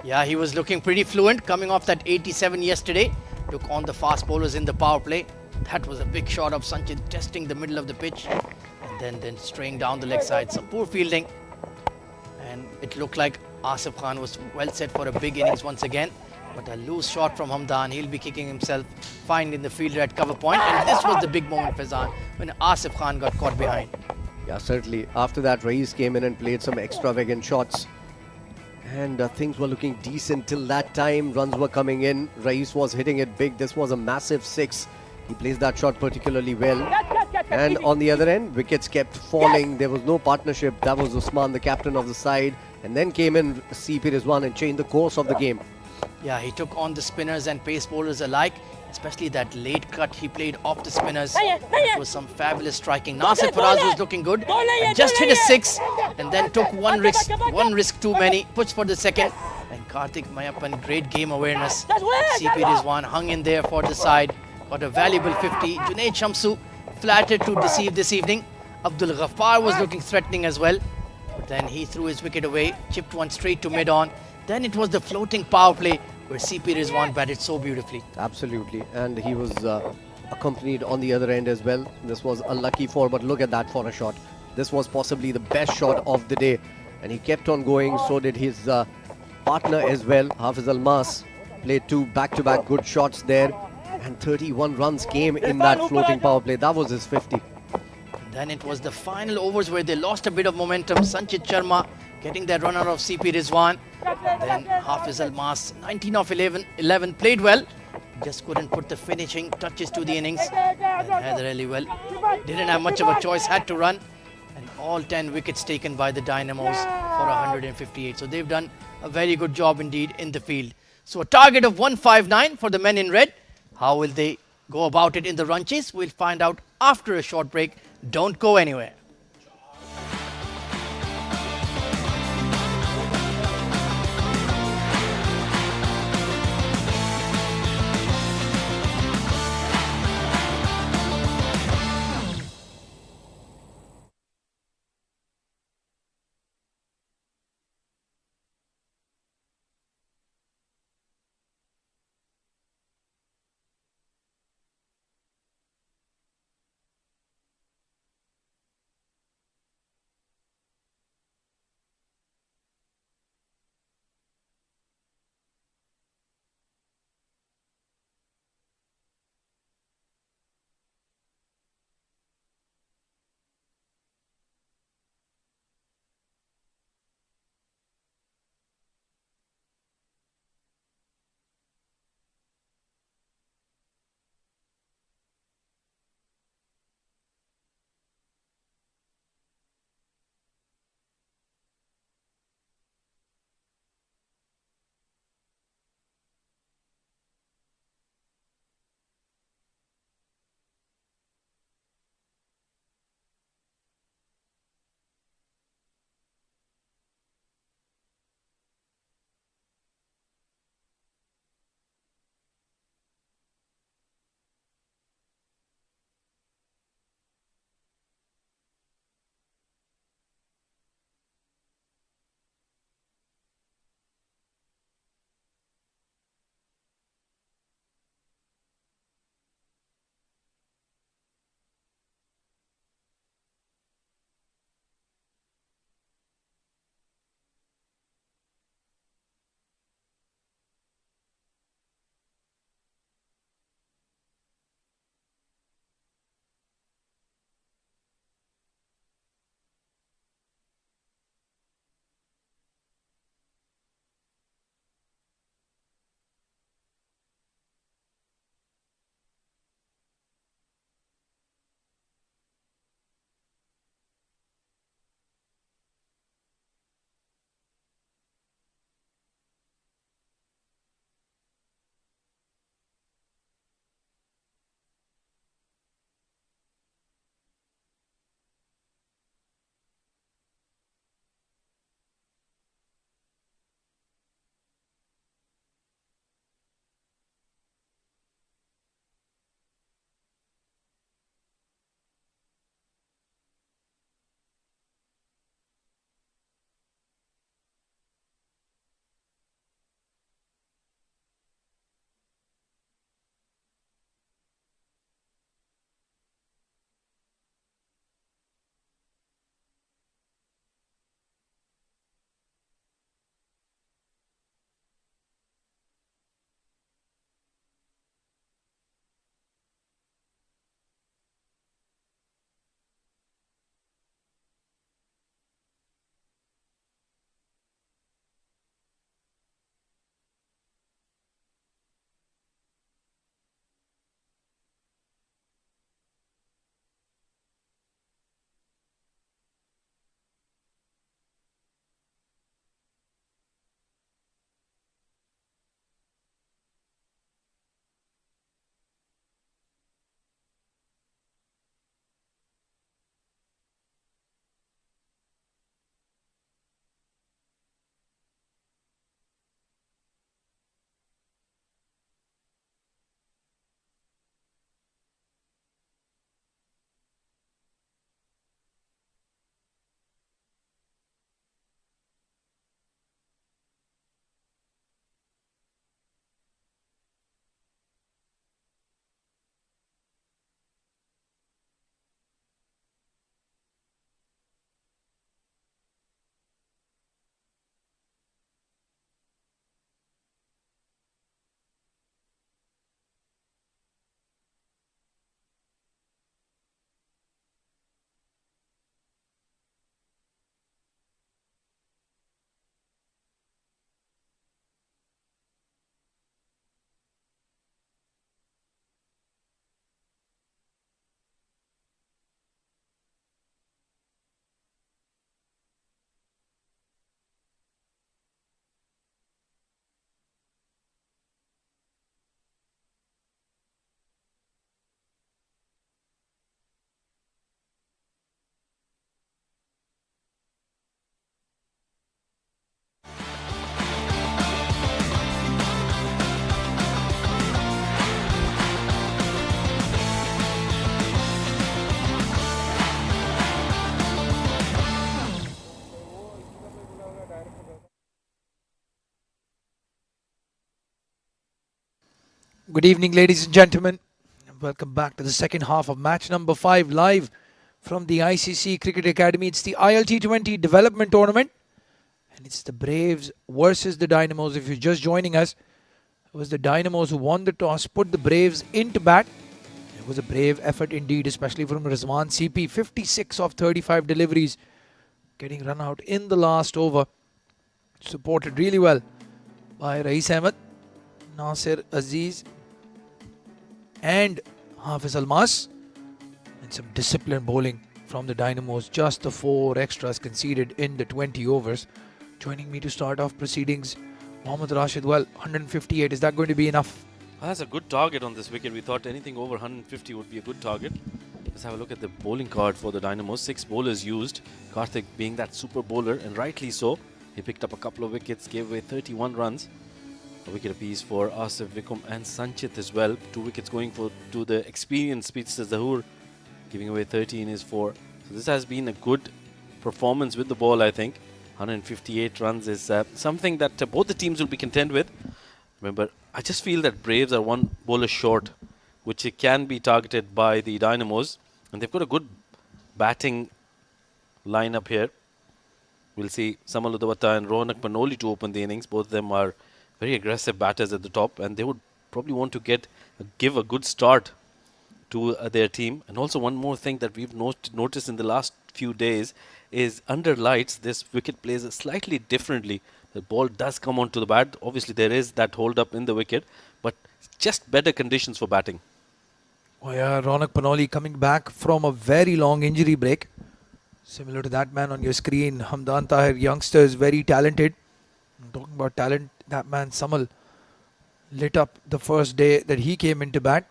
Yeah, he was looking pretty fluent coming off that 87 yesterday. Took on the fast bowlers in the power play. That was a big shot of Sanchit testing the middle of the pitch. And then straying down the leg side. Some poor fielding. And it looked like Asif Khan was well set for a big innings once again. But a loose shot from Hamdan. He'll be kicking himself fine in the fielder at cover point. And this was the big moment for Faizan when Asif Khan got caught behind. Yeah, certainly. After that, Rais came in and played some extravagant shots. And things were looking decent till that time. Runs were coming in. Rais was hitting it big. This was a massive 6. He plays that shot particularly well. And on the other end, wickets kept falling. There was no partnership. That was Usman, the captain of the side. And then came in CP Rizwan and changed the course of the game. Yeah, he took on the spinners and pace bowlers alike, especially that late cut he played off the spinners. It was some fabulous striking. Nasir Faraz was looking good and just hit a 6 and then took one risk too many, pushed for the second. And Karthik Mayappan, great game awareness. CP Rizwan hung in there for the side, got a valuable 50. Junaid Shamsu flattered to deceive this evening. Abdul Ghaffar was looking threatening as well, but then he threw his wicket away, chipped one straight to mid-on. Then it was the floating power play where CP Rizwan batted so beautifully. Absolutely. And he was accompanied on the other end as well. This was unlucky for, but look at that for a shot. This was possibly the best shot of the day. And he kept on going. So did his partner as well. Hafiz Almas played 2 back-to-back good shots there. And 31 runs came in that floating power play. That was his 50. Then it was the final overs where they lost a bit of momentum. Sanchit Sharma getting that run out of CP Rizwan. Then Hafiz Almas, 19 of 11, played well. Just couldn't put the finishing touches to the innings. And Haider Ali, well, didn't have much of a choice, had to run. And all 10 wickets taken by the Dynamos for 158. So they've done a very good job indeed in the field. So a target of 159 for the men in red. How will they go about it in the run chase? We'll find out after a short break. Don't go anywhere. Good evening, ladies and gentlemen. Welcome back to the second half of match number 5 live from the ICC Cricket Academy. It's the ILT20 Development Tournament. And it's the Braves versus the Dynamos. If you're just joining us, it was the Dynamos who won the toss, put the Braves into bat. It was a brave effort indeed, especially from Rizwan CP. 56 of 35 deliveries, getting run out in the last over. Supported really well by Rais Ahmed, Nasir Aziz and Hafiz Almas, and some disciplined bowling from the Dynamos. Just the 4 extras conceded in the 20 overs. Joining me to start off proceedings, Mohammad Rashid. Well, 158, is that going to be enough? That's a good target on this wicket. We thought anything over 150 would be a good target. Let's have a look at the bowling card for the Dynamos. 6 bowlers used, Karthik being that super bowler, and rightly so. He picked up a couple of wickets, gave away 31 runs. A wicket apiece for Asif, Vikum and Sanchit as well. 2 wickets going to the experienced speedster Zahoor, giving away 13 is 4. So this has been a good performance with the ball, I think. 158 runs is something that both the teams will be content with. Remember, I just feel that Braves are 1 bowler short, which can be targeted by the Dynamos. And they've got a good batting lineup here. We'll see Samal Udavata and Ronak Panoli to open the innings. Both of them are very aggressive batters at the top, and they would probably want to give a good start to their team. And also one more thing that we've noticed in the last few days is under lights, this wicket plays slightly differently. The ball does come onto the bat. Obviously, there is that hold up in the wicket, but just better conditions for batting. Oh yeah, Ronak Panoli coming back from a very long injury break. Similar to that man on your screen, Hamdan Tahir, youngster, is very talented. I'm talking about talent, that man Samal lit up the first day that he came into bat.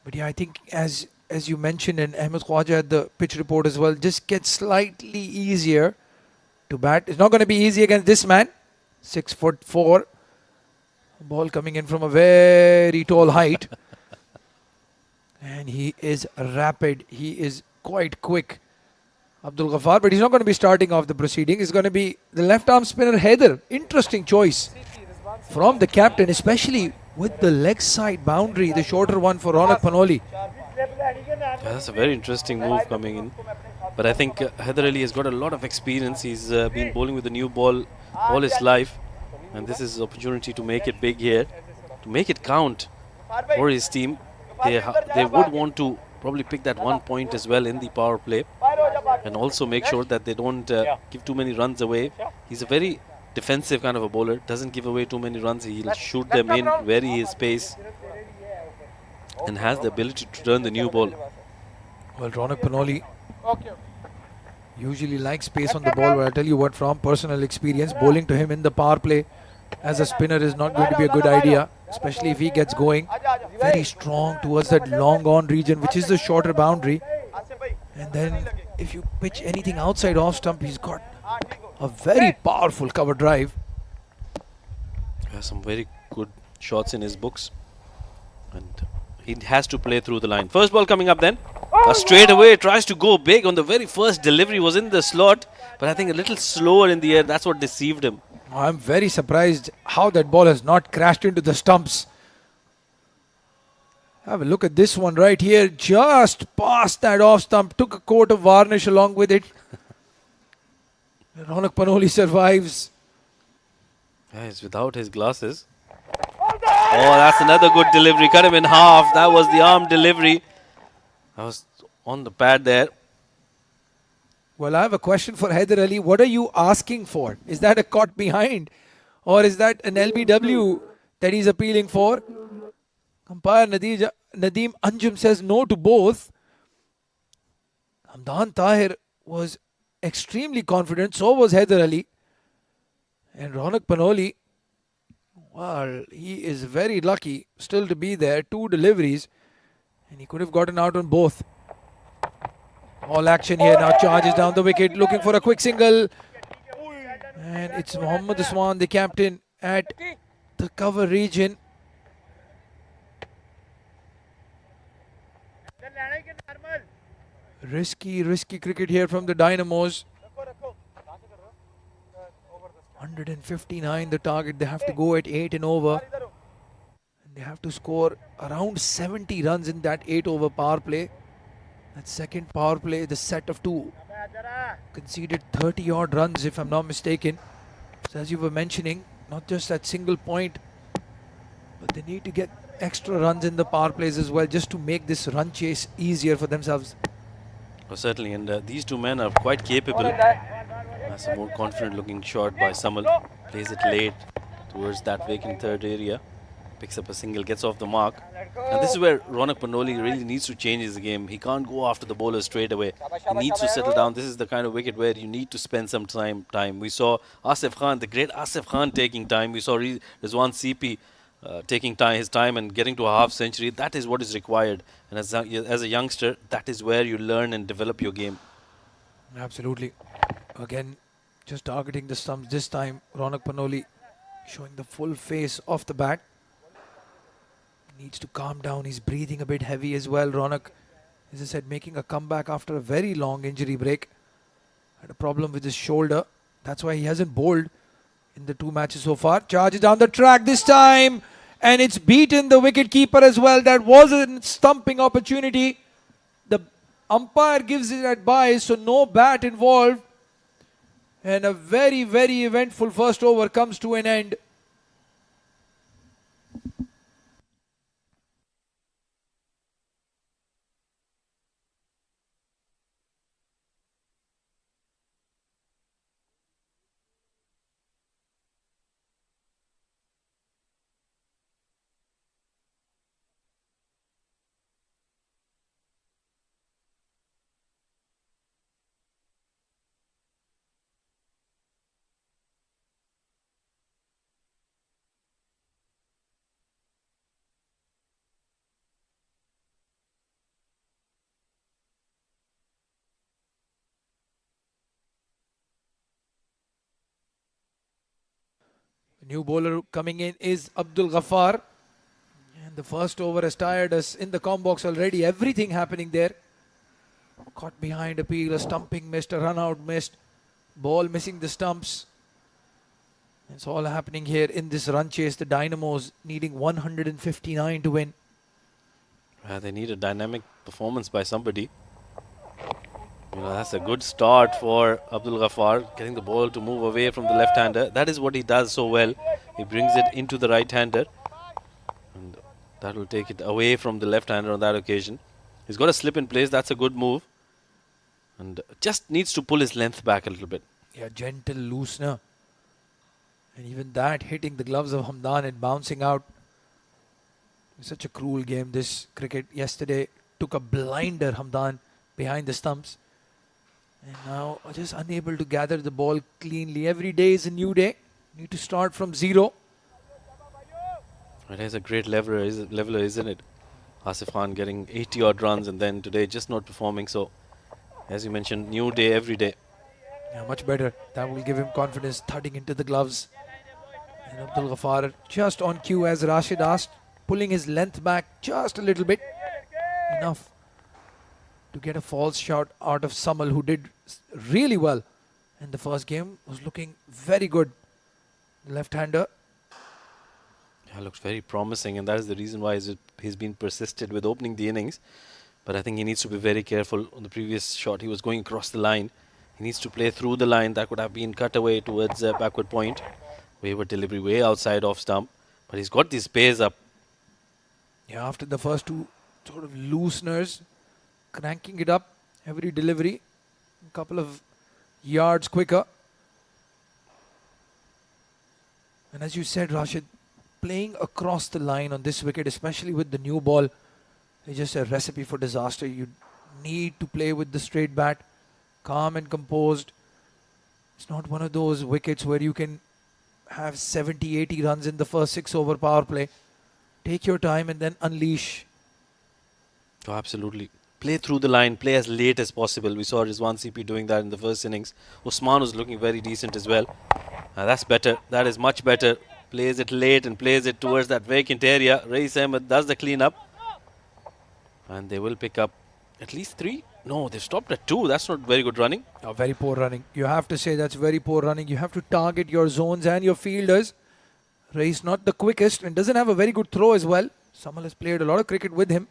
But yeah, I think as you mentioned, and Ahmed Khwaja at the pitch report as well, just gets slightly easier to bat. It's not going to be easy against this man. 6'4". Ball coming in from a very tall height. And he is rapid. He is quite quick, Abdul Ghaffar. But he's not going to be starting off the proceeding. It's going to be the left arm spinner Haider. Interesting choice from the captain, especially with the leg side boundary, the shorter one for Ronak Panoli. Yeah, that's a very interesting move coming in. But I think Haider Ali has got a lot of experience. He's been bowling with the new ball all his life. And this is an opportunity to make it big here, to make it count for his team. They would want to probably pick that 1 point as well in the power play, and also make sure that they don't give too many runs away. He's a very defensive kind of a bowler, doesn't give away too many runs. He'll shoot them in, vary his pace, and has the ability to turn the new ball. Well, Ronak Panoli usually likes space on the ball, but I'll tell you what, from personal experience, bowling to him in the power play as a spinner is not going to be a good idea, especially if he gets going. Very strong towards that long on region, which is the shorter boundary. And then if you pitch anything outside off stump, he's got a very powerful cover drive. Has some very good shots in his books. And he has to play through the line. First ball coming up then. Straight away tries to go big on the very first delivery, was in the slot, but I think a little slower in the air. That's what deceived him. I'm very surprised how that ball has not crashed into the stumps. Have a look at this one right here. Just past that off stump. Took a coat of varnish along with it. Ronak Panoli survives. Yeah, he's without his glasses. Oh, that's another good delivery. Cut him in half. That was the arm delivery. That was on the pad there. Well, I have a question for Haider Ali. What are you asking for? Is that a caught behind? Or is that an LBW that he's appealing for? Umpire Nadeem Anjum says no to both. Hamdan Tahir was extremely confident. So was Haider Ali. And Ronak Panoli, well, he is very lucky still to be there. 2 deliveries. And he could have gotten out on both. All action here now, charges down the wicket, looking for a quick single. And it's Mohammad Usman, the captain, at the cover region. Risky cricket here from the Dynamos. 159 the target, they have to go at 8 and over. They have to score around 70 runs in that 8-over power play. That second power play, the set of two, conceded 30 odd runs if I'm not mistaken. So as you were mentioning, not just that single point, but they need to get extra runs in the power plays as well, just to make this run chase easier for themselves. Oh, certainly, and these two men are quite capable. That's a more confident looking shot by Samal. Plays it late towards that vacant third area. Picks up a single, gets off the mark. And this is where Ronak Panoli really needs to change his game. He can't go after the bowler straight away. He needs to settle down. This is the kind of wicket where you need to spend some time. We saw Asif Khan, the great Asif Khan, taking time. We saw Rizwan CP taking his time and getting to a half century. That is what is required. And as a youngster, that is where you learn and develop your game. Absolutely. Again, just targeting the stumps this time. Ronak Panoli showing the full face off the bat. Needs to calm down. He's breathing a bit heavy as well. Ronak, as I said, making a comeback after a very long injury break. Had a problem with his shoulder. That's why he hasn't bowled in the 2 matches so far. Charges down the track this time. And it's beaten the wicket keeper as well. That was a stumping opportunity. The umpire gives it advice, so no bat involved. And a very, very eventful first over comes to an end. The new bowler coming in is Abdul Ghaffar. And the first over has tired us in the com box already. Everything happening there. Caught behind a peel, a stumping missed, a run out missed. Ball missing the stumps. It's all happening here in this run chase. The Dynamos needing 159 to win. They need a dynamic performance by somebody. That's a good start for Abdul Ghaffar, getting the ball to move away from the left-hander. That is what he does so well. He brings it into the right-hander. And that will take it away from the left-hander on that occasion. He's got a slip in place. That's a good move. And just needs to pull his length back a little bit. Yeah, gentle loosener. And even that hitting the gloves of Hamdan and bouncing out. It's such a cruel game, this cricket. Yesterday took a blinder, Hamdan, behind the stumps. And now just unable to gather the ball cleanly. Every day is a new day. Need to start from zero. It is a great leveler, isn't it? Asif Khan getting 80 odd runs and then today just not performing. So, as you mentioned, new day every day. Yeah, much better. That will give him confidence, thudding into the gloves. And Abdul Ghaffar just on cue, as Rashid asked, pulling his length back just a little bit. Enough to get a false shot out of Samal, who did really well in the first game. Was looking very good. Left-hander. Yeah, looks very promising, and that is the reason why he's been persisted with opening the innings. But I think he needs to be very careful. On the previous shot, he was going across the line. He needs to play through the line. That could have been cut away towards backward point. Wayward delivery way outside off stump. But he's got these pace up. Yeah, after the first two sort of looseners, cranking it up, every delivery a couple of yards quicker. And as you said, Rashid, playing across the line on this wicket, especially with the new ball, is just a recipe for disaster. You need to play with the straight bat, calm and composed. It's not one of those wickets where you can have 70, 80 runs in the first 6-over power play. Take your time and then unleash. Oh, absolutely. Play through the line, play as late as possible. We saw Rizwan CP doing that in the first innings. Usman was looking very decent as well. That's better. That is much better. Plays it late and plays it towards that vacant area. Rais Ahmed does the cleanup. And they will pick up at least 3. No, they've stopped at 2. That's not very good running. Oh, very poor running. You have to say that's very poor running. You have to target your zones and your fielders. Rai's not the quickest and doesn't have a very good throw as well. Samal has played a lot of cricket with him.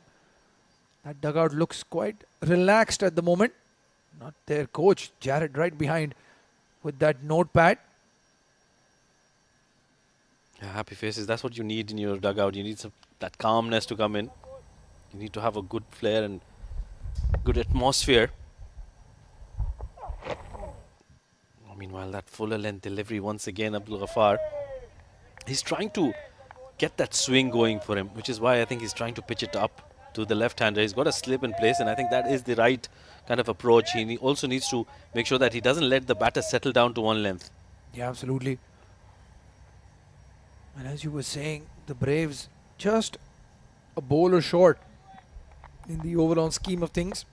That dugout looks quite relaxed at the moment. Not their coach, Jared, right behind with that notepad. Yeah, happy faces. That's what you need in your dugout. You need that calmness to come in. You need to have a good flair and good atmosphere. Meanwhile, that fuller length delivery once again, Abdul Ghaffar. He's trying to get that swing going for him, which is why I think he's trying to pitch it up to the left-hander. He's got a slip in place, and I think that is the right kind of approach. He also needs to make sure that he doesn't let the batter settle down to one length. Yeah, absolutely. And as you were saying, the Braves just a bowler short in the overall scheme of things.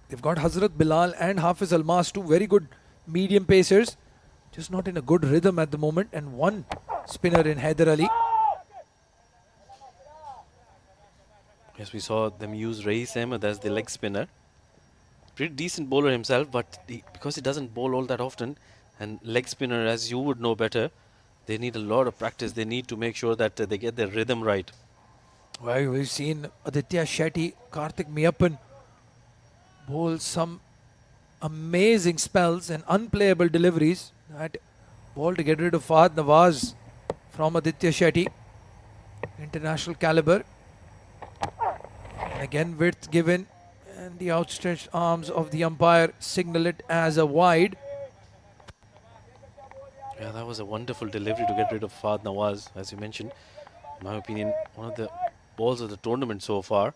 They've got Hazrat Bilal and Hafiz Almas, two very good medium pacers, just not in a good rhythm at the moment, and one spinner in Haider Ali. Yes, we saw them use Rais Ahmed as the leg spinner. Pretty decent bowler himself, but because he doesn't bowl all that often, and leg spinner, as you would know better, they need a lot of practice. They need to make sure that they get their rhythm right. Well, we've seen Aditya Shetty, Karthik Miyappan bowl some amazing spells and unplayable deliveries. That ball to get rid of Fahad Nawaz from Aditya Shetty. International caliber. And again, width given, and the outstretched arms of the umpire signal it as a wide. Yeah, that was a wonderful delivery to get rid of Fahad Nawaz, as you mentioned. In my opinion, one of the balls of the tournament so far.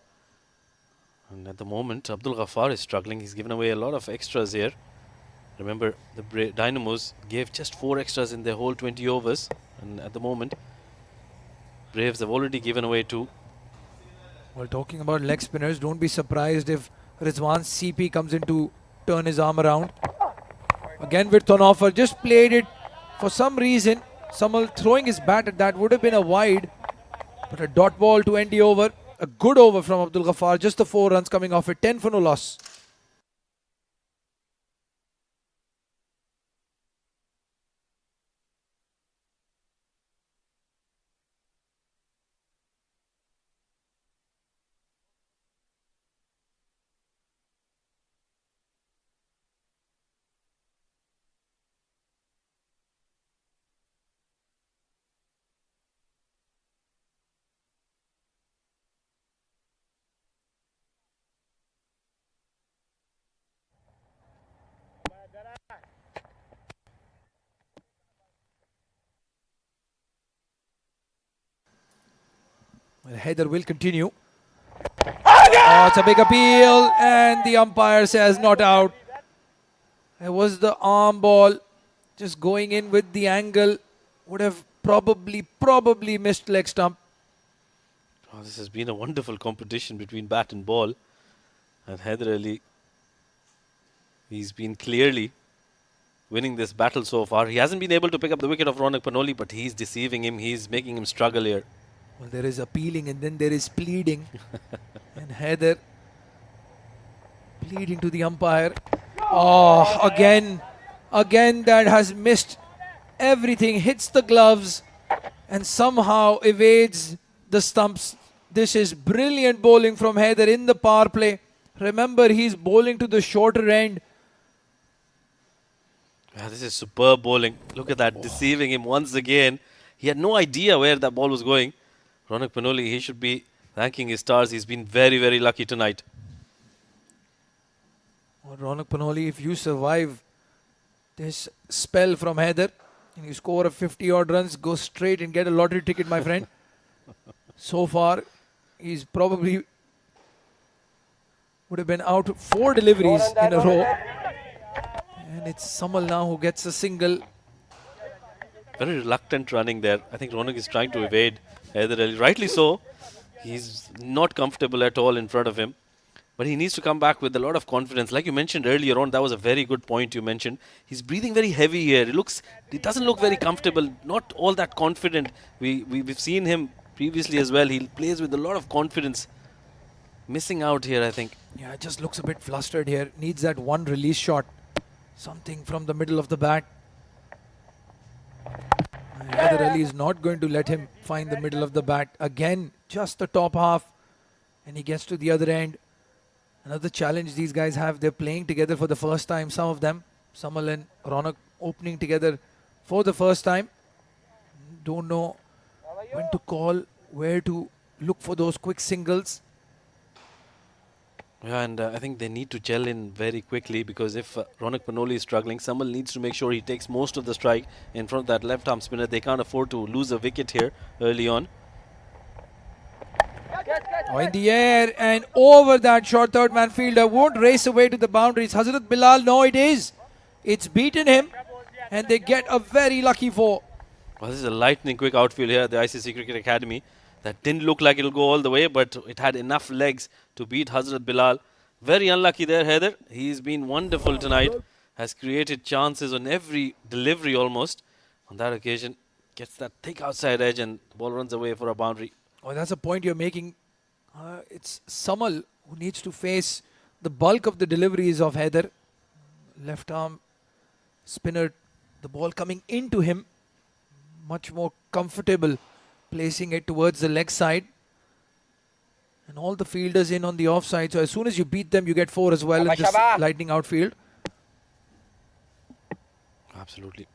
And at the moment, Abdul Ghaffar is struggling. He's given away a lot of extras here. Remember, the Dynamos gave just 4 extras in their whole 20 overs. And at the moment, Braves have already given away 2. Well, talking about leg spinners, don't be surprised if Rizwan CP comes in to turn his arm around. Again, width on offer, just played it. For some reason, Samal throwing his bat at that would have been a wide. But a dot ball to end the over. A good over from Abdul Ghaffar. Just the 4 runs coming off it. 10 for no loss. Well, Haider will continue. Oh, it's a big appeal, and the umpire says not out. It was the arm ball, just going in with the angle. Would have probably missed leg stump. Oh, this has been a wonderful competition between bat and ball. And Haider Ali, he's been clearly winning this battle so far. He hasn't been able to pick up the wicket of Ronak Panoli, but he's deceiving him. He's making him struggle here. Well, there is appealing and then there is pleading. And Haider pleading to the umpire. Oh, again that has missed everything. Hits the gloves and somehow evades the stumps. This is brilliant bowling from Haider in the power play. Remember, he's bowling to the shorter end. Yeah, this is superb bowling. Look at that, deceiving him once again. He had no idea where that ball was going. Ronak Panoli, he should be thanking his stars. He's been very, very lucky tonight. Well, Ronak Panoli, if you survive this spell from Haider and you score a 50-odd runs, go straight and get a lottery ticket, my friend. So far, he's probably would have been out 4 deliveries in a row. And it's Samal now who gets a single. Very reluctant running there. I think Ronak is trying to evade Haider Ali. Rightly so. He's not comfortable at all in front of him. But he needs to come back with a lot of confidence. Like you mentioned earlier on, that was a very good point you mentioned. He's breathing very heavy here. It doesn't look very comfortable, not all that confident. We've seen him previously as well. He plays with a lot of confidence. Missing out here, I think. Yeah, it just looks a bit flustered here. Needs that one release shot. Something from the middle of the bat. Haider Ali is not going to let him find the middle of the bat. Again, just the top half. And he gets to the other end. Another challenge these guys have. They're playing together for the first time. Some of them. Samal and Ronak opening together for the first time. Don't know when to call, where to look for those quick singles. Yeah, and I think they need to gel in very quickly, because if Ronak Panoli is struggling, Samal needs to make sure he takes most of the strike in front of that left-arm spinner. They can't afford to lose a wicket here early on. Oh, in the air and over that short third man fielder. Won't race away to the boundaries. Hazrat Bilal, no it is. It's beaten him and they get a very lucky 4. Well, this is a lightning quick outfield here at the ICC Cricket Academy. That didn't look like it'll go all the way, but it had enough legs to beat Hazrat Bilal. Very unlucky there, Haider. He's been wonderful tonight. Has created chances on every delivery almost. On that occasion, gets that thick outside edge and the ball runs away for a boundary. Oh, that's a point you're making. It's Samal who needs to face the bulk of the deliveries of Haider. Left arm spinner, the ball coming into him. Much more comfortable placing it towards the leg side. And all the fielders in on the offside. So as soon as you beat them, you get 4 as well in this lightning outfield. Absolutely.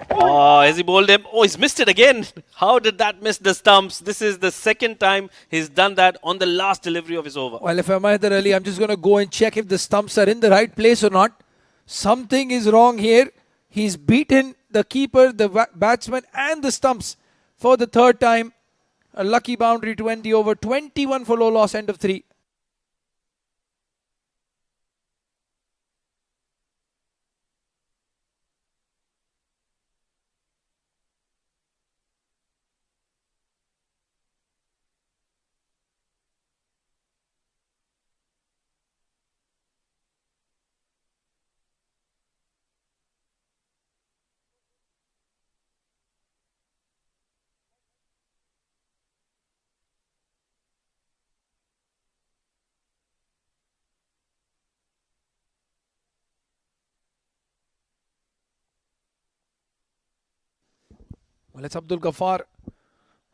Oh, has he bowled him? Oh, he's missed it again. How did that miss the stumps? This is the second time he's done that on the last delivery of his over. Well, if I'm Haider Ali, I'm just going to go and check if the stumps are in the right place or not. Something is wrong here. He's beaten the keeper, the batsman and the stumps for the third time. A lucky boundary to end the over. 21 for low loss, end of 3. Well, it's Abdul Ghaffar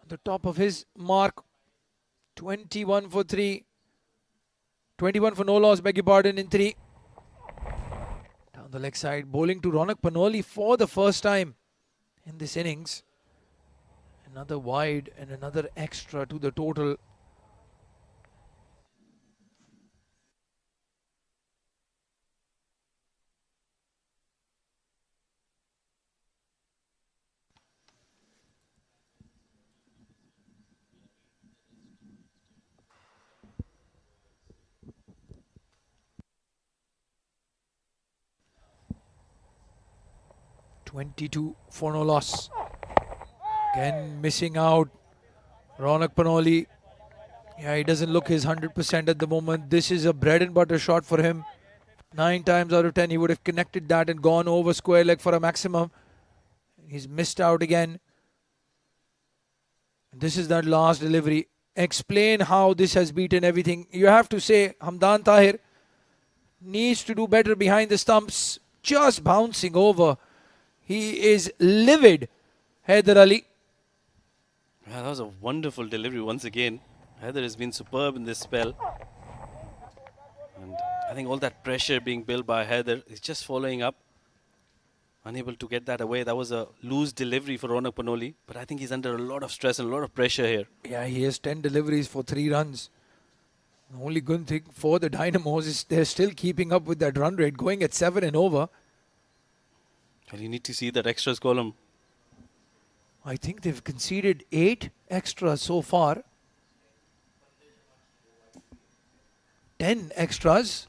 on the top of his mark. 21 for 3. 21 for no loss, beg your pardon, in 3. Down the leg side, bowling to Ronak Panoli for the first time in this innings. Another wide and another extra to the total. .22 for no loss. Again missing out. Ronak Panoli. Yeah, he doesn't look his 100% at the moment. This is a bread and butter shot for him. 9 times out of 10 he would have connected that and gone over square leg for a maximum. He's missed out again. This is that last delivery. Explain how this has beaten everything. You have to say Hamdan Tahir needs to do better behind the stumps. Just bouncing over. He is livid, Haider Ali. Yeah, that was a wonderful delivery once again. Haider has been superb in this spell. And I think all that pressure being built by Haider is just following up. Unable to get that away. That was a loose delivery for Ronak Panoli. But I think he's under a lot of stress and a lot of pressure here. Yeah, he has 10 deliveries for 3 runs. The only good thing for the Dynamos is they're still keeping up with that run rate, going at 7 and over. Well, you need to see that extras column. I think they've conceded 8 extras so far. 10 extras.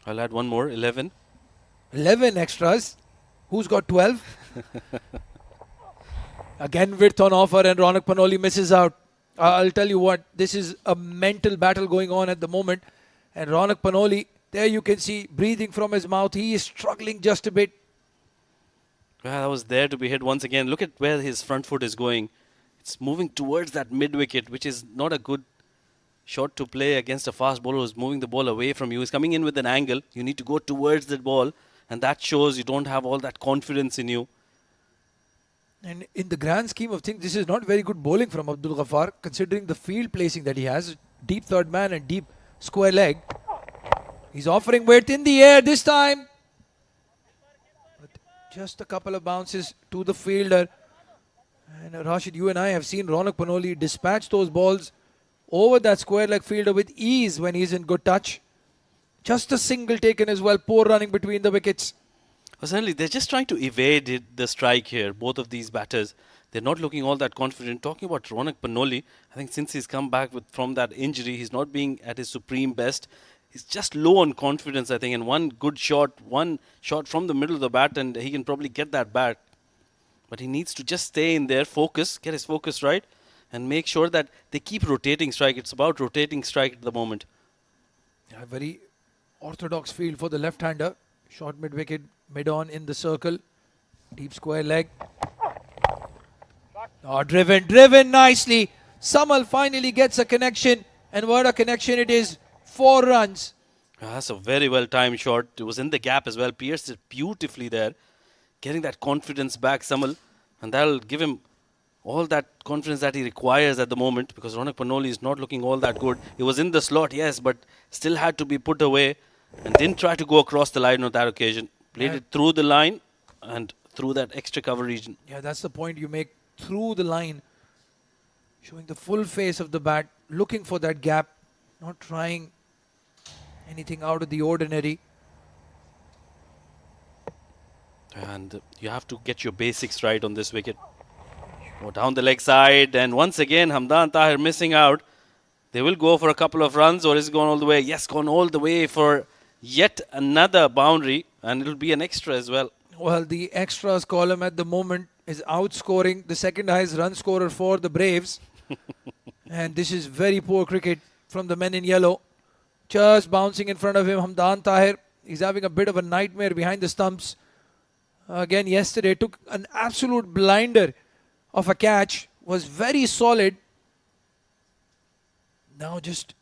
I'll add one more, 11. 11 extras. Who's got 12? Again, width on offer and Ronak Panoli misses out. I'll tell you what, this is a mental battle going on at the moment. And Ronak Panoli, there you can see breathing from his mouth. He is struggling just a bit. Yeah, that was there to be hit once again. Look at where his front foot is going. It's moving towards that mid-wicket, which is not a good shot to play against a fast bowler who's moving the ball away from you. He's coming in with an angle. You need to go towards that ball, and that shows you don't have all that confidence in you. And in the grand scheme of things, this is not very good bowling from Abdul Ghaffar, considering the field placing that he has. Deep third man and deep square leg. He's offering width in the air this time. But just a couple of bounces to the fielder. And Rashid, you and I have seen Ronak Panoli dispatch those balls over that square leg fielder with ease when he's in good touch. Just a single taken as well. Poor running between the wickets. Well, certainly, they're just trying to evade the strike here, both of these batters. They're not looking all that confident. Talking about Ronak Panoli, I think since he's come back from that injury, he's not being at his supreme best. He's just low on confidence, I think. And one shot from the middle of the bat, and he can probably get that bat. But he needs to just stay in there, focus, get his focus right, and make sure that they keep rotating strike. It's about rotating strike at the moment. Yeah, very orthodox field for the left-hander. Short mid-wicket, mid-on in the circle. Deep square leg. Oh, driven nicely. Samal finally gets a connection. And what a connection it is. 4 runs. That's a very well-timed shot. It was in the gap as well. Pierced it beautifully there. Getting that confidence back, Samal. And that'll give him all that confidence that he requires at the moment, because Ronak Panoli is not looking all that good. He was in the slot, yes, but still had to be put away and didn't try to go across the line on that occasion. Played it through the line and through that extra cover region. Yeah, that's the point you make. Through the line. Showing the full face of the bat. Looking for that gap. Not trying anything out of the ordinary. And you have to get your basics right on this wicket. Go down the leg side, and once again Hamdan Tahir missing out. They will go for a couple of runs, or is it gone all the way? Yes, gone all the way for yet another boundary, and it'll be an extra as well. Well, the extras column at the moment is outscoring the second highest run scorer for the Braves. And this is very poor cricket from the men in yellow. Just bouncing in front of him, Hamdan Tahir. He's having a bit of a nightmare behind the stumps. Again, yesterday took an absolute blinder of a catch. Was very solid. Now just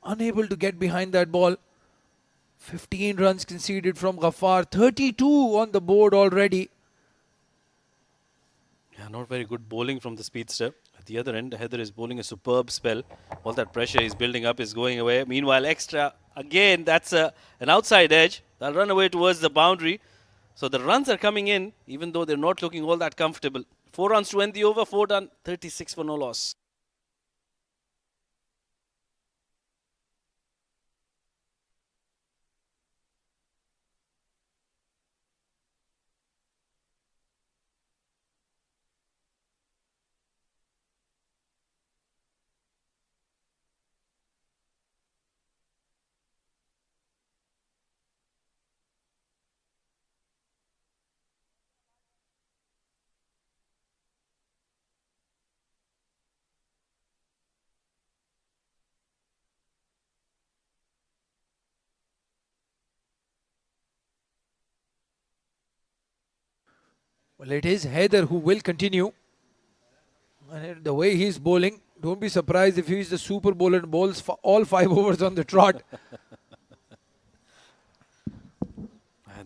unable to get behind that ball. 15 runs conceded from Ghaffar. 32 on the board already. Yeah, not very good bowling from the speedster. At the other end, Heather is bowling a superb spell. All that pressure he's building up is going away. Meanwhile, extra, again, that's an outside edge. They'll run away towards the boundary. So the runs are coming in, even though they're not looking all that comfortable. 4 runs to end the over, 4 done, 36 for no loss. Well, it is Haider who will continue. And the way he's bowling, don't be surprised if he's the super bowler and bowls for all 5 overs on the trot.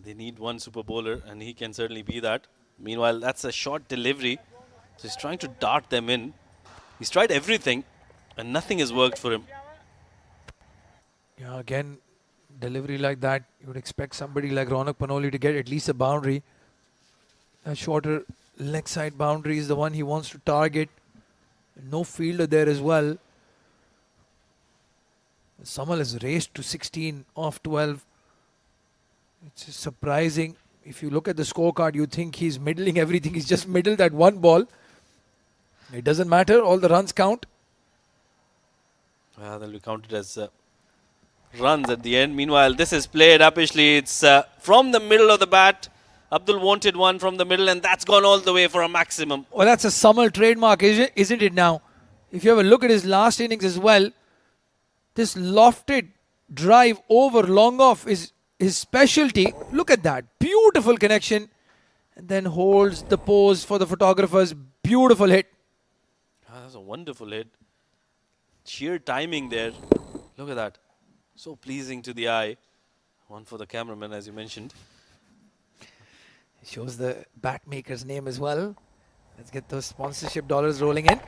They need one super bowler, and he can certainly be that. Meanwhile, that's a short delivery. So he's trying to dart them in. He's tried everything, and nothing has worked for him. Yeah, again, delivery like that, you would expect somebody like Ronak Panoli to get at least a boundary. A shorter leg side boundary is the one he wants to target. No fielder there as well. Samal has raced to 16 off 12. It's surprising. If you look at the scorecard, you think he's middling everything. He's just middled that one ball. It doesn't matter. All the runs count. They'll be counted as runs at the end. Meanwhile, this is played uppishly. It's from the middle of the bat. Abdul wanted one from the middle, and that's gone all the way for a maximum. Well, that's a Samal trademark, isn't it now? If you have a look at his last innings as well, this lofted drive over long off is his specialty. Look at that. Beautiful connection. And then holds the pose for the photographers. Beautiful hit. That's a wonderful hit. Sheer timing there. Look at that. So pleasing to the eye. One for the cameraman, as you mentioned. Shows the bat maker's name as well. Let's get those sponsorship dollars rolling in.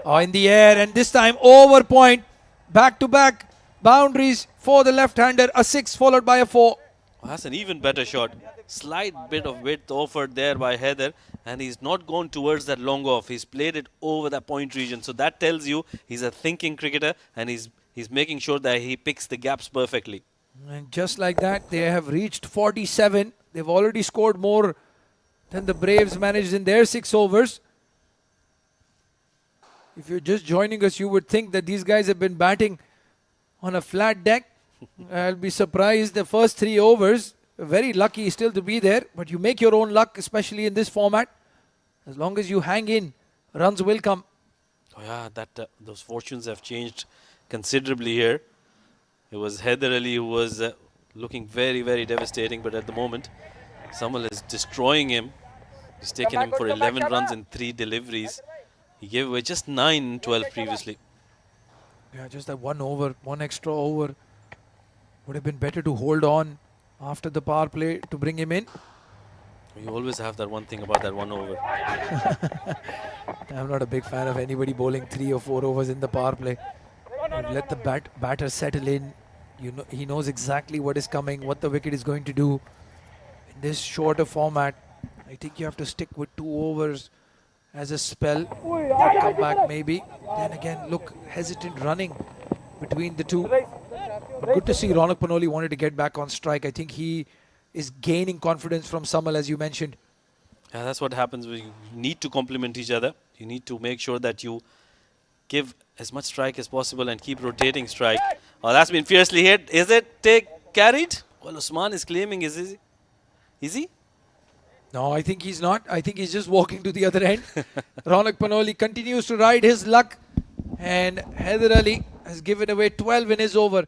Oh, in the air, and this time over point. Back-to-back boundaries for the left-hander. A 6 followed by a 4. Oh, that's an even better shot. Slight bit of width offered there by Heather, and he's not gone towards that long off. He's played it over the point region. So that tells you he's a thinking cricketer, and he's making sure that he picks the gaps perfectly. And just like that, they have reached 47. They've already scored more than the Braves managed in their 6 overs. If you're just joining us, you would think that these guys have been batting on a flat deck. I'll be surprised. The first 3 overs, very lucky still to be there. But you make your own luck, especially in this format. As long as you hang in, runs will come. Oh yeah, those fortunes have changed considerably here. It was Heather Ali who was looking very, very devastating. But at the moment, Samal is destroying him. He's taken him for 11 runs in 3 deliveries. He gave away just 9 in 12 previously. Yeah, just that 1 over, 1 extra over. Would have been better to hold on after the power play to bring him in. You always have that one thing about that 1 over. I'm not a big fan of anybody bowling 3 or 4 overs in the power play. Let the batter settle in. You know, he knows exactly what is coming, what the wicket is going to do. In this shorter format, I think you have to stick with 2 overs as a spell. Come back maybe. Then again, look, hesitant running between the two. But good to see Ronak Panoli wanted to get back on strike. I think he is gaining confidence from Samal, as you mentioned. Yeah, that's what happens when you need to complement each other. You need to make sure that you give as much strike as possible and keep rotating strike. Oh, that's been fiercely hit. Is it carried? Well, Usman is claiming, is he? Is he? No, I think he's not. I think he's just walking to the other end. Ronak Panoli continues to ride his luck. And Heather Ali has given away 12 in his over.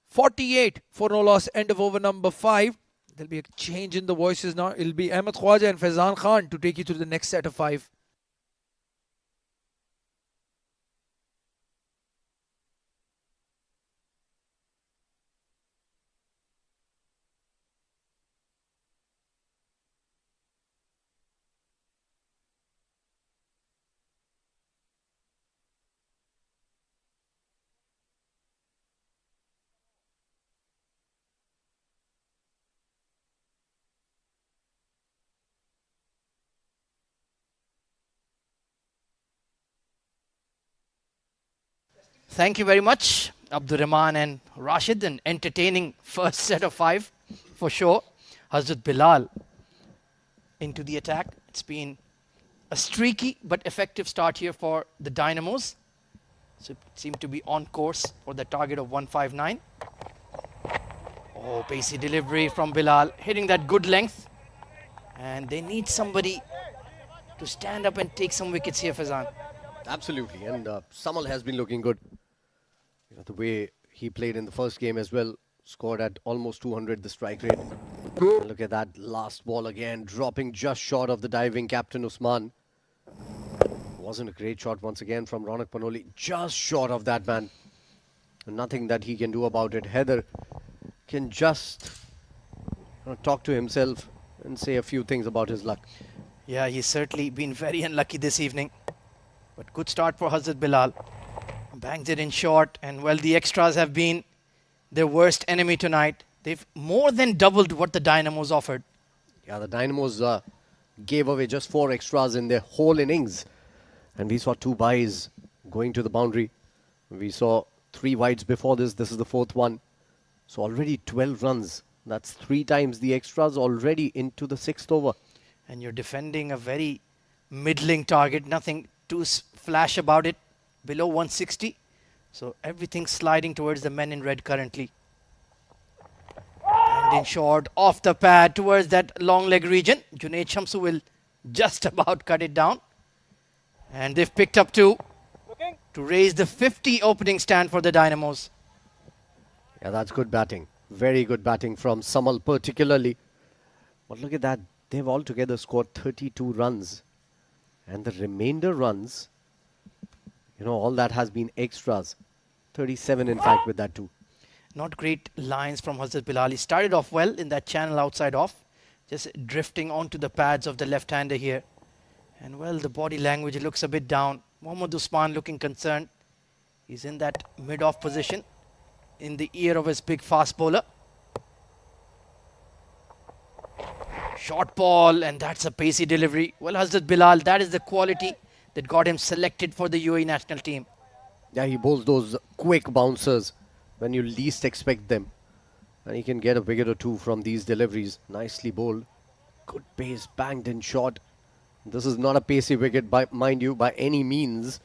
48 for no loss, end of over number 5. There'll be a change in the voices now. It'll be Ahmed Khwaja and Faizan Khan to take you through the next set of 5. Thank you very much, Abdur Rahman and Rashid. An entertaining first set of 5 for sure. Hazrat Bilal into the attack. It's been a streaky but effective start here for the Dynamos. So it seemed to be on course for the target of 159. Oh, pacey delivery from Bilal, hitting that good length. And they need somebody to stand up and take some wickets here, Fazan. Absolutely, and Samal has been looking good. You know, the way he played in the first game as well, scored at almost 200 the strike rate. And look at that last ball again, dropping just short of the diving captain Usman. Wasn't a great shot once again from Ronak Panoli, just short of that man. Nothing that he can do about it. Heather can just talk to himself and say a few things about his luck. Yeah, he's certainly been very unlucky this evening. But good start for Hazrat Bilal. Bangs it in short, and well, the extras have been their worst enemy tonight. They've more than doubled what the Dynamos offered. Yeah, the Dynamos gave away just 4 extras in their whole innings. And we saw 2 byes going to the boundary. We saw 3 wides before this. This is the 4th one. So already 12 runs. That's 3 times the extras already into the 6th over. And you're defending a very middling target. Nothing too flash about it. Below 160. So everything sliding towards the men in red currently. And in short, off the pad towards that long leg region. Junaid Shamsu will just about cut it down. And they've picked up 2 to raise the 50 opening stand for the Dynamos. Yeah, that's good batting. Very good batting from Samal particularly. But look at that. They've altogether scored 32 runs. And the remainder runs, you know, all that has been extras. 37 in fact with that too. Not great lines from Hazrat Bilal. He started off well in that channel outside off. Just drifting onto the pads of the left-hander here. And well, the body language looks a bit down. Mohammad Usman looking concerned. He's in that mid-off position in the ear of his big fast bowler. Short ball, and that's a pacey delivery. Well, Hazrat Bilal, that is the quality that got him selected for the UAE national team. Yeah, he bowls those quick bouncers when you least expect them. And he can get a wicket or two from these deliveries. Nicely bowled. Good pace, banged in short. This is not a pacey wicket, mind you, by any means.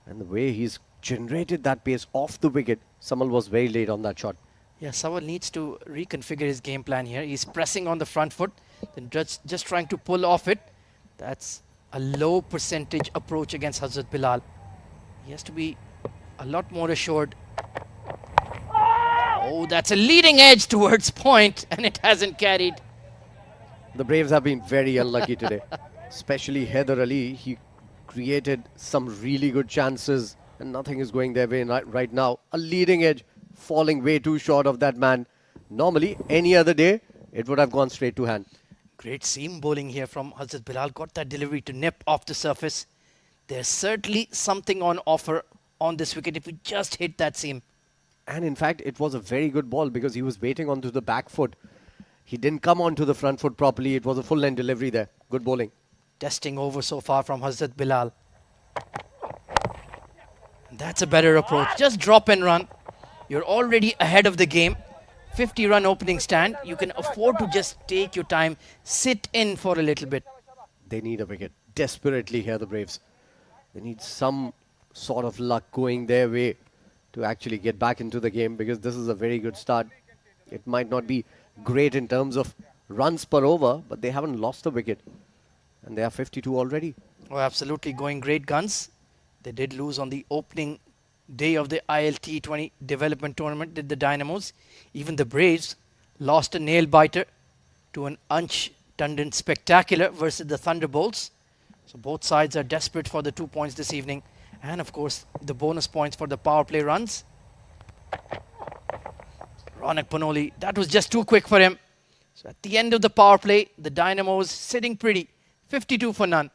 And the way he's generated that pace off the wicket, Samal was very late on that shot. Yeah, Sawal needs to reconfigure his game plan here. He's pressing on the front foot, then just trying to pull off it. That's a low percentage approach against Hazrat Bilal. He has to be a lot more assured. Oh, that's a leading edge towards point, and it hasn't carried. The Braves have been very unlucky today. Especially Heather Ali. He created some really good chances, and nothing is going their way right now. A leading edge falling way too short of that man. Normally, any other day, it would have gone straight to hand. Great seam bowling here from Hazrat Bilal. Got that delivery to nip off the surface. There's certainly something on offer on this wicket if we just hit that seam. And in fact, it was a very good ball because he was waiting onto the back foot. He didn't come onto the front foot properly. It was a full length delivery there. Good bowling. Testing over so far from Hazrat Bilal. That's a better approach. Just drop and run. You're already ahead of the game. 50-run opening stand. You can afford to just take your time, sit in for a little bit. They need a wicket desperately here, the Braves. They need some sort of luck going their way to actually get back into the game, because this is a very good start. It might not be great in terms of runs per over, but they haven't lost a wicket. And they are 52 already. Oh, absolutely. Going great guns. They did lose on the opening day of the ILT20 development tournament, did the Dynamos. Even the Braves lost a nail-biter to an Ansh Tandon spectacular versus the Thunderbolts. So both sides are desperate for the 2 points this evening. And of course, the bonus points for the power play runs. Ronak Panoli, that was just too quick for him. So at the end of the power play, the Dynamos sitting pretty, 52 for none.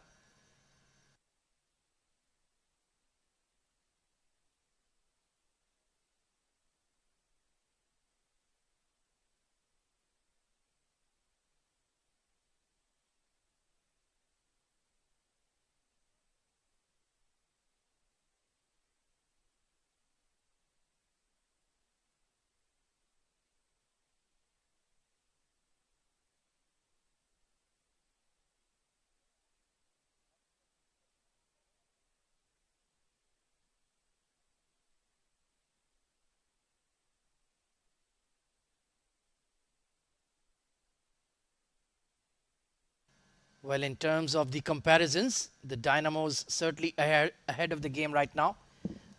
Well, in terms of the comparisons, the Dynamos certainly ahead of the game right now.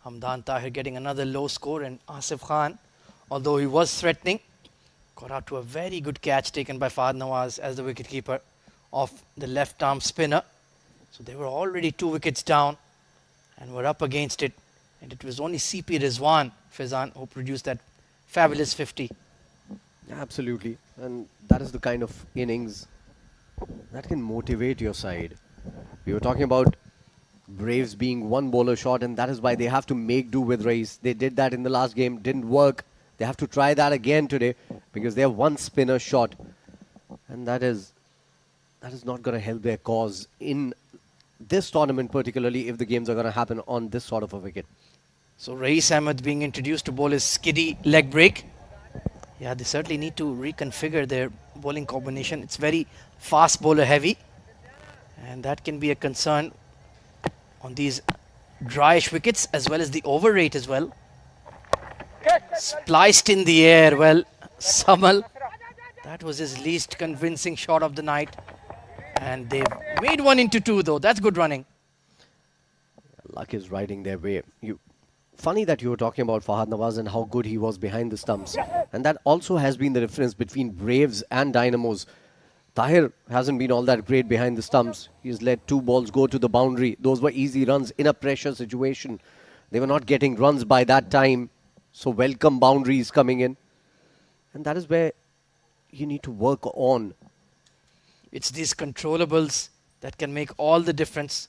Hamdan Tahir getting another low score, and Asif Khan, although he was threatening, got out to a very good catch taken by Fahad Nawaz as the wicketkeeper of the left-arm spinner. So they were already 2 wickets down and were up against it. And it was only CP Rizwan Fizan who produced that fabulous 50. Absolutely. And that is the kind of innings that can motivate your side. We were talking about Braves being 1 bowler short, and that is why they have to make do with Rais. They did that in the last game, didn't work. They have to try that again today because they are 1 spinner short. And that is not going to help their cause in this tournament, particularly if the games are going to happen on this sort of a wicket. So Rais Ahmed being introduced to bowl his skiddy leg break. Yeah, they certainly need to reconfigure their bowling combination. It's very fast bowler heavy, and that can be a concern on these dryish wickets as well as the over rate as well. Spliced in the air. Well, Samal, that was his least convincing shot of the night, and they've made 1 into 2 though. That's good running. Luck is riding their way. Funny that you were talking about Fahad Nawaz and how good he was behind the stumps. And that also has been the difference between Braves and Dynamos. Tahir hasn't been all that great behind the stumps. He's let 2 balls go to the boundary. Those were easy runs in a pressure situation. They were not getting runs by that time. So welcome boundaries coming in. And that is where you need to work on. It's these controllables That can make all the difference.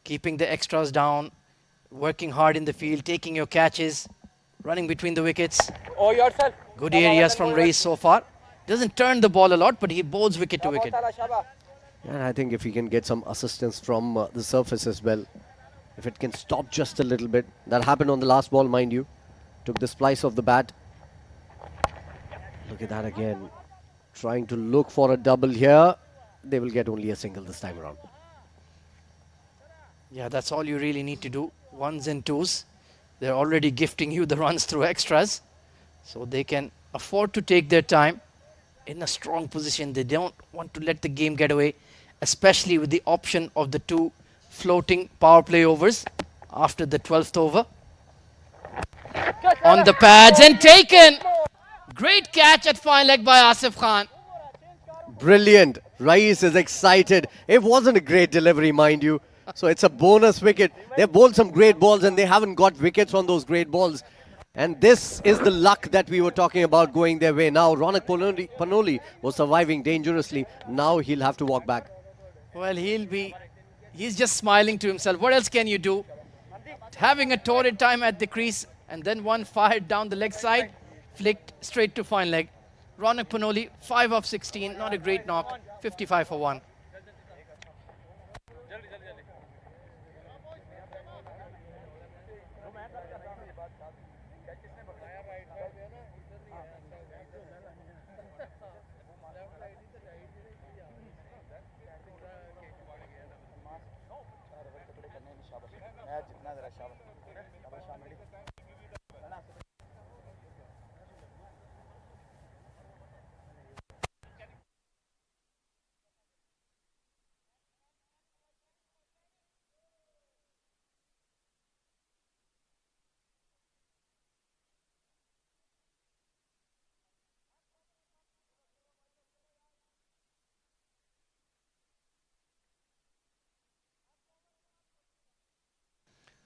Keeping the extras down, working hard in the field, taking your catches, running between the wickets. Good areas from Race so far. Doesn't turn the ball a lot, but he bowls wicket to wicket. And I think if he can get some assistance from the surface as well, if it can stop just a little bit. That happened on the last ball, mind you. Took the splice of the bat. Look at that again. Trying to look for a double here. They will get only a single this time around. Yeah, that's all you really need to do. Ones and twos. They're already gifting you the runs through extras. So they can afford to take their time in a strong position. They don't want to let the game get away, especially with the option of the two floating power play overs after the 12th over. On the pads and taken. Great catch at fine leg by Asif Khan. Brilliant. Rais is excited. It wasn't a great delivery, mind you. So it's a bonus wicket. They've bowled some great balls and they haven't got wickets on those great balls. And this is the luck that we were talking about going their way. Now Ronak Panoli was surviving dangerously. Now he'll have to walk back. Well, he's just smiling to himself. What else can you do? Having a torrid time at the crease and then one fired down the leg side, flicked straight to fine leg. Ronak Panoli, 5 of 16, not a great knock, 55 for 1.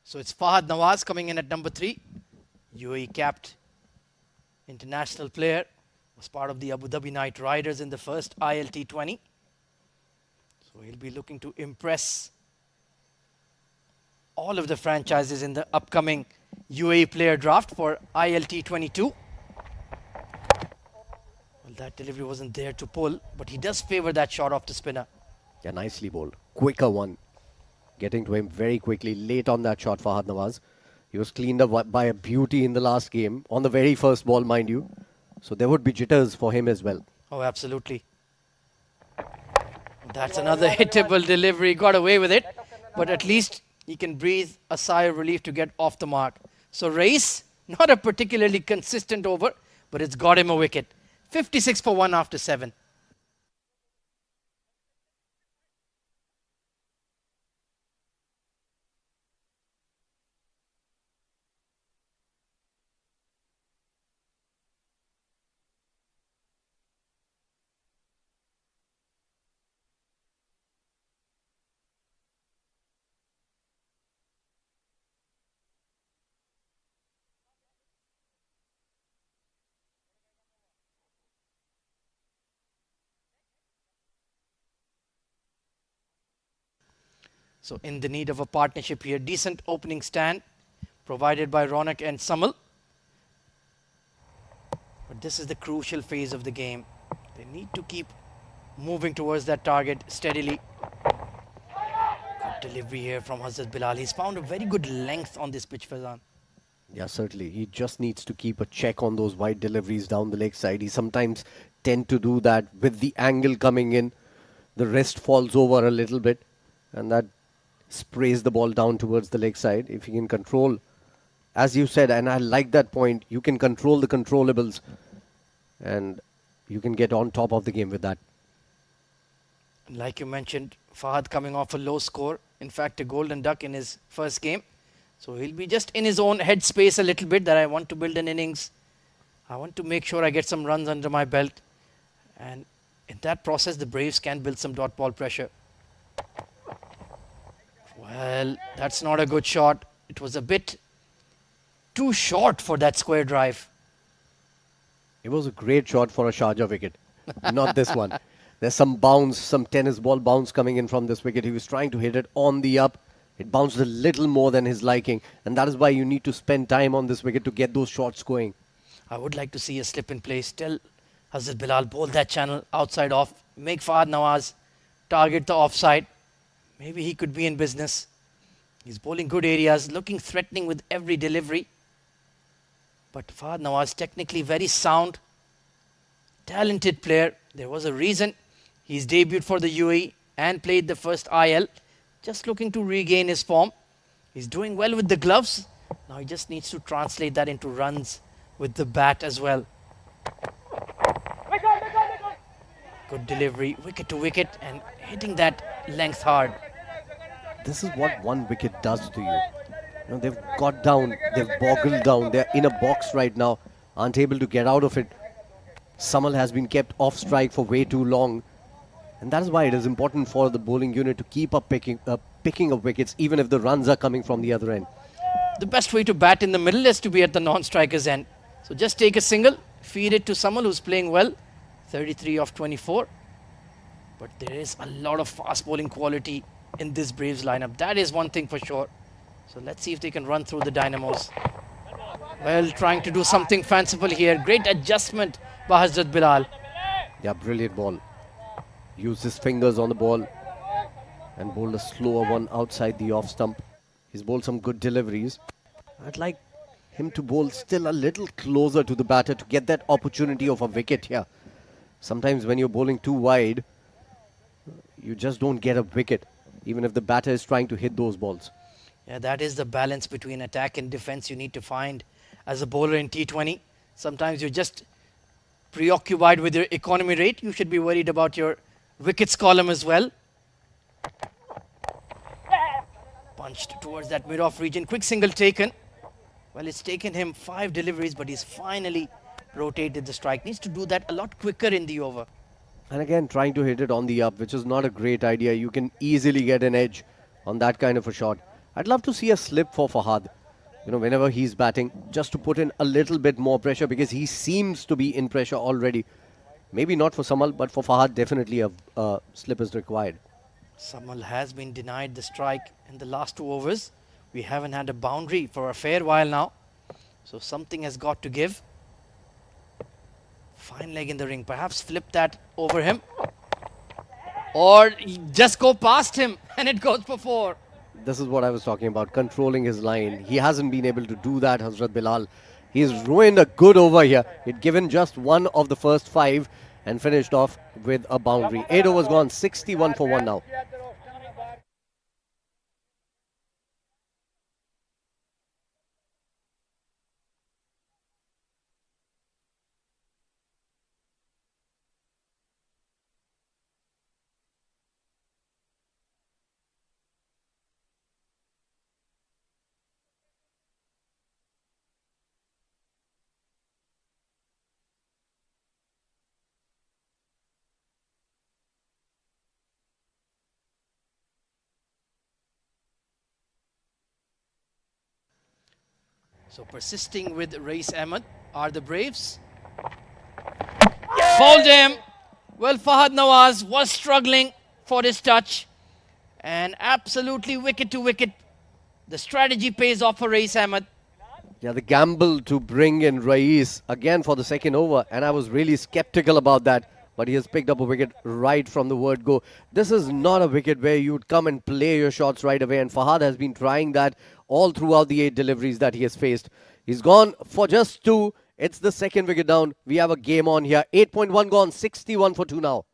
So it's Fahad Nawaz coming in at number 3. UAE capped international player. Was part of the Abu Dhabi Knight Riders in the first ILT20. So he'll be looking to impress all of the franchises in the upcoming UAE player draft for ILT22. Well, that delivery wasn't there to pull, but he does favor that shot off the spinner. Yeah, nicely bowled. Quicker one. Getting to him very quickly, late on that shot, Fahad Nawaz. He was cleaned up by a beauty in the last game, on the very first ball, mind you. So there would be jitters for him as well. Oh, absolutely. That's another hittable delivery. Got away with it. But at least he can breathe a sigh of relief to get off the mark. So Race, not a particularly consistent over, but it's got him a wicket. 56 for 1 after 7. So in the need of a partnership here. Decent opening stand provided by Ronak and Samal. But this is the crucial phase of the game. They need to keep moving towards that target steadily. Good delivery here from Hazrat Bilal. He's found a very good length on this pitch, Faizan. Yeah, certainly. He just needs to keep a check on those wide deliveries down the leg side. He sometimes tend to do that with the angle coming in. The wrist falls over a little bit and that sprays the ball down towards the leg side. If he can control, as you said, and I like that point, you can control the controllables and you can get on top of the game with that. Like you mentioned, Fahad coming off a low score. In fact, a golden duck in his first game. So he'll be just in his own headspace a little bit that I want to build an innings. I want to make sure I get some runs under my belt. And in that process, the Braves can build some dot ball pressure. Well, that's not a good shot. It was a bit too short for that square drive. It was a great shot for a Sharjah wicket. Not this one. There's some bounce, some tennis ball bounce coming in from this wicket. He was trying to hit it on the up. It bounced a little more than his liking. And that is why you need to spend time on this wicket to get those shots going. I would like to see a slip in play. Still, Hazrat Bilal bowl that channel outside off. Make Fahad Nawaz target the offside. Maybe he could be in business. He's bowling good areas, looking threatening with every delivery. But Fahad Nawaz technically very sound, talented player. There was a reason he's debuted for the UAE and played the first IL. Just looking to regain his form. He's doing well with the gloves. Now he just needs to translate that into runs with the bat as well. Good delivery, wicket to wicket, and hitting that length hard. This is what one wicket does to you. You know, they've got down, they've boggled down, they're in a box right now, aren't able to get out of it. Samal has been kept off strike for way too long. And that is why it is important for the bowling unit to keep up picking up wickets, even if the runs are coming from the other end. The best way to bat in the middle is to be at the non-striker's end. So just take a single, feed it to Samal, who's playing well. 33 of 24. But there is a lot of fast bowling quality in this Braves lineup. That is one thing for sure. So let's see if they can run through the Dynamos. Well, trying to do something fanciful here. Great adjustment by Hazrat Bilal. Yeah, brilliant ball. Used his fingers on the ball and bowled a slower one outside the off stump. He's bowled some good deliveries. I'd like him to bowl still a little closer to the batter to get that opportunity of a wicket here. Sometimes when you're bowling too wide, you just don't get a wicket, even if the batter is trying to hit those balls. Yeah, that is the balance between attack and defense you need to find as a bowler in T20. Sometimes you're just preoccupied with your economy rate. You should be worried about your wickets column as well. Punched towards that mid-off region. Quick single taken. Well, it's taken him 5 deliveries, but he's finally rotated the strike. Needs to do that a lot quicker in the over. And again, trying to hit it on the up, which is not a great idea. You can easily get an edge on that kind of a shot. I'd love to see a slip for Fahad. You know, whenever he's batting, just to put in a little bit more pressure, because he seems to be in pressure already. Maybe not for Samal, but for Fahad, definitely a slip is required. Samal has been denied the strike in the last 2 overs. We haven't had a boundary for a fair while now. So something has got to give. Fine leg in the ring. Perhaps flip that over him. Or just go past him and it goes for 4. This is what I was talking about, controlling his line. He hasn't been able to do that, Hazrat Bilal. He's ruined a good over here. He'd given just one of the first 5 and finished off with a boundary. 8 overs gone, 61 for 1 now. So persisting with Rais Ahmed are the Braves. Fouled him. Well, Fahad Nawaz was struggling for his touch. And absolutely wicket to wicket. The strategy pays off for Rais Ahmed. Yeah, the gamble to bring in Rais again for the second over. And I was really skeptical about that. But he has picked up a wicket right from the word go. This is not a wicket where you'd come and play your shots right away. And Fahad has been trying that all throughout the 8 deliveries that he has faced. He's gone for just 2. It's the second wicket down. We have a game on here. 8.1 gone, 61 for 2 now.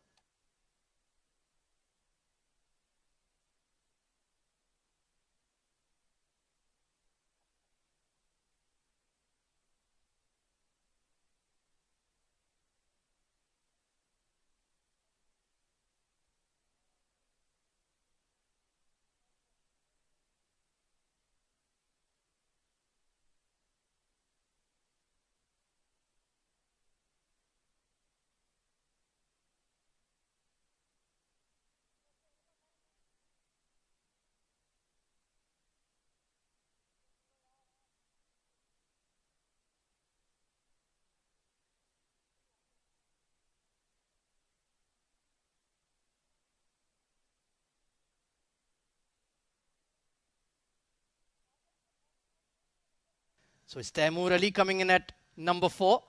So it's Taimur Ali coming in at number 4.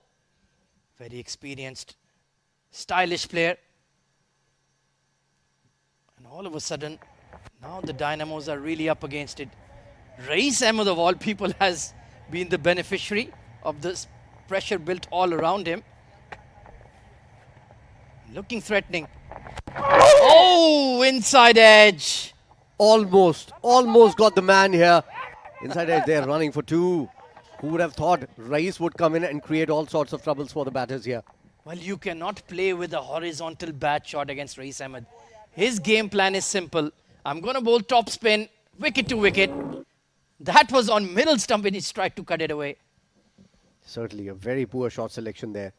Very experienced, stylish player. And all of a sudden, now the Dynamos are really up against it. Rais Ahmed of all people has been the beneficiary of this pressure built all around him. Looking threatening. Oh, inside edge. Almost got the man here. Inside edge, they're running for 2. Who would have thought Rais would come in and create all sorts of troubles for the batters here? Well, you cannot play with a horizontal bat shot against Rais Ahmed. His game plan is simple. I'm going to bowl top spin, wicket to wicket. That was on middle stump and he's tried to cut it away. Certainly a very poor shot selection there.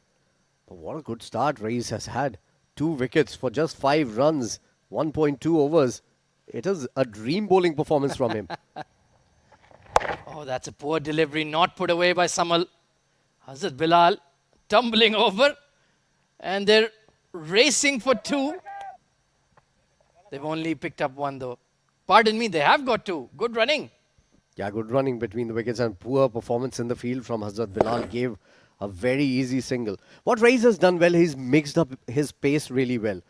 But what a good start Rais has had. 2 wickets for just 5 runs, 1.2 overs. It is a dream bowling performance from him. Oh, that's a poor delivery, not put away by Samal. Hazrat Bilal tumbling over. And they're racing for 2. They've only picked up 1 though. Pardon me, they have got 2. Good running. Yeah, good running between the wickets and poor performance in the field from Hazrat Bilal gave a very easy single. What Rais has done well, he's mixed up his pace really well.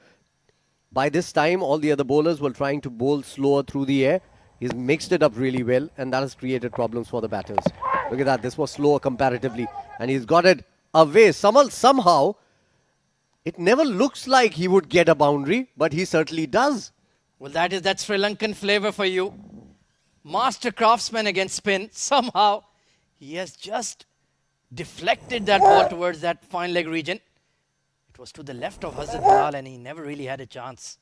By this time, all the other bowlers were trying to bowl slower through the air. He's mixed it up really well, and that has created problems for the batters. Look at that. This was slower comparatively, and he's got it away. Somehow, it never looks like he would get a boundary, but he certainly does. Well, that's Sri Lankan flavor for you. Master craftsman against spin. Somehow, he has just deflected that ball towards that fine leg region. It was to the left of Hazrat Bilal and he never really had a chance.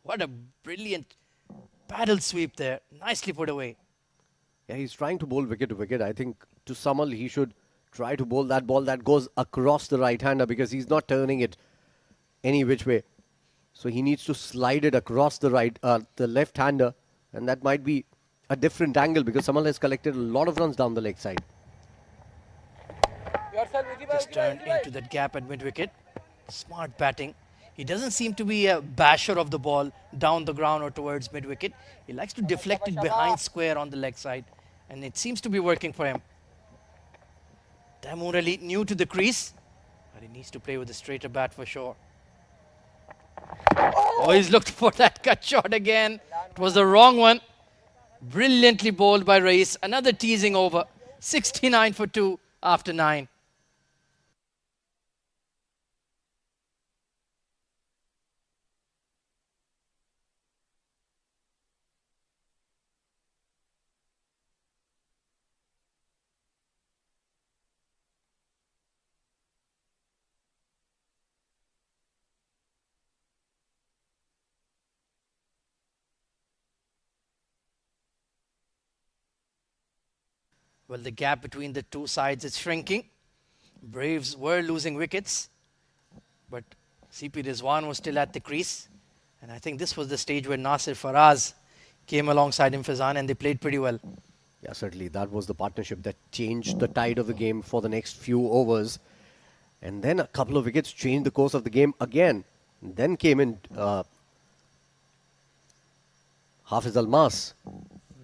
What a brilliant paddle sweep there. Nicely put away. Yeah, he's trying to bowl wicket to wicket. I think to Samal, he should try to bowl that ball that goes across the right-hander because he's not turning it any which way. So he needs to slide it across the left-hander, and that might be a different angle because Samal has collected a lot of runs down the leg side. Just turned into that gap at mid-wicket. Smart batting. He doesn't seem to be a basher of the ball down the ground or towards mid-wicket. He likes to deflect it behind square on the leg side. And it seems to be working for him. Taimur Ali new to the crease. But he needs to play with a straighter bat for sure. Oh, he's looked for that cut shot again. It was the wrong one. Brilliantly bowled by Rais. Another teasing over. 69 for 2 after 9. Well, the gap between the two sides is shrinking. Braves were losing wickets, but CP Rizwan was still at the crease. And I think this was the stage where Nasir Faraz came alongside him, Fazan, and they played pretty well. Yeah, certainly. That was the partnership that changed the tide of the game for the next few overs. And then a couple of wickets changed the course of the game again. And then came in Hafiz Almas.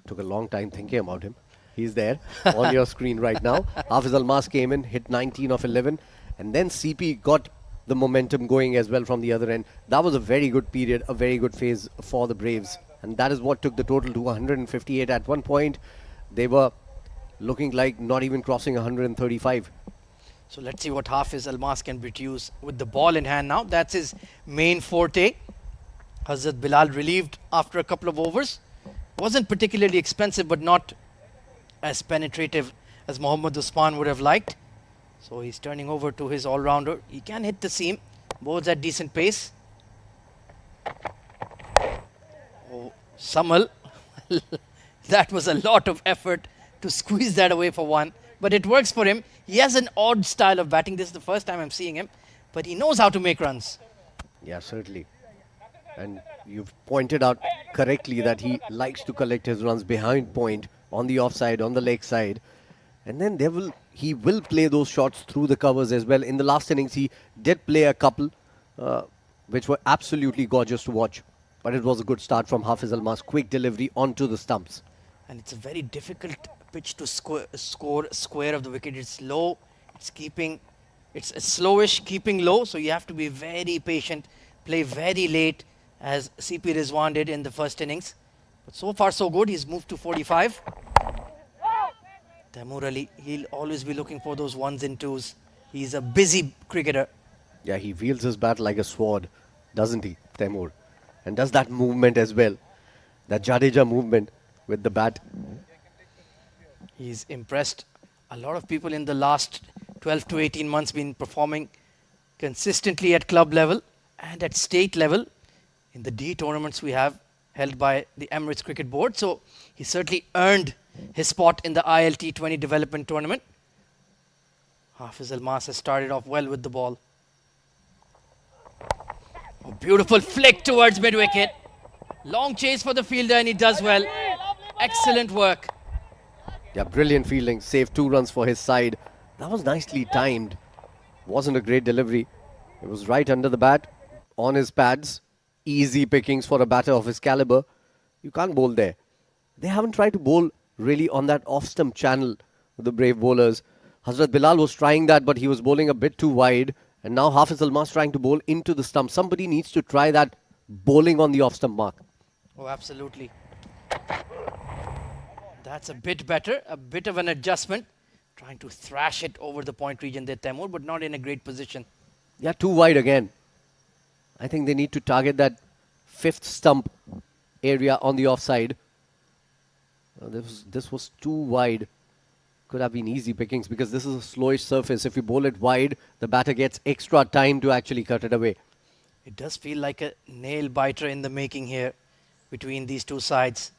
Took a long time thinking about him. He's there on your screen right now. Hafiz Almas came in, hit 19 of 11. And then CP got the momentum going as well from the other end. That was a very good period, a very good phase for the Braves. And that is what took the total to 158. At one point, they were looking like not even crossing 135. So let's see what Hafiz Almas can produce with the ball in hand now. That's his main forte. Hazrat Bilal relieved after a couple of overs. Wasn't particularly expensive, but not as penetrative as Mohammad Usman would have liked. So he's turning over to his all-rounder. He can hit the seam. Bowls at decent pace. Oh, Samal. That was a lot of effort to squeeze that away for 1. But it works for him. He has an odd style of batting. This is the first time I'm seeing him. But he knows how to make runs. Yeah, certainly. And you've pointed out correctly that he likes to collect his runs behind point, on the offside, on the leg side. And then he will play those shots through the covers as well. In the last innings, he did play a couple, which were absolutely gorgeous to watch. But it was a good start from Hafiz Almas. Quick delivery onto the stumps. And it's a very difficult pitch to score a square of the wicket. It's low, it's slowish, keeping low, so you have to be very patient, play very late, as CP Rizwan did in the first innings. But so far so good. He's moved to 45. Taimur Ali, he'll always be looking for those ones and twos. He's a busy cricketer. Yeah, he wields his bat like a sword, doesn't he, Taimur? And does that movement as well. That Jadeja movement with the bat. He's impressed a lot of people in the last 12 to 18 months, been performing consistently at club level and at state level in the D tournaments we have held by the Emirates Cricket Board. So he certainly earned his spot in the ILT20 Development Tournament. Hafiz Almas has started off well with the ball. A beautiful flick towards mid-wicket. Long chase for the fielder and he does well. Excellent work. Yeah, brilliant fielding. Saved 2 runs for his side. That was nicely timed. Wasn't a great delivery. It was right under the bat, on his pads. Easy pickings for a batter of his caliber. You can't bowl there. They haven't tried to bowl really on that off-stump channel, the brave bowlers. Hazrat Bilal was trying that, but he was bowling a bit too wide. And now Hafiz Almas trying to bowl into the stump. Somebody needs to try that bowling on the off-stump mark. Oh, absolutely. That's a bit better, a bit of an adjustment. Trying to thrash it over the point region there, Taimur, but not in a great position. Yeah, too wide again. I think they need to target that 5th stump area on the offside. This was too wide. Could have been easy pickings because this is a slowish surface. If you bowl it wide, the batter gets extra time to actually cut it away. It does feel like a nail biter in the making here between these two sides.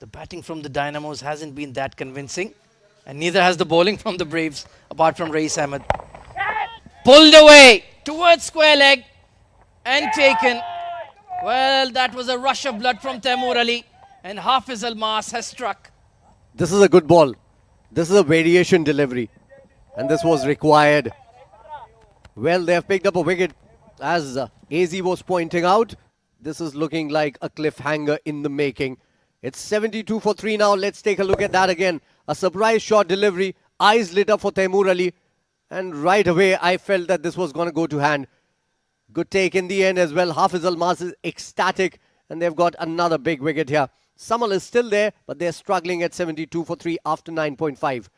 The batting from the Dynamos hasn't been that convincing, and neither has the bowling from the Braves, apart from Rais Ahmed. Pulled away towards square leg and taken. Well, that was a rush of blood from Taimur Ali, and Hafiz Almas has struck. This is a good ball. This is a variation delivery, and this was required. Well, they have picked up a wicket. As AZ was pointing out, this is looking like a cliffhanger in the making. It's 72 for 3 now. Let's take a look at that again. A surprise shot delivery. Eyes lit up for Taimur Ali. And right away, I felt that this was going to go to hand. Good take in the end as well. Hafiz Almas is ecstatic. And they've got another big wicket here. Samal is still there, but they're struggling at 72 for 3 after 9.5.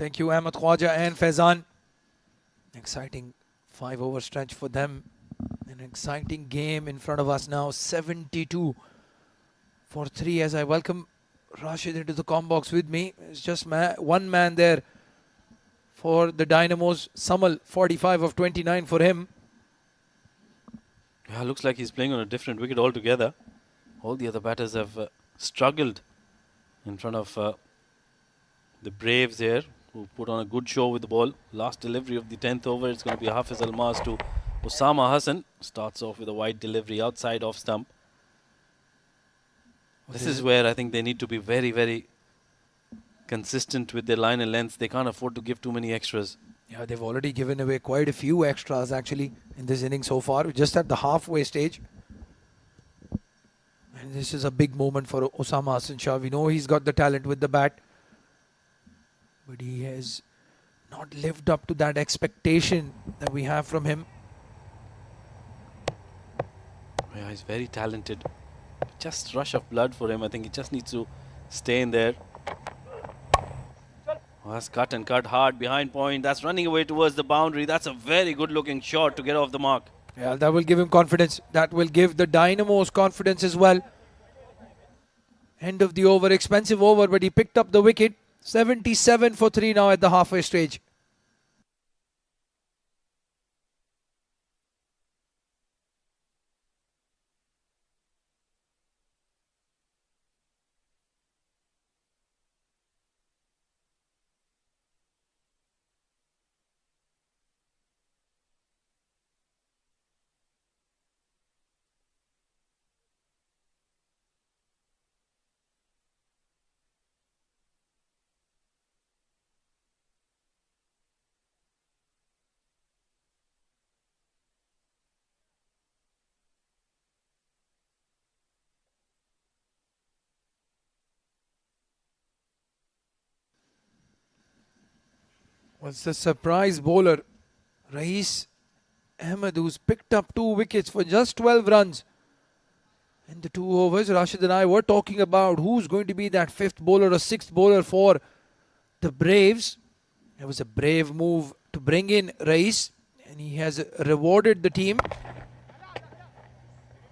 Thank you, Ahmed Khwaja and Faizan. Exciting 5-over stretch for them. An exciting game in front of us now. 72 for 3 as I welcome Rashid into the com box with me. It's just one man there for the Dynamos. Samal, 45 of 29 for him. Yeah, looks like he's playing on a different wicket altogether. All the other batters have struggled in front of the Braves here, who put on a good show with the ball. Last delivery of the 10th over, it's going to be Hafiz Almaz to Osama Hassan. Starts off with a wide delivery outside off stump. This is where I think they need to be very, very consistent with their line and length. They can't afford to give too many extras. Yeah, they've already given away quite a few extras actually in this inning so far. We're just at the halfway stage. And this is a big moment for Osama Hassan Shah. We know he's got the talent with the bat, but he has not lived up to that expectation that we have from him. Yeah, he's very talented. Just rush of blood for him. I think he just needs to stay in there. Oh, that's cut and cut hard behind point. That's running away towards the boundary. That's a very good looking shot to get off the mark. Yeah, that will give him confidence. That will give the Dynamos confidence as well. End of the over, expensive over, but he picked up the wicket. 77 for 3 now at the halfway stage. Was the surprise bowler Rais Ahmed, who's picked up 2 wickets for just 12 runs in the 2 overs. Rashid and I were talking about who's going to be that 5th bowler or 6th bowler for the Braves. It was a brave move to bring in Rais, and he has rewarded the team.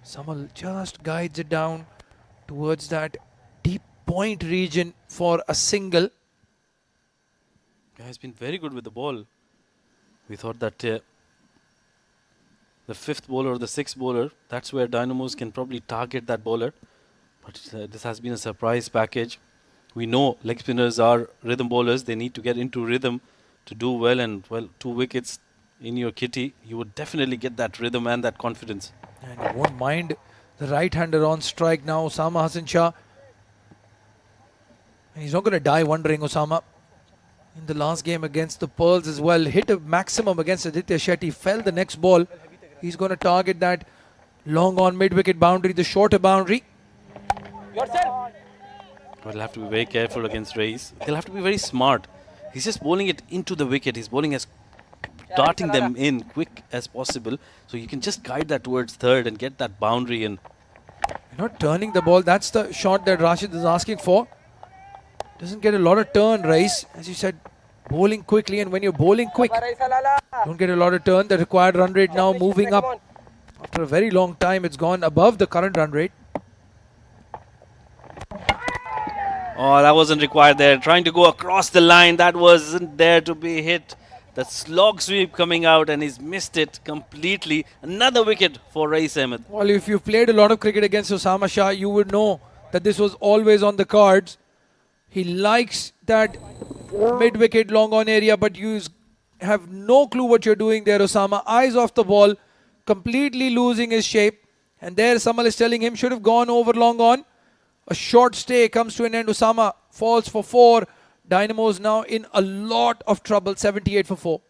Samal just guides it down towards that deep point region for a single. Yeah, he's been very good with the ball. We thought that the 5th bowler or the 6th bowler, that's where Dynamos can probably target that bowler. But this has been a surprise package. We know leg spinners are rhythm bowlers. They need to get into rhythm to do well. And, well, 2 wickets in your kitty, you would definitely get that rhythm and that confidence. And you won't mind the right-hander on strike now, Osama Hassan Shah. And he's not going to die wondering, Osama. In the last game against the Pearls as well, hit a maximum against Aditya Shetty, fell the next ball. He's going to target that long on mid-wicket boundary, the shorter boundary. But they'll have to be very careful against Rais. They'll have to be very smart. He's just bowling it into the wicket. He's bowling as darting them in quick as possible. So you can just guide that towards 3rd and get that boundary in. You're not turning the ball. That's the shot that Rashid is asking for. Doesn't get a lot of turn, Rais. As you said, bowling quickly, and when you're bowling quick, don't get a lot of turn. The required run rate now moving up. After a very long time, it's gone above the current run rate. Oh, that wasn't required there. Trying to go across the line. That wasn't there to be hit. The slog sweep coming out, and he's missed it completely. Another wicket for Rais Ahmed. Well, if you've played a lot of cricket against Osama Shah, you would know that this was always on the cards. He likes that mid-wicket long on area, but you have no clue what you're doing there, Osama. Eyes off the ball, completely losing his shape. And there Samal is telling him should have gone over long on. A short stay comes to an end. Osama falls for 4. Dynamos now in a lot of trouble, 78 for 4.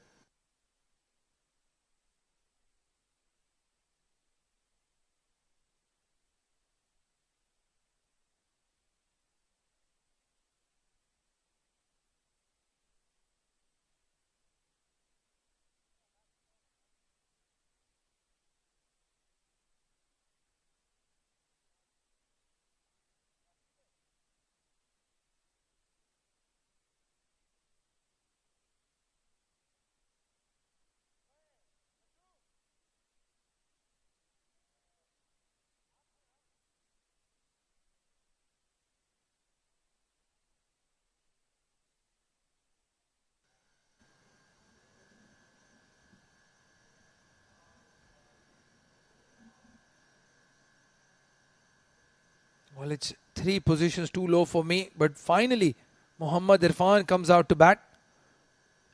Well, it's 3 positions too low for me. But finally, Mohammad Irfan comes out to bat.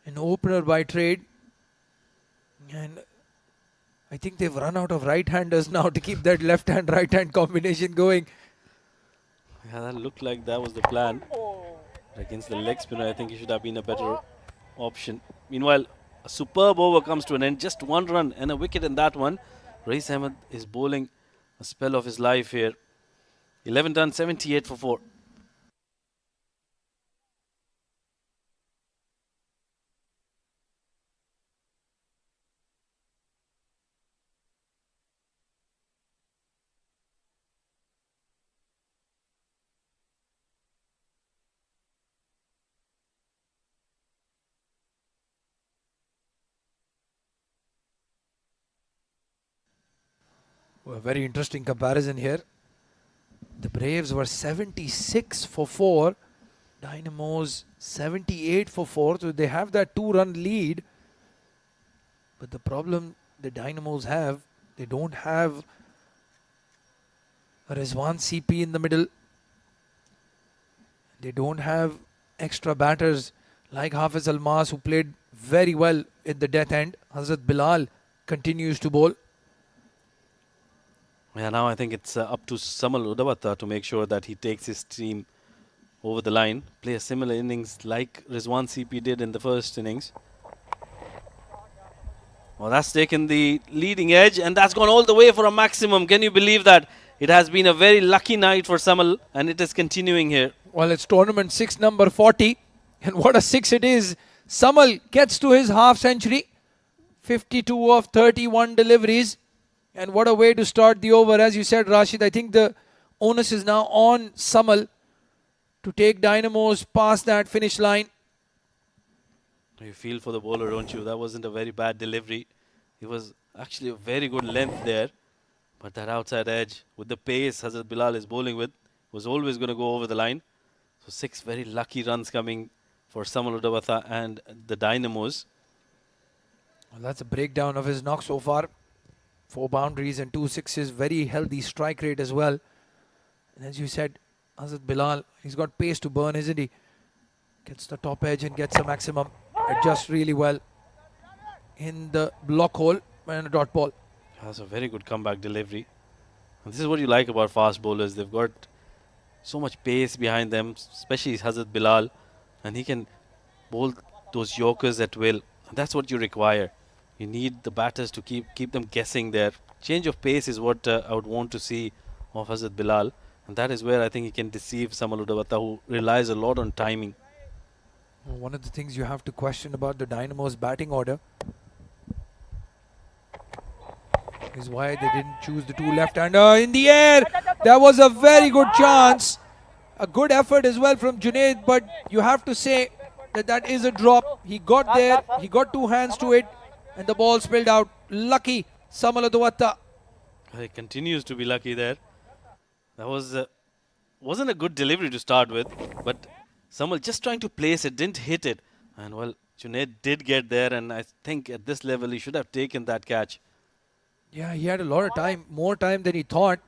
An opener by trade. And I think they've run out of right-handers now to keep that left-hand, right-hand combination going. Yeah, that looked like that was the plan. Against the leg spinner, I think he should have been a better option. Meanwhile, a superb over comes to an end. Just 1 run and a wicket in that one. Rais Ahmed is bowling a spell of his life here. 11 done, 78 for 4. A very interesting comparison here. The Braves were 76 for 4. Dynamos 78 for 4. So they have that 2-run lead. But the problem the Dynamos have, they don't have a Rizwan CP in the middle. They don't have extra batters like Hafiz Almas, who played very well at the death end. Hazrat Bilal continues to bowl. Yeah, now I think it's up to Samal Udawata to make sure that he takes his team over the line. Play a similar innings like Rizwan CP did in the first innings. Well, that's taken the leading edge and that's gone all the way for a maximum. Can you believe that? It has been a very lucky night for Samal and it is continuing here. Well, it's tournament 6 number 40. And what a 6 it is. Samal gets to his half century. 52 of 31 deliveries. And what a way to start the over. As you said, Rashid, I think the onus is now on Samal to take Dynamos past that finish line. You feel for the bowler, don't you? That wasn't a very bad delivery. It was actually a very good length there. But that outside edge with the pace Hazrat Bilal is bowling with was always going to go over the line. So 6 very lucky runs coming for Samal Udawatha and the Dynamos. Well, that's a breakdown of his knock so far. 4 boundaries and 2 sixes. Very healthy strike rate as well. And as you said, Hazrat Bilal, he's got pace to burn, isn't he? Gets the top edge and gets the maximum. Adjusts really well in the block hole and a dot ball. That's a very good comeback delivery. And this is what you like about fast bowlers. They've got so much pace behind them, especially Hazrat Bilal. And he can bowl those yorkers at will. And that's what you require. You need the batters to keep them guessing there. Change of pace is what I would want to see of Hazrat Bilal. And that is where I think he can deceive Samal Udawata, who relies a lot on timing. Well, one of the things you have to question about the Dynamos batting order is why they didn't choose the 2 left-hander in the air. There was a very good chance. A good effort as well from Junaid, but you have to say that that is a drop. He got there, he got 2 hands to it, and the ball spilled out. Lucky Samal Udawata. He continues to be lucky there. That wasn't a good delivery to start with, but Samal just trying to place it, didn't hit it. And well, Junaid did get there, and I think at this level he should have taken that catch. Yeah, he had a lot of time, more time than he thought.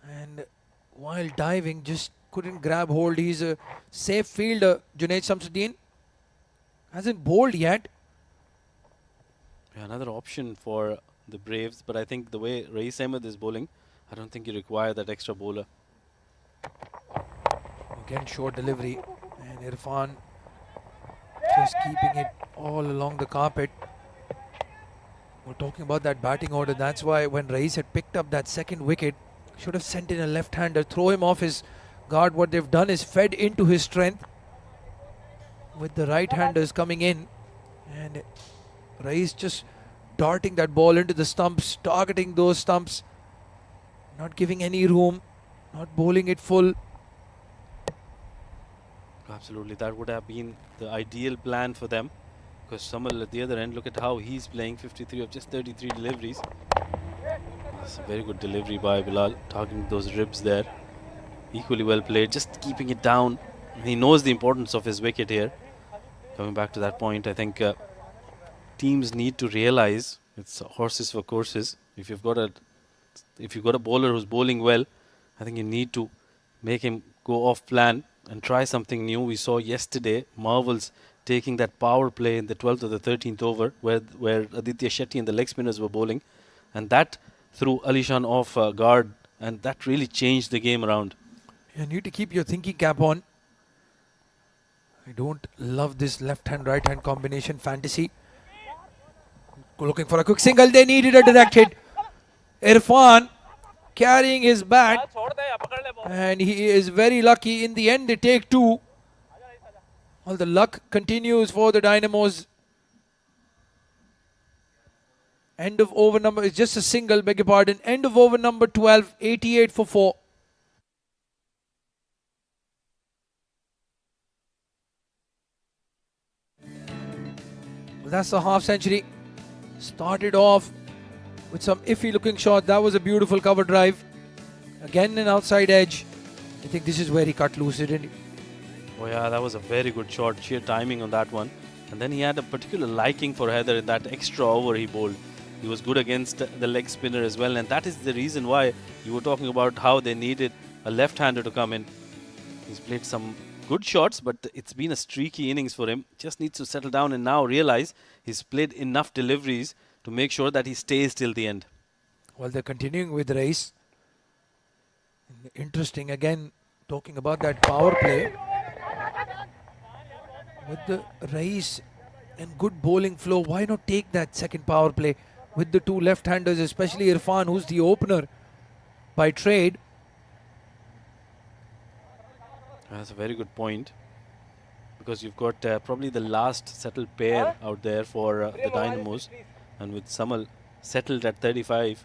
And while diving, just couldn't grab hold. He's a safe fielder, Junaid Shamsuddin. Hasn't bowled yet. Yeah, another option for the Braves, but I think the way Rais Ahmed is bowling, I don't think you require that extra bowler. Again, short delivery. And Irfan just keeping it all along the carpet. We're talking about that batting order. That's why when Rais had picked up that second wicket, should have sent in a left-hander, throw him off his guard. What they've done is fed into his strength with the right-handers coming in. And Rais just darting that ball into the stumps, targeting those stumps, not giving any room, not bowling it full. Absolutely, that would have been the ideal plan for them. Because Samal at the other end, look at how he's playing, 53 of just 33 deliveries. That's a very good delivery by Bilal, targeting those ribs there. Equally well played, just keeping it down. He knows the importance of his wicket here. Coming back to that point, I think teams need to realize it's horses for courses. If you've got a bowler who's bowling well, I think you need to make him go off plan and try something new. We saw yesterday Marvels taking that power play in the 12th or the 13th over where Aditya Shetty and the leg spinners were bowling, and that threw Alishan off guard, and that really changed the game around. You need to keep your thinking cap on. I don't love this left-hand, right-hand combination fantasy. Looking for a quick single. They needed a direct hit. Irfan carrying his bat, and he is very lucky. In the end, they take two. All the luck continues for the Dynamos. End of over number is just a single, beg your pardon. End of over number 12, 88 for 4. Well, that's the half century. Started off with some iffy looking shot. That was a beautiful cover drive. Again an outside edge. I think this is where he cut loose, didn't he? Oh yeah, that was a very good shot. Sheer timing on that one. And then he had a particular liking for Heather in that extra over he bowled. He was good against the leg spinner as well. And that is the reason why you were talking about how they needed a left-hander to come in. He's played some good shots, but it's been a streaky innings for him. Just needs to settle down and now realize he's played enough deliveries to make sure that he stays till the end. Well, they're continuing with the race. Interesting, again, talking about that power play. With the race and good bowling flow, why not take that second power play with the two left-handers, especially Irfan, who's the opener by trade. That's a very good point, because you've got probably the last settled pair out there for the Dynamos, and with Samal settled at 35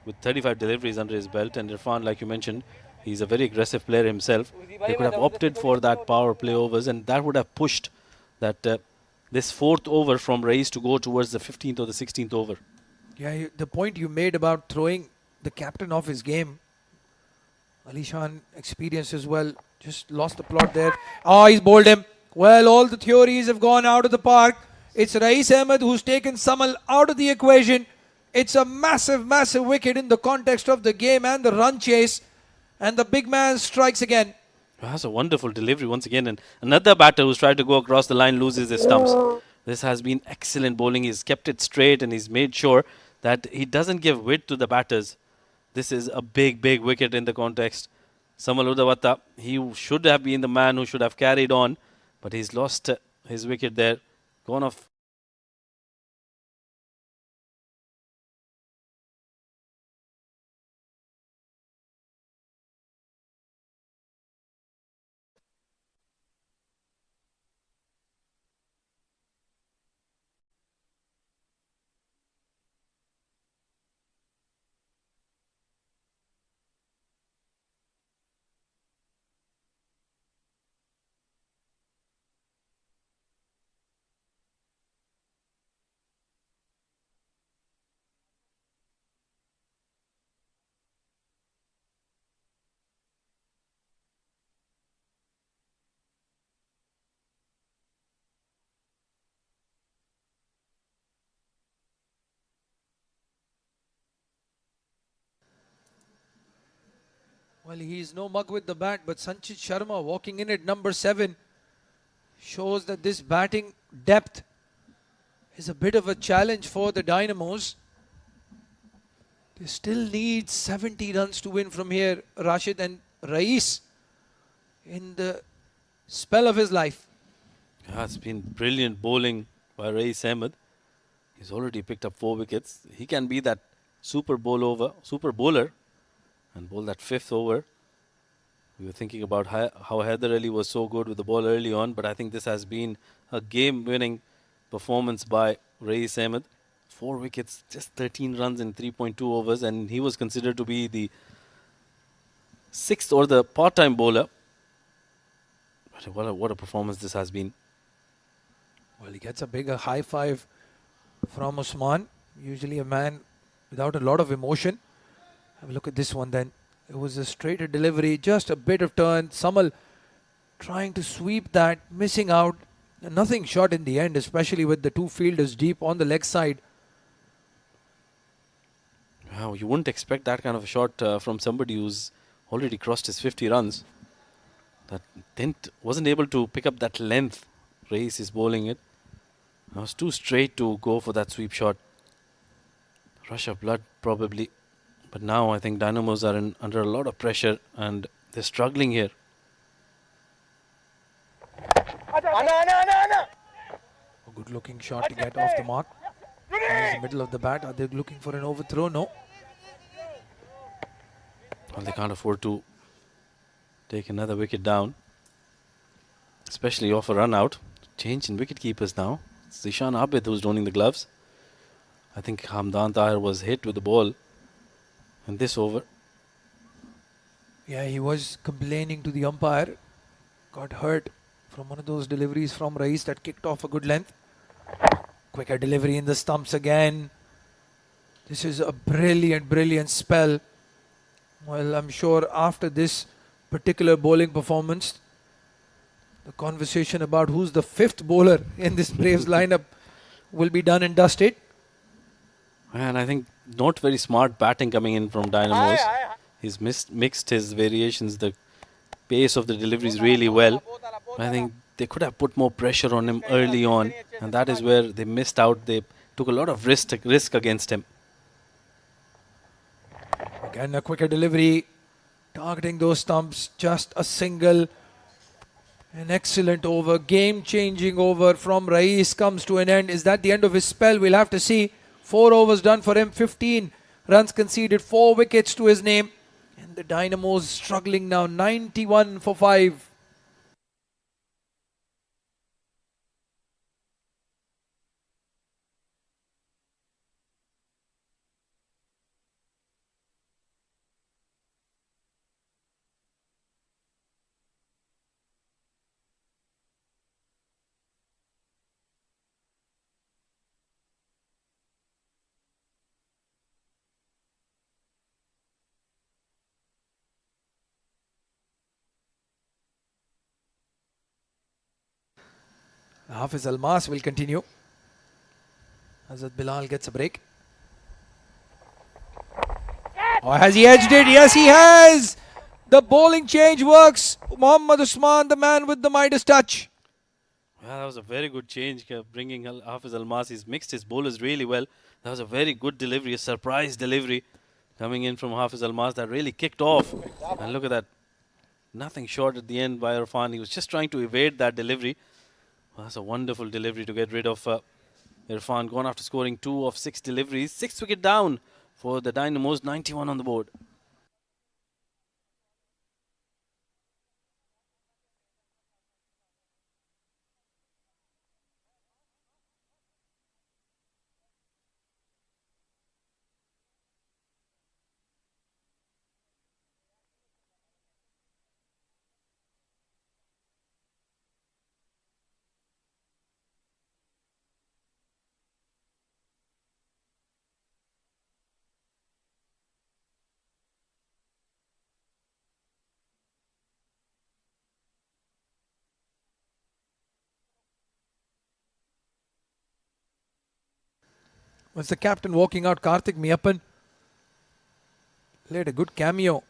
with 35 deliveries under his belt, and Irfan, like you mentioned, he's a very aggressive player himself. They could have opted for that power play overs, and that would have pushed that this fourth over from Race to go towards the 15th or the 16th over. Yeah, the point you made about throwing the captain off his game, Alishan experienced as well, just lost the plot there. Oh, he's bowled him. Well, all the theories have gone out of the park. It's Rais Ahmed who's taken Samal out of the equation. It's a massive, massive wicket in the context of the game and the run chase. And the big man strikes again. That's a wonderful delivery once again. And another batter who's tried to go across the line loses his stumps. This has been excellent bowling. He's kept it straight and he's made sure that he doesn't give width to the batters. This is a big, big wicket in the context. Samal Udawata, he should have been the man who should have carried on, but he's lost his wicket there. Gone off. Well, he's no mug with the bat, but Sanchit Sharma walking in at number 7 shows that this batting depth is a bit of a challenge for the Dynamos. They still need 70 runs to win from here, Rashid, and Rais in the spell of his life. Yeah, it's been brilliant bowling by Rais Ahmed. He's already picked up 4 wickets. He can be that super bowler and bowl that 5th over. We were thinking about how Heather Ali was so good with the ball early on, but I think this has been a game-winning performance by Rais Ahmed. 4 wickets, just 13 runs in 3.2 overs, and he was considered to be the 6th or the part-time bowler. But what a performance this has been. Well, he gets a bigger high five from Usman, usually a man without a lot of emotion. Have a look at this one then. It was a straighter delivery, just a bit of turn. Samal trying to sweep that, missing out. Nothing short in the end, especially with the 2 fielders deep on the leg side. Wow, you wouldn't expect that kind of a shot from somebody who's already crossed his 50 runs. That wasn't able to pick up that length. Race is bowling it. I was too straight to go for that sweep shot. Rush of blood probably. But now I think Dynamos are under a lot of pressure and they're struggling here. A good looking shot to get off the mark. In the middle of the bat. Are they looking for an overthrow? No. Well, they can't afford to take another wicket down. Especially off a run out. Change in wicket keepers now. It's Zishan Abid who's donning the gloves. I think Hamdan Tahir was hit with the ball in this over. Yeah, he was complaining to the umpire. Got hurt from one of those deliveries from Rais that kicked off a good length. Quicker delivery in the stumps again. This is a brilliant spell. Well, I'm sure after this particular bowling performance, the conversation about who's the fifth bowler in this Braves lineup will be done and dusted. And I think not very smart batting coming in from Dynamos. He's mixed his variations, the pace of the deliveries really well. I think they could have put more pressure on him early on, and that is where they missed out. They took a lot of risk against him. Again, a quicker delivery, targeting those stumps, just a single. An excellent over, game-changing over from Rais comes to an end. Is that the end of his spell? We'll have to see. 4 overs done for him, 15 runs conceded, 4 wickets to his name. And the Dynamos struggling now, 91 for 5. Hafiz Almas will continue. Hazrat Bilal gets a break. Oh, has he edged it? Yes, he has. The bowling change works. Mohammad Usman, the man with the Midas touch. Well, that was a very good change, bringing Hafiz Almas. He's mixed his bowlers really well. That was a very good delivery, a surprise delivery coming in from Hafiz Almas that really kicked off. And look at that. Nothing short at the end by Irfan. He was just trying to evade that delivery. Well, that's a wonderful delivery to get rid of Irfan. Gone after scoring 2 of 6 deliveries. 6 wicket down for the Dynamos. 91 on the board. Was the captain walking out? Karthik Miyappan played a good cameo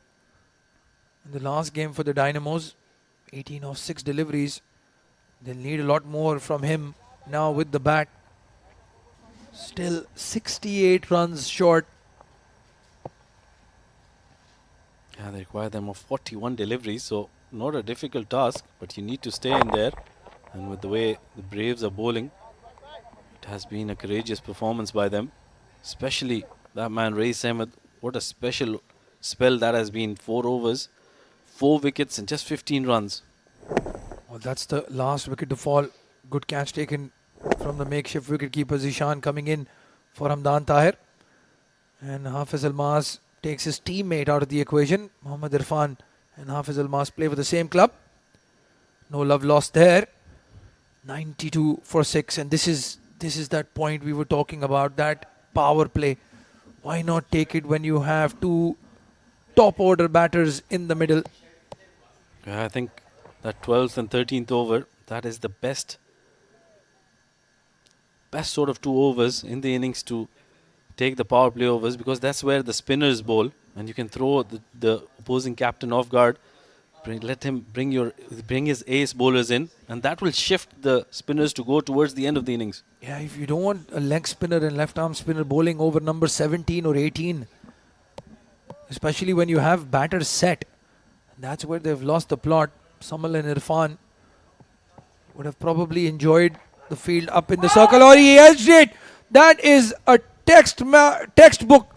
in the last game for the Dynamos. 18 of 6 deliveries. They'll need a lot more from him now with the bat. Still 68 runs short. Yeah, they require them of 41 deliveries, so not a difficult task, but you need to stay in there. And with the way the Braves are bowling, it has been a courageous performance by them. Especially that man, Rais Ahmed. What a special spell that has been. 4 overs, 4 wickets and just 15 runs. Well, that's the last wicket to fall. Good catch taken from the makeshift wicketkeeper Zishan coming in for Hamdan Tahir. And Hafiz Almas takes his teammate out of the equation. Mohammad Irfan and Hafiz Almas play for the same club. No love lost there. 92 for 6, and this is that point we were talking about, that power play. Why not take it when you have 2 top order batters in the middle? Yeah, I think that 12th and 13th over, that is the best sort of 2 overs in the innings to take the power play overs, because that's where the spinners bowl. and you can throw the opposing captain off guard. Let him bring his ace bowlers in, and that will shift the spinners to go towards the end of the innings. Yeah, if you don't want a leg spinner and left arm spinner bowling over number 17 or 18, especially when you have batters set, that's where they've lost the plot. Samal and Irfan would have probably enjoyed the field up in the circle, or he edged it. That is a textbook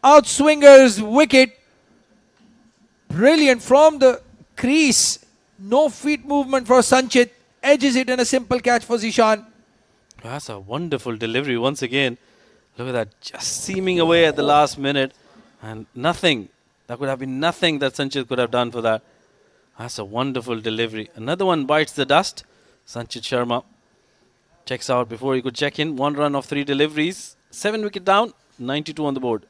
outswinger's wicket. Brilliant from the crease. No feet movement for Sanchit. Edges it and a simple catch for Zishan. That's a wonderful delivery once again. Look at that, just seaming away at the last minute, and nothing. That could have been nothing that Sanchit could have done for that. That's a wonderful delivery. Another one bites the dust. Sanchit Sharma checks out before he could check in. 1 run of 3 deliveries. 7 wicket down, 92 on the board.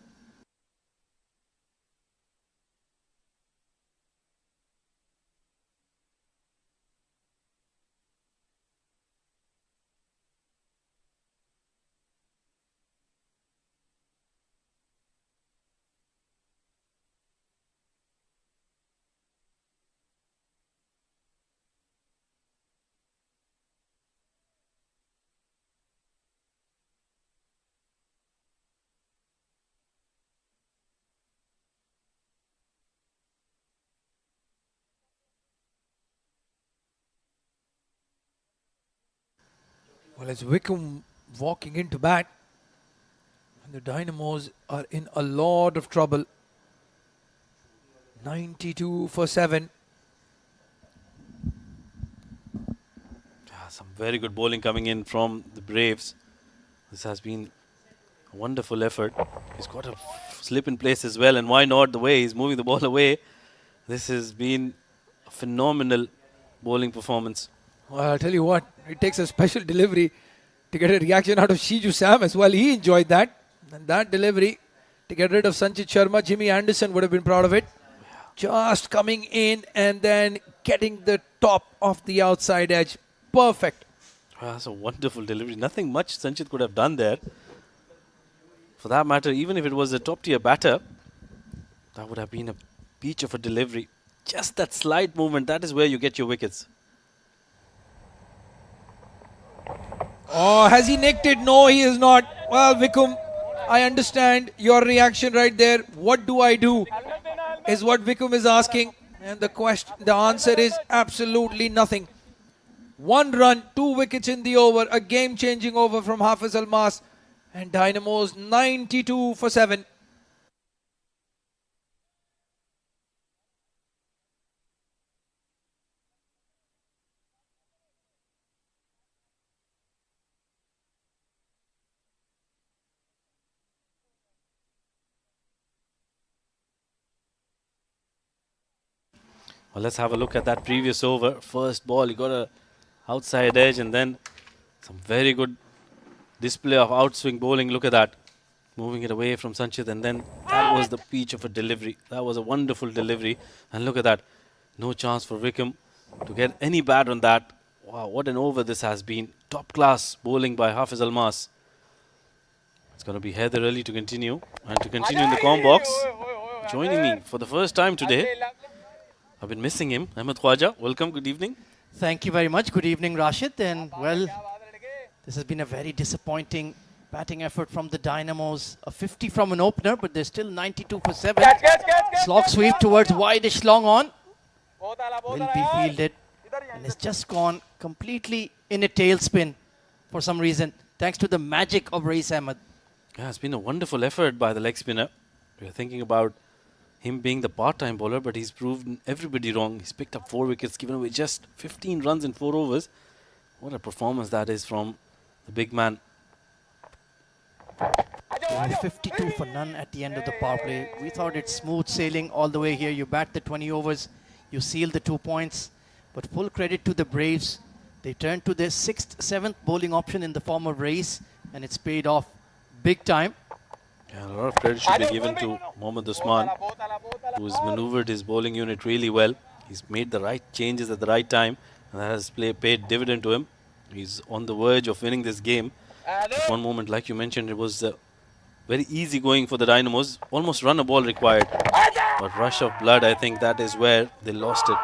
Well, it's Wickham walking into bat. And the Dynamos are in a lot of trouble. 92 for 7. Some very good bowling coming in from the Braves. This has been a wonderful effort. He's got a slip in place as well, and why not the way he's moving the ball away. This has been a phenomenal bowling performance. Well, I'll tell you what, it takes a special delivery to get a reaction out of Shiju Sam as well. He enjoyed that. And that delivery to get rid of Sanchit Sharma, Jimmy Anderson would have been proud of it. Just coming in and then getting the top of the outside edge. Perfect. That's a wonderful delivery. Nothing much Sanchit could have done there. For that matter, even if it was a top-tier batter, that would have been a peach of a delivery. Just that slight movement, that is where you get your wickets. Oh, has he nicked it? No, he is not. Well, Wickham, I understand your reaction right there. What do I do? Is what Wickham is asking. And the answer is absolutely nothing. 1 run, 2 wickets in the over. A game-changing over from Hafiz Almas. And Dynamos 92 for 7. Well, let's have a look at that previous over. First ball, he got a outside edge, and then some very good display of outswing bowling. Look at that. Moving it away from Sanchit, and then that was the peach of a delivery. That was a wonderful delivery. And look at that. No chance for Wickham to get any bat on that. Wow, what an over this has been. Top class bowling by Hafiz Almas. It's going to be Heather early to continue. And to continue in the com box, joining me for the first time today. I've been missing him. Ahmed Khwaja, welcome, good evening. Thank you very much. Good evening, Rashid. And well, this has been a very disappointing batting effort from the Dynamos. A 50 from an opener, but they're still 92 for 7. Slog sweep towards wideish long on. Will be fielded. And it's just gone completely in a tailspin for some reason, thanks to the magic of Rais Ahmed. Yeah, it's been a wonderful effort by the leg spinner. We're thinking about him being the part-time bowler, but he's proven everybody wrong. He's picked up 4 wickets, given away just 15 runs in 4 overs. What a performance that is from the big man. 52 for none at the end of the power play. We thought it's smooth sailing all the way here. You bat the 20 overs, you seal the 2 points. But full credit to the Braves. They turned to their 6th, 7th bowling option in the form of Rais, and it's paid off big time. Yeah, a lot of credit should be given to Mohammad Usman, who has maneuvered his bowling unit really well. He's made the right changes at the right time, and that has paid dividend to him. He's on the verge of winning this game. At one moment, like you mentioned, it was very easy going for the Dynamos. Almost run a ball required. But rush of blood, I think that is where they lost it.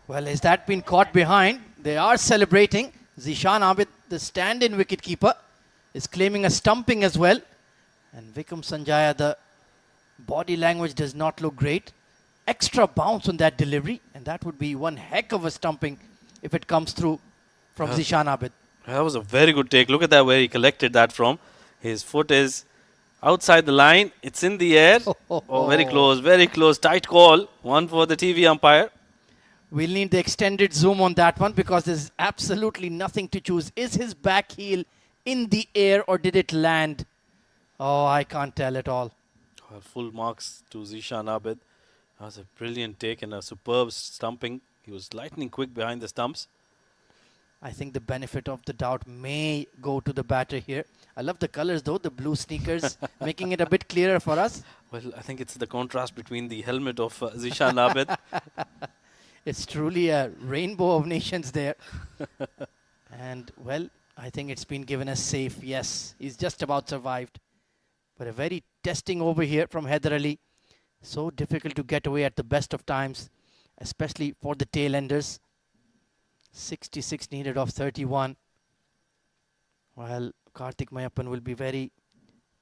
Well, has that been caught behind? They are celebrating. Zishan Abid, the stand-in wicketkeeper, is claiming a stumping as well. And Vikram Sanjaya, the body language does not look great. Extra bounce on that delivery, and that would be one heck of a stumping if it comes through from Zishan Abid. That was a very good take. Look at that, where he collected that from. His foot is outside the line. It's in the air. Oh, very close, very close. Tight call. One for the TV umpire. We'll need the extended zoom on that one because there's absolutely nothing to choose. Is his back heel in the air or did it land? Oh, I can't tell at all. Full marks to Zishan Abid. That was a brilliant take and a superb stumping. He was lightning quick behind the stumps. I think the benefit of the doubt may go to the batter here. I love the colors though, the blue sneakers, making it a bit clearer for us. Well, I think it's the contrast between the helmet of Zishan Abid. It's truly a rainbow of nations there. And, well, I think it's been given as safe. Yes, he's just about survived. But a very testing over here from Haider Ali. So difficult to get away at the best of times, especially for the tail-enders. 66 needed of 31. Well, Karthik Mayappan will be very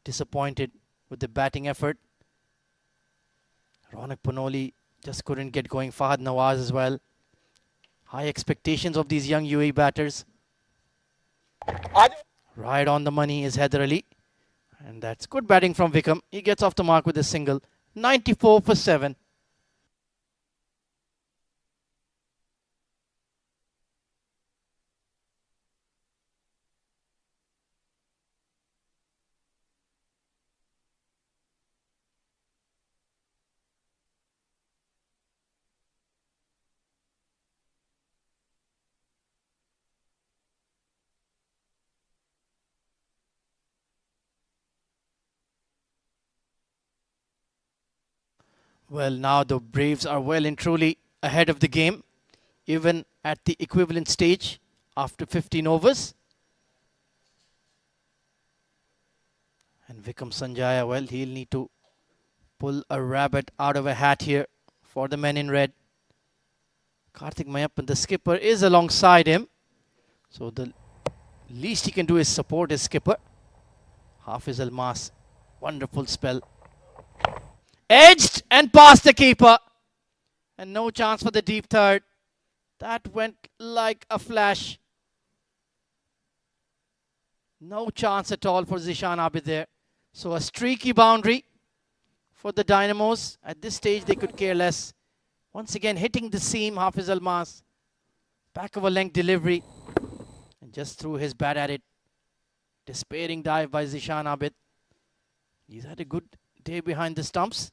disappointed with the batting effort. Ronak Panoli just couldn't get going. Fahad Nawaz as well. High expectations of these young UAE batters. Right on the money is Haider Ali. And that's good batting from Vikram. He gets off the mark with a single. 94 for 7. Well, now the Braves are well and truly ahead of the game, even at the equivalent stage after 15 overs. And Vikram Sanjaya, well, he'll need to pull a rabbit out of a hat here for the men in red. Karthik Mayappan, the skipper, is alongside him. So the least he can do is support his skipper. Hafiz Almas, wonderful spell. Edged and past the keeper. And no chance for the deep third. That went like a flash. No chance at all for Zishan Abid there. So a streaky boundary for the Dynamos. At this stage they could care less. Once again hitting the seam, Hafiz Almas. Back of a length delivery. And just threw his bat at it. Despairing dive by Zishan Abid. He's had a good day behind the stumps.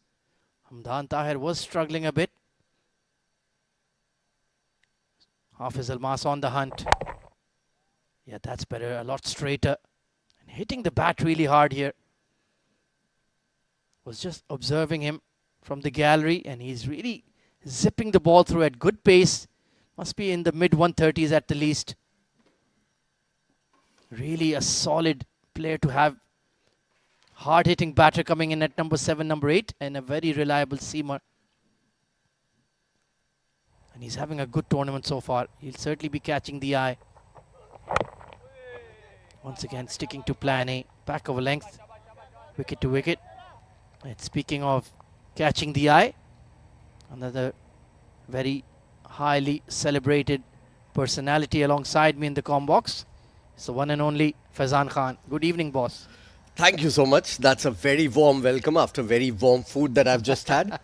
Hamdan Tahir was struggling a bit. Hafiz Almas on the hunt. Yeah, that's better. A lot straighter. And hitting the bat really hard here. Was just observing him from the gallery. And he's really zipping the ball through at good pace. Must be in the mid-130s at the least. Really a solid player to have. Hard-hitting batter coming in at number 7, number 8. And a very reliable seamer. And he's having a good tournament so far. He'll certainly be catching the eye. Once again, sticking to plan A. Back over length. Wicket to wicket. And speaking of catching the eye, another very highly celebrated personality alongside me in the comm box. It's the one and only Faizan Khan. Good evening, boss. Thank you so much. That's a very warm welcome after very warm food that I've just had.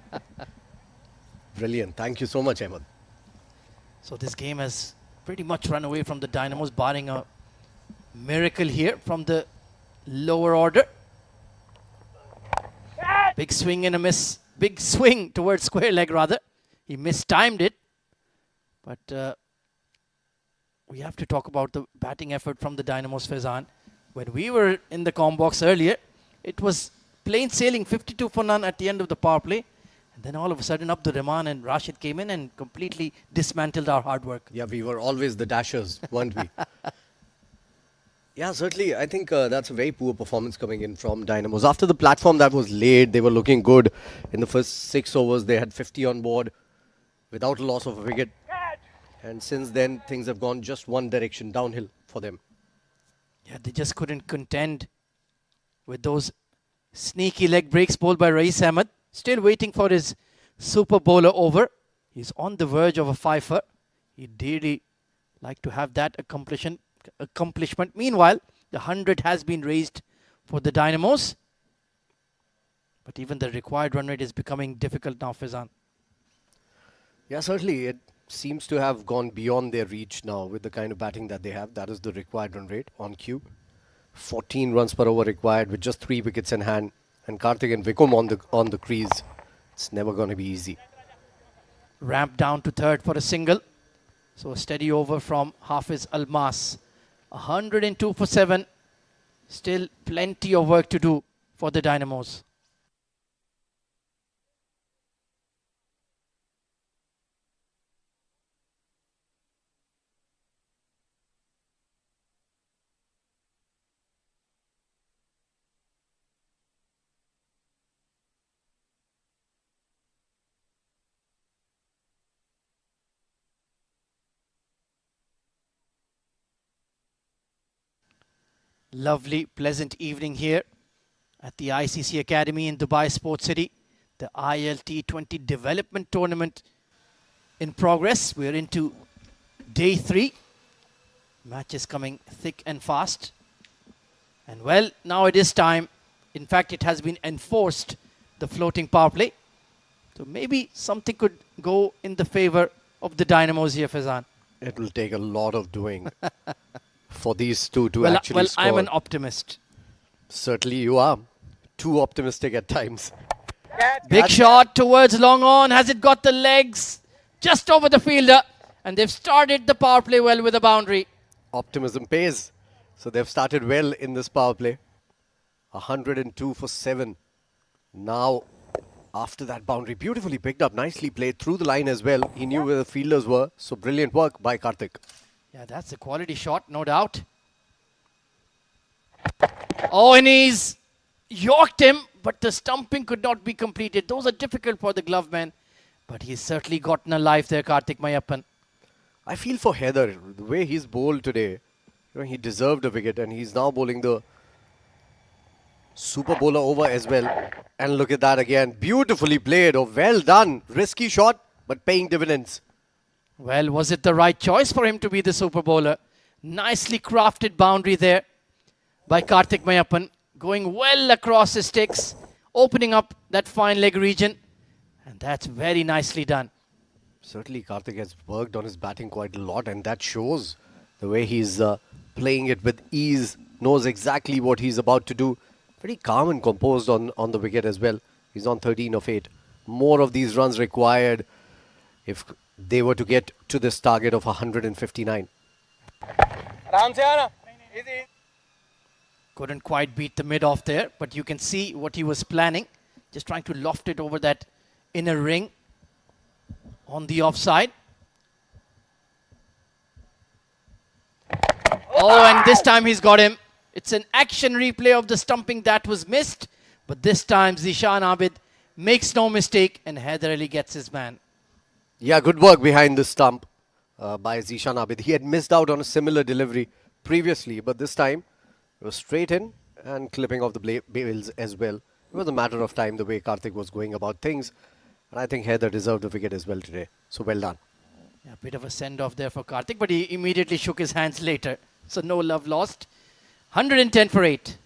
Brilliant. Thank you so much, Ahmed. So this game has pretty much run away from the Dynamos, barring a miracle here from the lower order. Big swing and a miss. Big swing towards square leg, rather. He mistimed it. But we have to talk about the batting effort from the Dynamos, Faizan. When we were in the comm box earlier, it was plain sailing, 52 for none at the end of the power play. And then all of a sudden, Abdur Rahman and Rashid came in and completely dismantled our hard work. Yeah, we were always the dashers, weren't we? Yeah, certainly. I think that's a very poor performance coming in from Dynamos. After the platform that was laid, they were looking good. In the first 6 overs, they had 50 on board without a loss of a wicket. And since then, things have gone just one direction, downhill for them. Yeah, they just couldn't contend with those sneaky leg breaks bowled by Rais Ahmed. Still waiting for his super bowler over. He's on the verge of a fifer. He'd really like to have that accomplishment. Meanwhile, the 100 has been raised for the Dynamos. But even the required run rate is becoming difficult now, Fizan. Yeah, certainly. It seems to have gone beyond their reach now with the kind of batting that they have. That is the required run rate on cue. 14 runs per over required with just 3 wickets in hand. And Karthik and Vikom on the crease. It's never going to be easy. Ramp down to third for a single. So a steady over from Hafiz Almas. 102 for 7. Still plenty of work to do for the Dynamos. Lovely, pleasant evening here at the ICC Academy in Dubai Sports City. The ILT20 Development Tournament in progress. We're into day 3. Matches coming thick and fast. And well, now it is time. In fact, it has been enforced, the floating power play. So maybe something could go in the favor of the Dynamos here, Fazan. It will take a lot of doing for these two to actually score. I'm an optimist. Certainly you are. Too optimistic at times. Big shot towards long on. Has it got the legs? Just over the fielder. And they've started the power play well with a boundary. Optimism pays. So they've started well in this power play. 102 for 7. Now, after that boundary, beautifully picked up, nicely played through the line as well. He knew where the fielders were. So brilliant work by Karthik. Yeah, that's a quality shot, no doubt. Oh, and he's yorked him, but the stumping could not be completed. Those are difficult for the glove man. But he's certainly gotten a life there, Karthik Mayappan. I feel for Heather, the way he's bowled today, he deserved a wicket and he's now bowling the super bowler over as well. And look at that again. Beautifully played. Oh, well done. Risky shot, but paying dividends. Well, was it the right choice for him to be the super bowler? Nicely crafted boundary there by Karthik Mayappan. Going well across his sticks, opening up that fine leg region. And that's very nicely done. Certainly Karthik has worked on his batting quite a lot, and that shows the way he's playing it with ease, knows exactly what he's about to do. Very calm and composed on the wicket as well. He's on 13 of 8. More of these runs required if they were to get to this target of 159. Couldn't quite beat the mid-off there, but you can see what he was planning. Just trying to loft it over that inner ring on the offside. Oh, and this time he's got him. It's an action replay of the stumping that was missed, but this time Zishan Abid makes no mistake and Haider Ali gets his man. Yeah, good work behind the stump by Zishan Abid. He had missed out on a similar delivery previously, but this time it was straight in and clipping off the bails as well. It was a matter of time the way Karthik was going about things. And I think Haider deserved a wicket as well today. So well done. Yeah, a bit of a send-off there for Karthik, but he immediately shook his hands later. So no love lost. 110 for 8.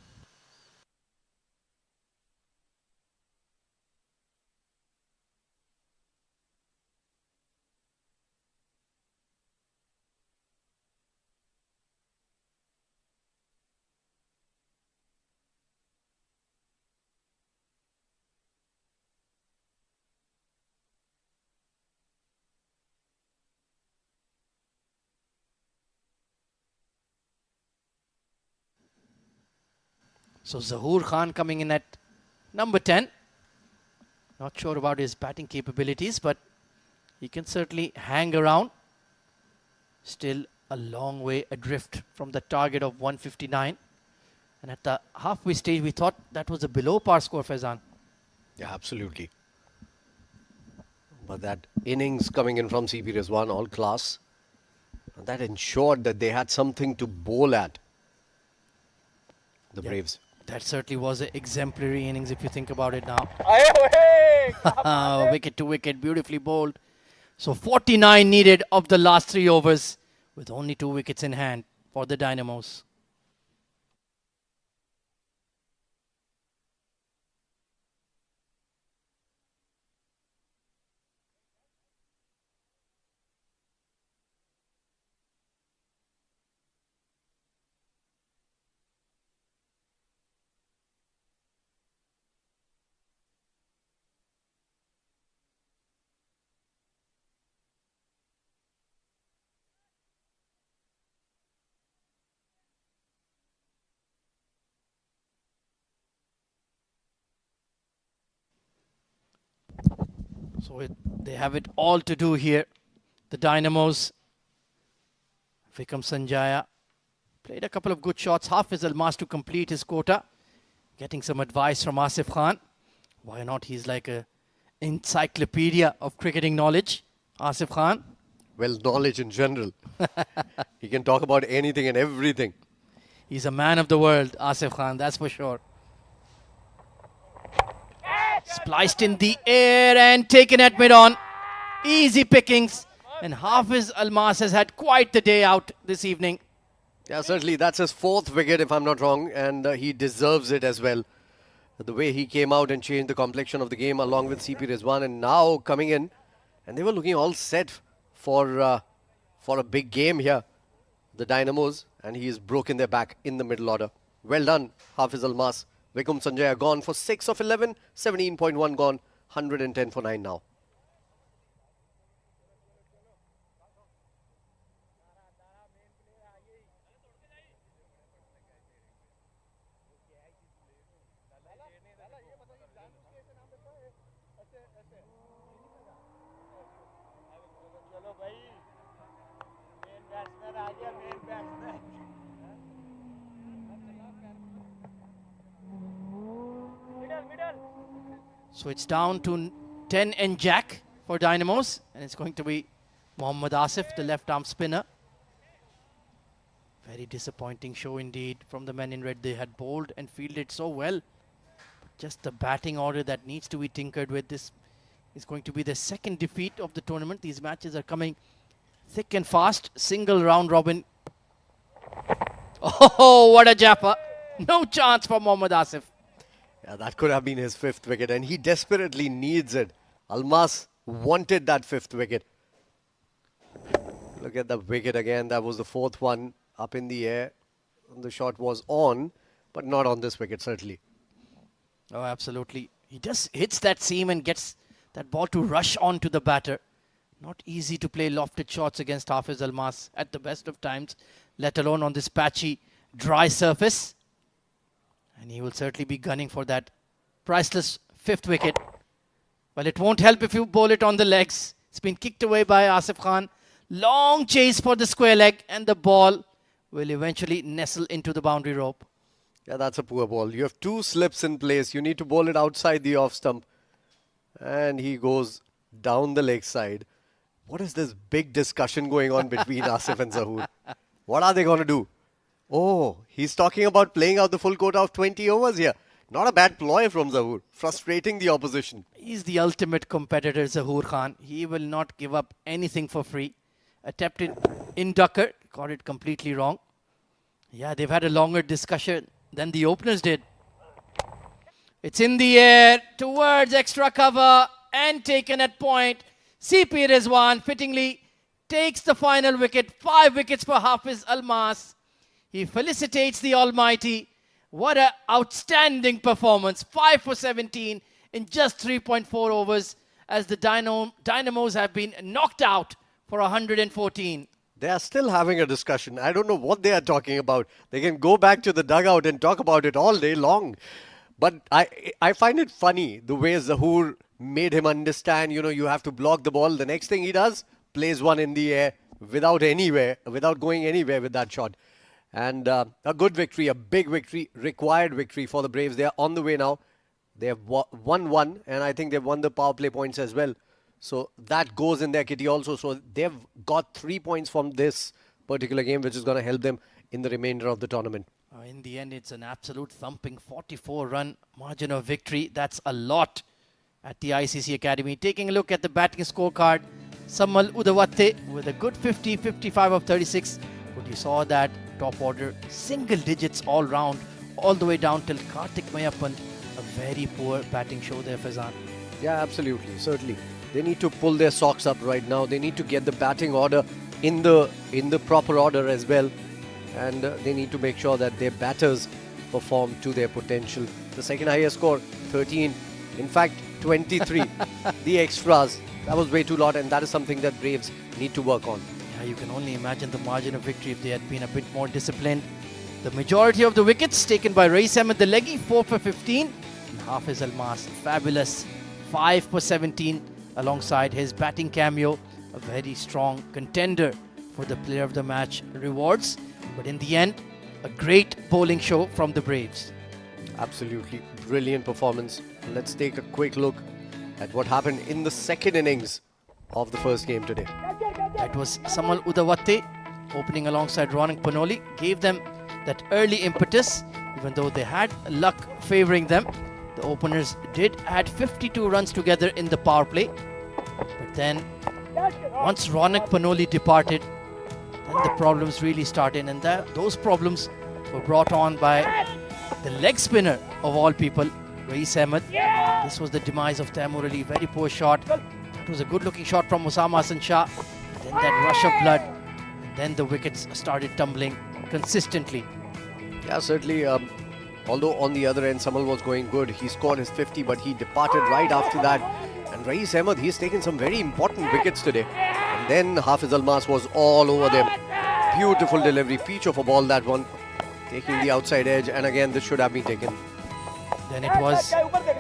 So Zahoor Khan coming in at number 10. Not sure about his batting capabilities, but he can certainly hang around. Still a long way adrift from the target of 159. And at the halfway stage, we thought that was a below par score, Faizan. Yeah, absolutely. But that innings coming in from CP Rizwan, all class, that ensured that they had something to bowl at. The Yeah. Braves. That certainly was an exemplary innings if you think about it now. Wicket to wicket, beautifully bowled. So 49 needed of the last 3 overs with only 2 wickets in hand for the Dynamos. So they have it all to do here. The Dynamos. Vikram Sanjaya played a couple of good shots. Hafiz Almas to complete his quota. Getting some advice from Asif Khan. Why not? He's like a encyclopedia of cricketing knowledge. Asif Khan. Well, knowledge in general. He can talk about anything and everything. He's a man of the world, Asif Khan, that's for sure. Spliced in the air and taken at mid-on. Easy pickings. And Hafiz Almas has had quite the day out this evening. Yeah, certainly. That's his 4th wicket, if I'm not wrong. And he deserves it as well. The way he came out and changed the complexion of the game along with CP Rizwan. And now coming in. And they were looking all set for a big game here. The Dynamos. And he has broken their back in the middle order. Well done, Hafiz Almas. Vikram Sanjaya gone for 6 of 11. 17.1 gone. 110 for 9 now. So it's down to 10 and Jack for Dynamos. And it's going to be Mohammad Asif, the left arm spinner. Very disappointing show indeed from the men in red. They had bowled and fielded so well. Just the batting order that needs to be tinkered with. This is going to be the 2nd defeat of the tournament. These matches are coming thick and fast. Single round robin. Oh, what a japper. No chance for Mohammad Asif. Yeah, that could have been his 5th wicket. And he desperately needs it. Almas wanted that 5th wicket. Look at the wicket again. That was the 4th one up in the air. The shot was on, but not on this wicket, certainly. Oh, absolutely. He just hits that seam and gets that ball to rush on to the batter. Not easy to play lofted shots against Hafiz Almas at the best of times, let alone on this patchy, dry surface. And he will certainly be gunning for that priceless 5th wicket. Well, it won't help if you bowl it on the legs. It's been kicked away by Asif Khan. Long chase for the square leg, and the ball will eventually nestle into the boundary rope. Yeah, that's a poor ball. You have 2 slips in place. You need to bowl it outside the off stump. And he goes down the leg side. What is this big discussion going on between Asif and Zahoor? What are they going to do? Oh, he's talking about playing out the full quota of 20 overs here. Not a bad ploy from Zahoor. Frustrating the opposition. He's the ultimate competitor, Zahoor Khan. He will not give up anything for free. Attempted in ducker. Got it completely wrong. Yeah, they've had a longer discussion than the openers did. It's in the air towards extra cover and taken at point. CP Rizwan fittingly takes the final wicket. 5 wickets for Hafiz Almas. He felicitates the Almighty. What an outstanding performance. 5 for 17 in just 3.4 overs as the Dynamos have been knocked out for 114. They are still having a discussion. I don't know what they are talking about. They can go back to the dugout and talk about it all day long. But I find it funny the way Zahoor made him understand, you have to block the ball. The next thing he does, plays one in the air, without going anywhere with that shot. And a good victory, a big victory, required victory for the Braves. They are on the way now. They have won one, and I think they've won the power play points as well. So that goes in their kitty also. So they've got 3 points from this particular game, which is going to help them in the remainder of the tournament. In the end, it's an absolute thumping 44-run margin of victory. That's a lot at the ICC Academy. Taking a look at the batting scorecard, Samal Udawate with a good 50, 55 of 36. But you saw that top order, single digits all round, all the way down till Karthik Mayappan. A very poor batting show there, Faizan. Yeah, absolutely, certainly. They need to pull their socks up right now. They need to get the batting order in the proper order as well. And they need to make sure that their batters perform to their potential. The second highest score, 13. In fact, 23. The extras, that was way too lot, and that is something that Braves need to work on. Yeah, you can only imagine the margin of victory if they had been a bit more disciplined. The majority of the wickets taken by Rais Ahmed the leggy, 4 for 15. And Hafiz Almas, fabulous, 5 for 17. Alongside his batting cameo, a very strong contender for the player of the match rewards. But in the end, a great bowling show from the Braves. Absolutely brilliant performance. Let's take a quick look at what happened in the second innings of the first game today. It was Samal Udawate opening alongside Ronak Panoli, gave them that early impetus. Even though they had luck favouring them, the openers did add 52 runs together in the power play. But then, once Ronak Panoli departed, then the problems really started, and those problems were brought on by the leg spinner of all people, Rais Ahmed. This was the demise of Taimur Ali. Very poor shot. It was a good-looking shot from Osama Hassan Shah. Then that rush of blood. And then the wickets started tumbling consistently. Yeah, certainly. Although on the other end, Samal was going good. He scored his 50, but he departed right after that. And Rais Ahmed, he's taken some very important wickets today. And then Hafiz Almas was all over them. Beautiful delivery, peach of a ball, that one. Taking the outside edge, and again, this should have been taken. Then it was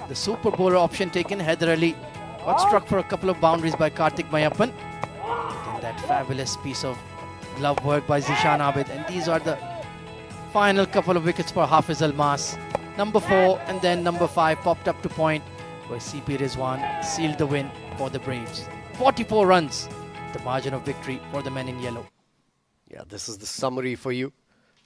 the super bowler option taken. Haider Ali got struck for a couple of boundaries by Karthik Mayappan. Then that fabulous piece of glove work by Zishan Abid. And these are the final couple of wickets for Hafiz Almas. Number 4 and then number 5 popped up to point, where CP Rizwan sealed the win for the Braves. 44 runs, the margin of victory for the men in yellow. Yeah, this is the summary for you.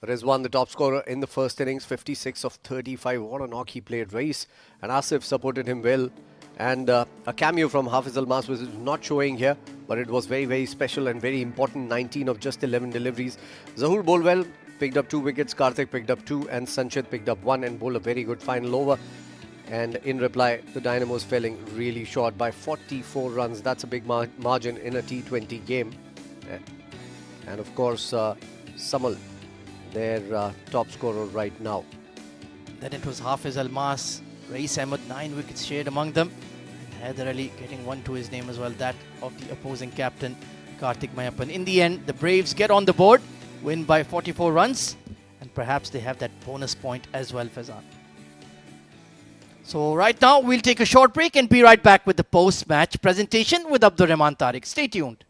Rizwan, the top scorer in the first innings, 56 of 35. What a knock he played. Rais and Asif supported him well. And a cameo from Hafiz Almas, which is not showing here, but it was very, very special and very important. 19 of just 11 deliveries. Zahur bowled well, picked up 2 wickets. Karthik picked up 2 and Sanchit picked up 1 and bowled a very good final over. And in reply, the Dynamos felling really short by 44 runs. That's a big margin in a T20 game. And of course, Samal, their top scorer right now. Then it was Hafiz Almas, Rais Ahmed, 9 wickets shared among them. And Haider Ali getting 1 to his name as well, that of the opposing captain, Karthik Mayappan. In the end, the Braves get on the board, win by 44 runs, and perhaps they have that bonus point as well, Faizan. So right now, we'll take a short break and be right back with the post-match presentation with Abdur Rahman Tariq. Stay tuned.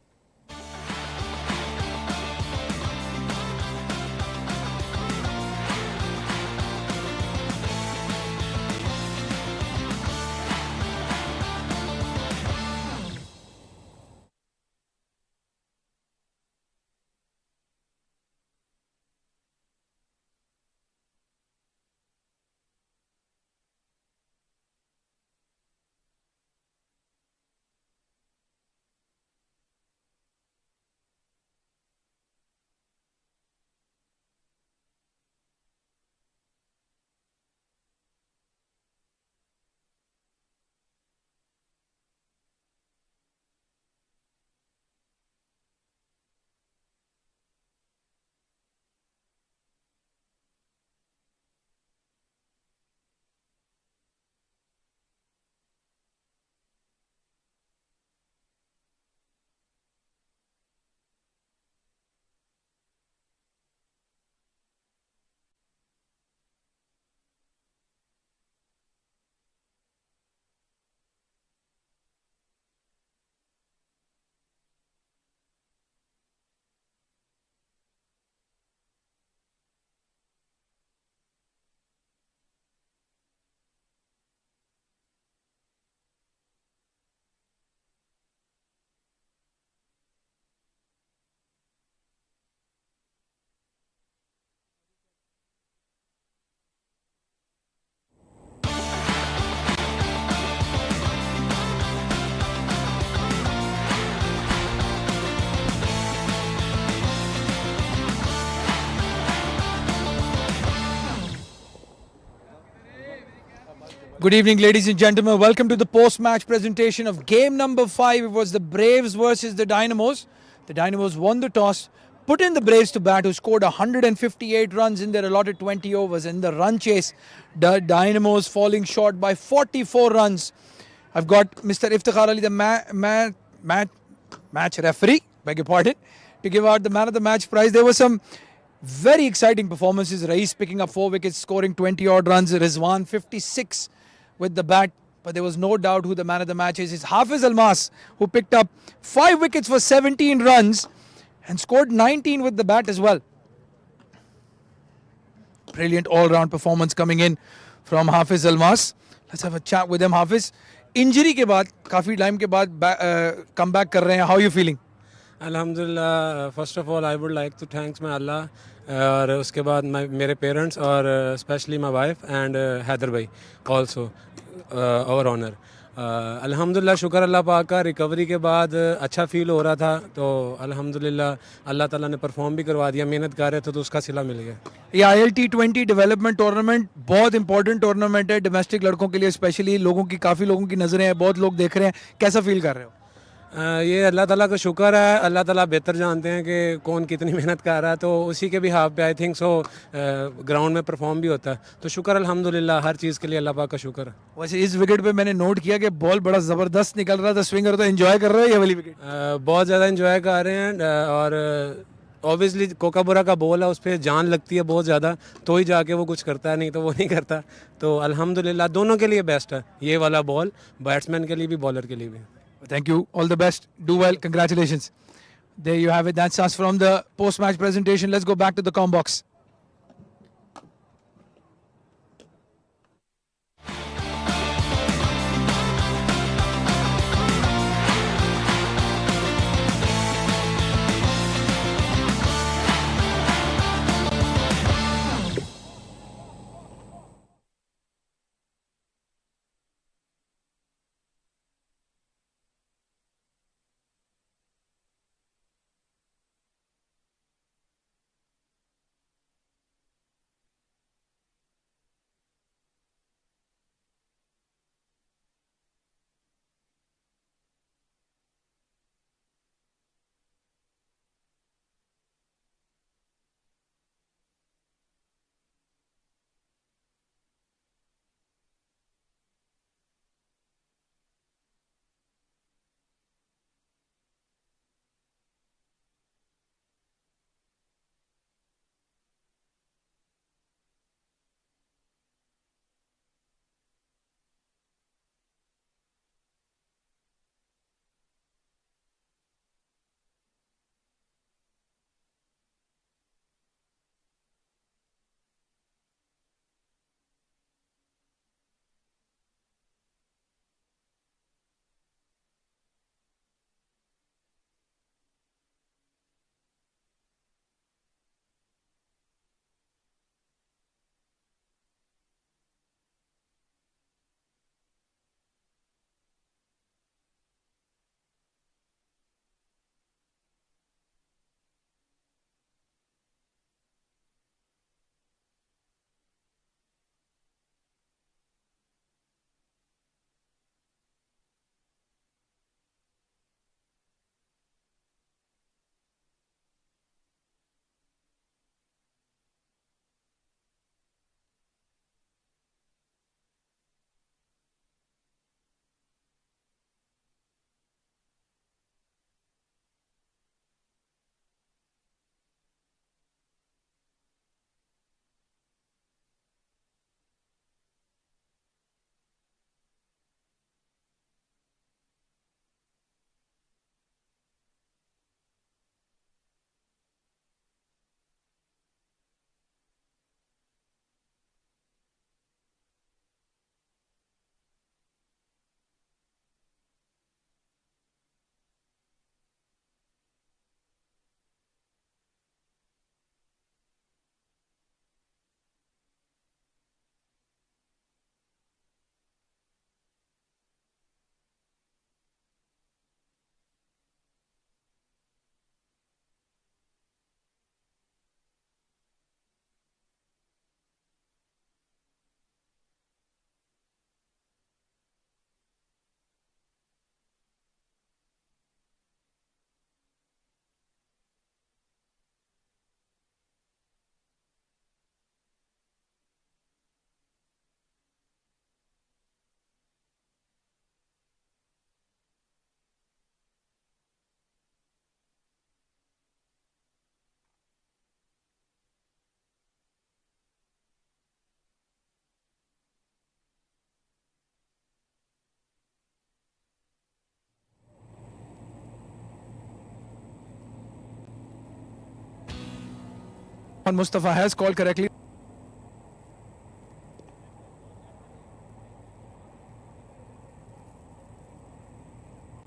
Good evening, ladies and gentlemen. Welcome to the post-match presentation of game number 5. It was the Braves versus the Dynamos. The Dynamos won the toss, put in the Braves to bat, who scored 158 runs in their allotted 20 overs. In the run chase, the Dynamos falling short by 44 runs. I've got Mr. Iftikhar Ali, the match referee, beg your pardon, to give out the man of the match prize. There were some very exciting performances. Raees picking up 4 wickets, scoring 20 odd runs. Rizwan 56 with the bat. But there was no doubt who the man of the match is. It's Hafiz Almas, who picked up 5 wickets for 17 runs and scored 19 with the bat as well. Brilliant all-round performance coming in from Hafiz Almas. Let's have a chat with him. Hafiz, injury के बाद, काफ़ी time के बाद comeback कर रहे हैं. How are you feeling? Alhamdulillah, first of all I would like to thank my Allah और उसके बाद मेरे parents और especially my wife and Haider भाई also our honor. अल्हम्दुलिल्लाह, शुक्र अल्लाह पाक का, रिकवरी के बाद अच्छा फील हो रहा था, तो अल्हम्दुलिल्लाह अल्लाह ताला ने परफॉर्म भी करवा दिया. मेहनत कर रहे थे तो उसका सिला मिल गया. ये ILT20 डेवलपमेंट टूर्नामेंट बहुत इंपॉर्टेंट टूर्नामेंट है डोमेस्टिक लड़कों के लिए, स्पेशली काफ़ी लोगों की नज़रें हैं, बहुत लोग देख रहे हैं. कैसा फील कर रहे हो? ये अल्लाह ताला का शुक्र है. अल्लाह ताला बेहतर जानते हैं कि कौन कितनी मेहनत कर रहा है, तो उसी के भी हाथ पे आई थिंक सो ग्राउंड में परफॉर्म भी होता है. तो शुक्र अल्हम्दुलिल्लाह, हर चीज़ के लिए अल्लाह पाक का शुक्र है. वैसे इस विकेट पे मैंने नोट किया कि बॉल बड़ा ज़बरदस्त निकल रहा था, स्विंगर तो एंजॉय कर रहे हो ये वाली विकेट? बहुत ज़्यादा एंजॉय कर रहे हैं और ऑब्वियसली कोकाबुरा का बॉल है, उस पर जान लगती है बहुत ज़्यादा, तो ही जाके वो कुछ करता है, नहीं तो वो नहीं करता. तो अल्हम्दुलिल्लाह दोनों के लिए बेस्ट है ये वाला बॉल, बैट्समैन के लिए भी बॉलर के लिए भी. Thank you. All the best. Do well. Congratulations. There you have it. That's us from the post-match presentation. Let's go back to the com box. Mustafa has called correctly.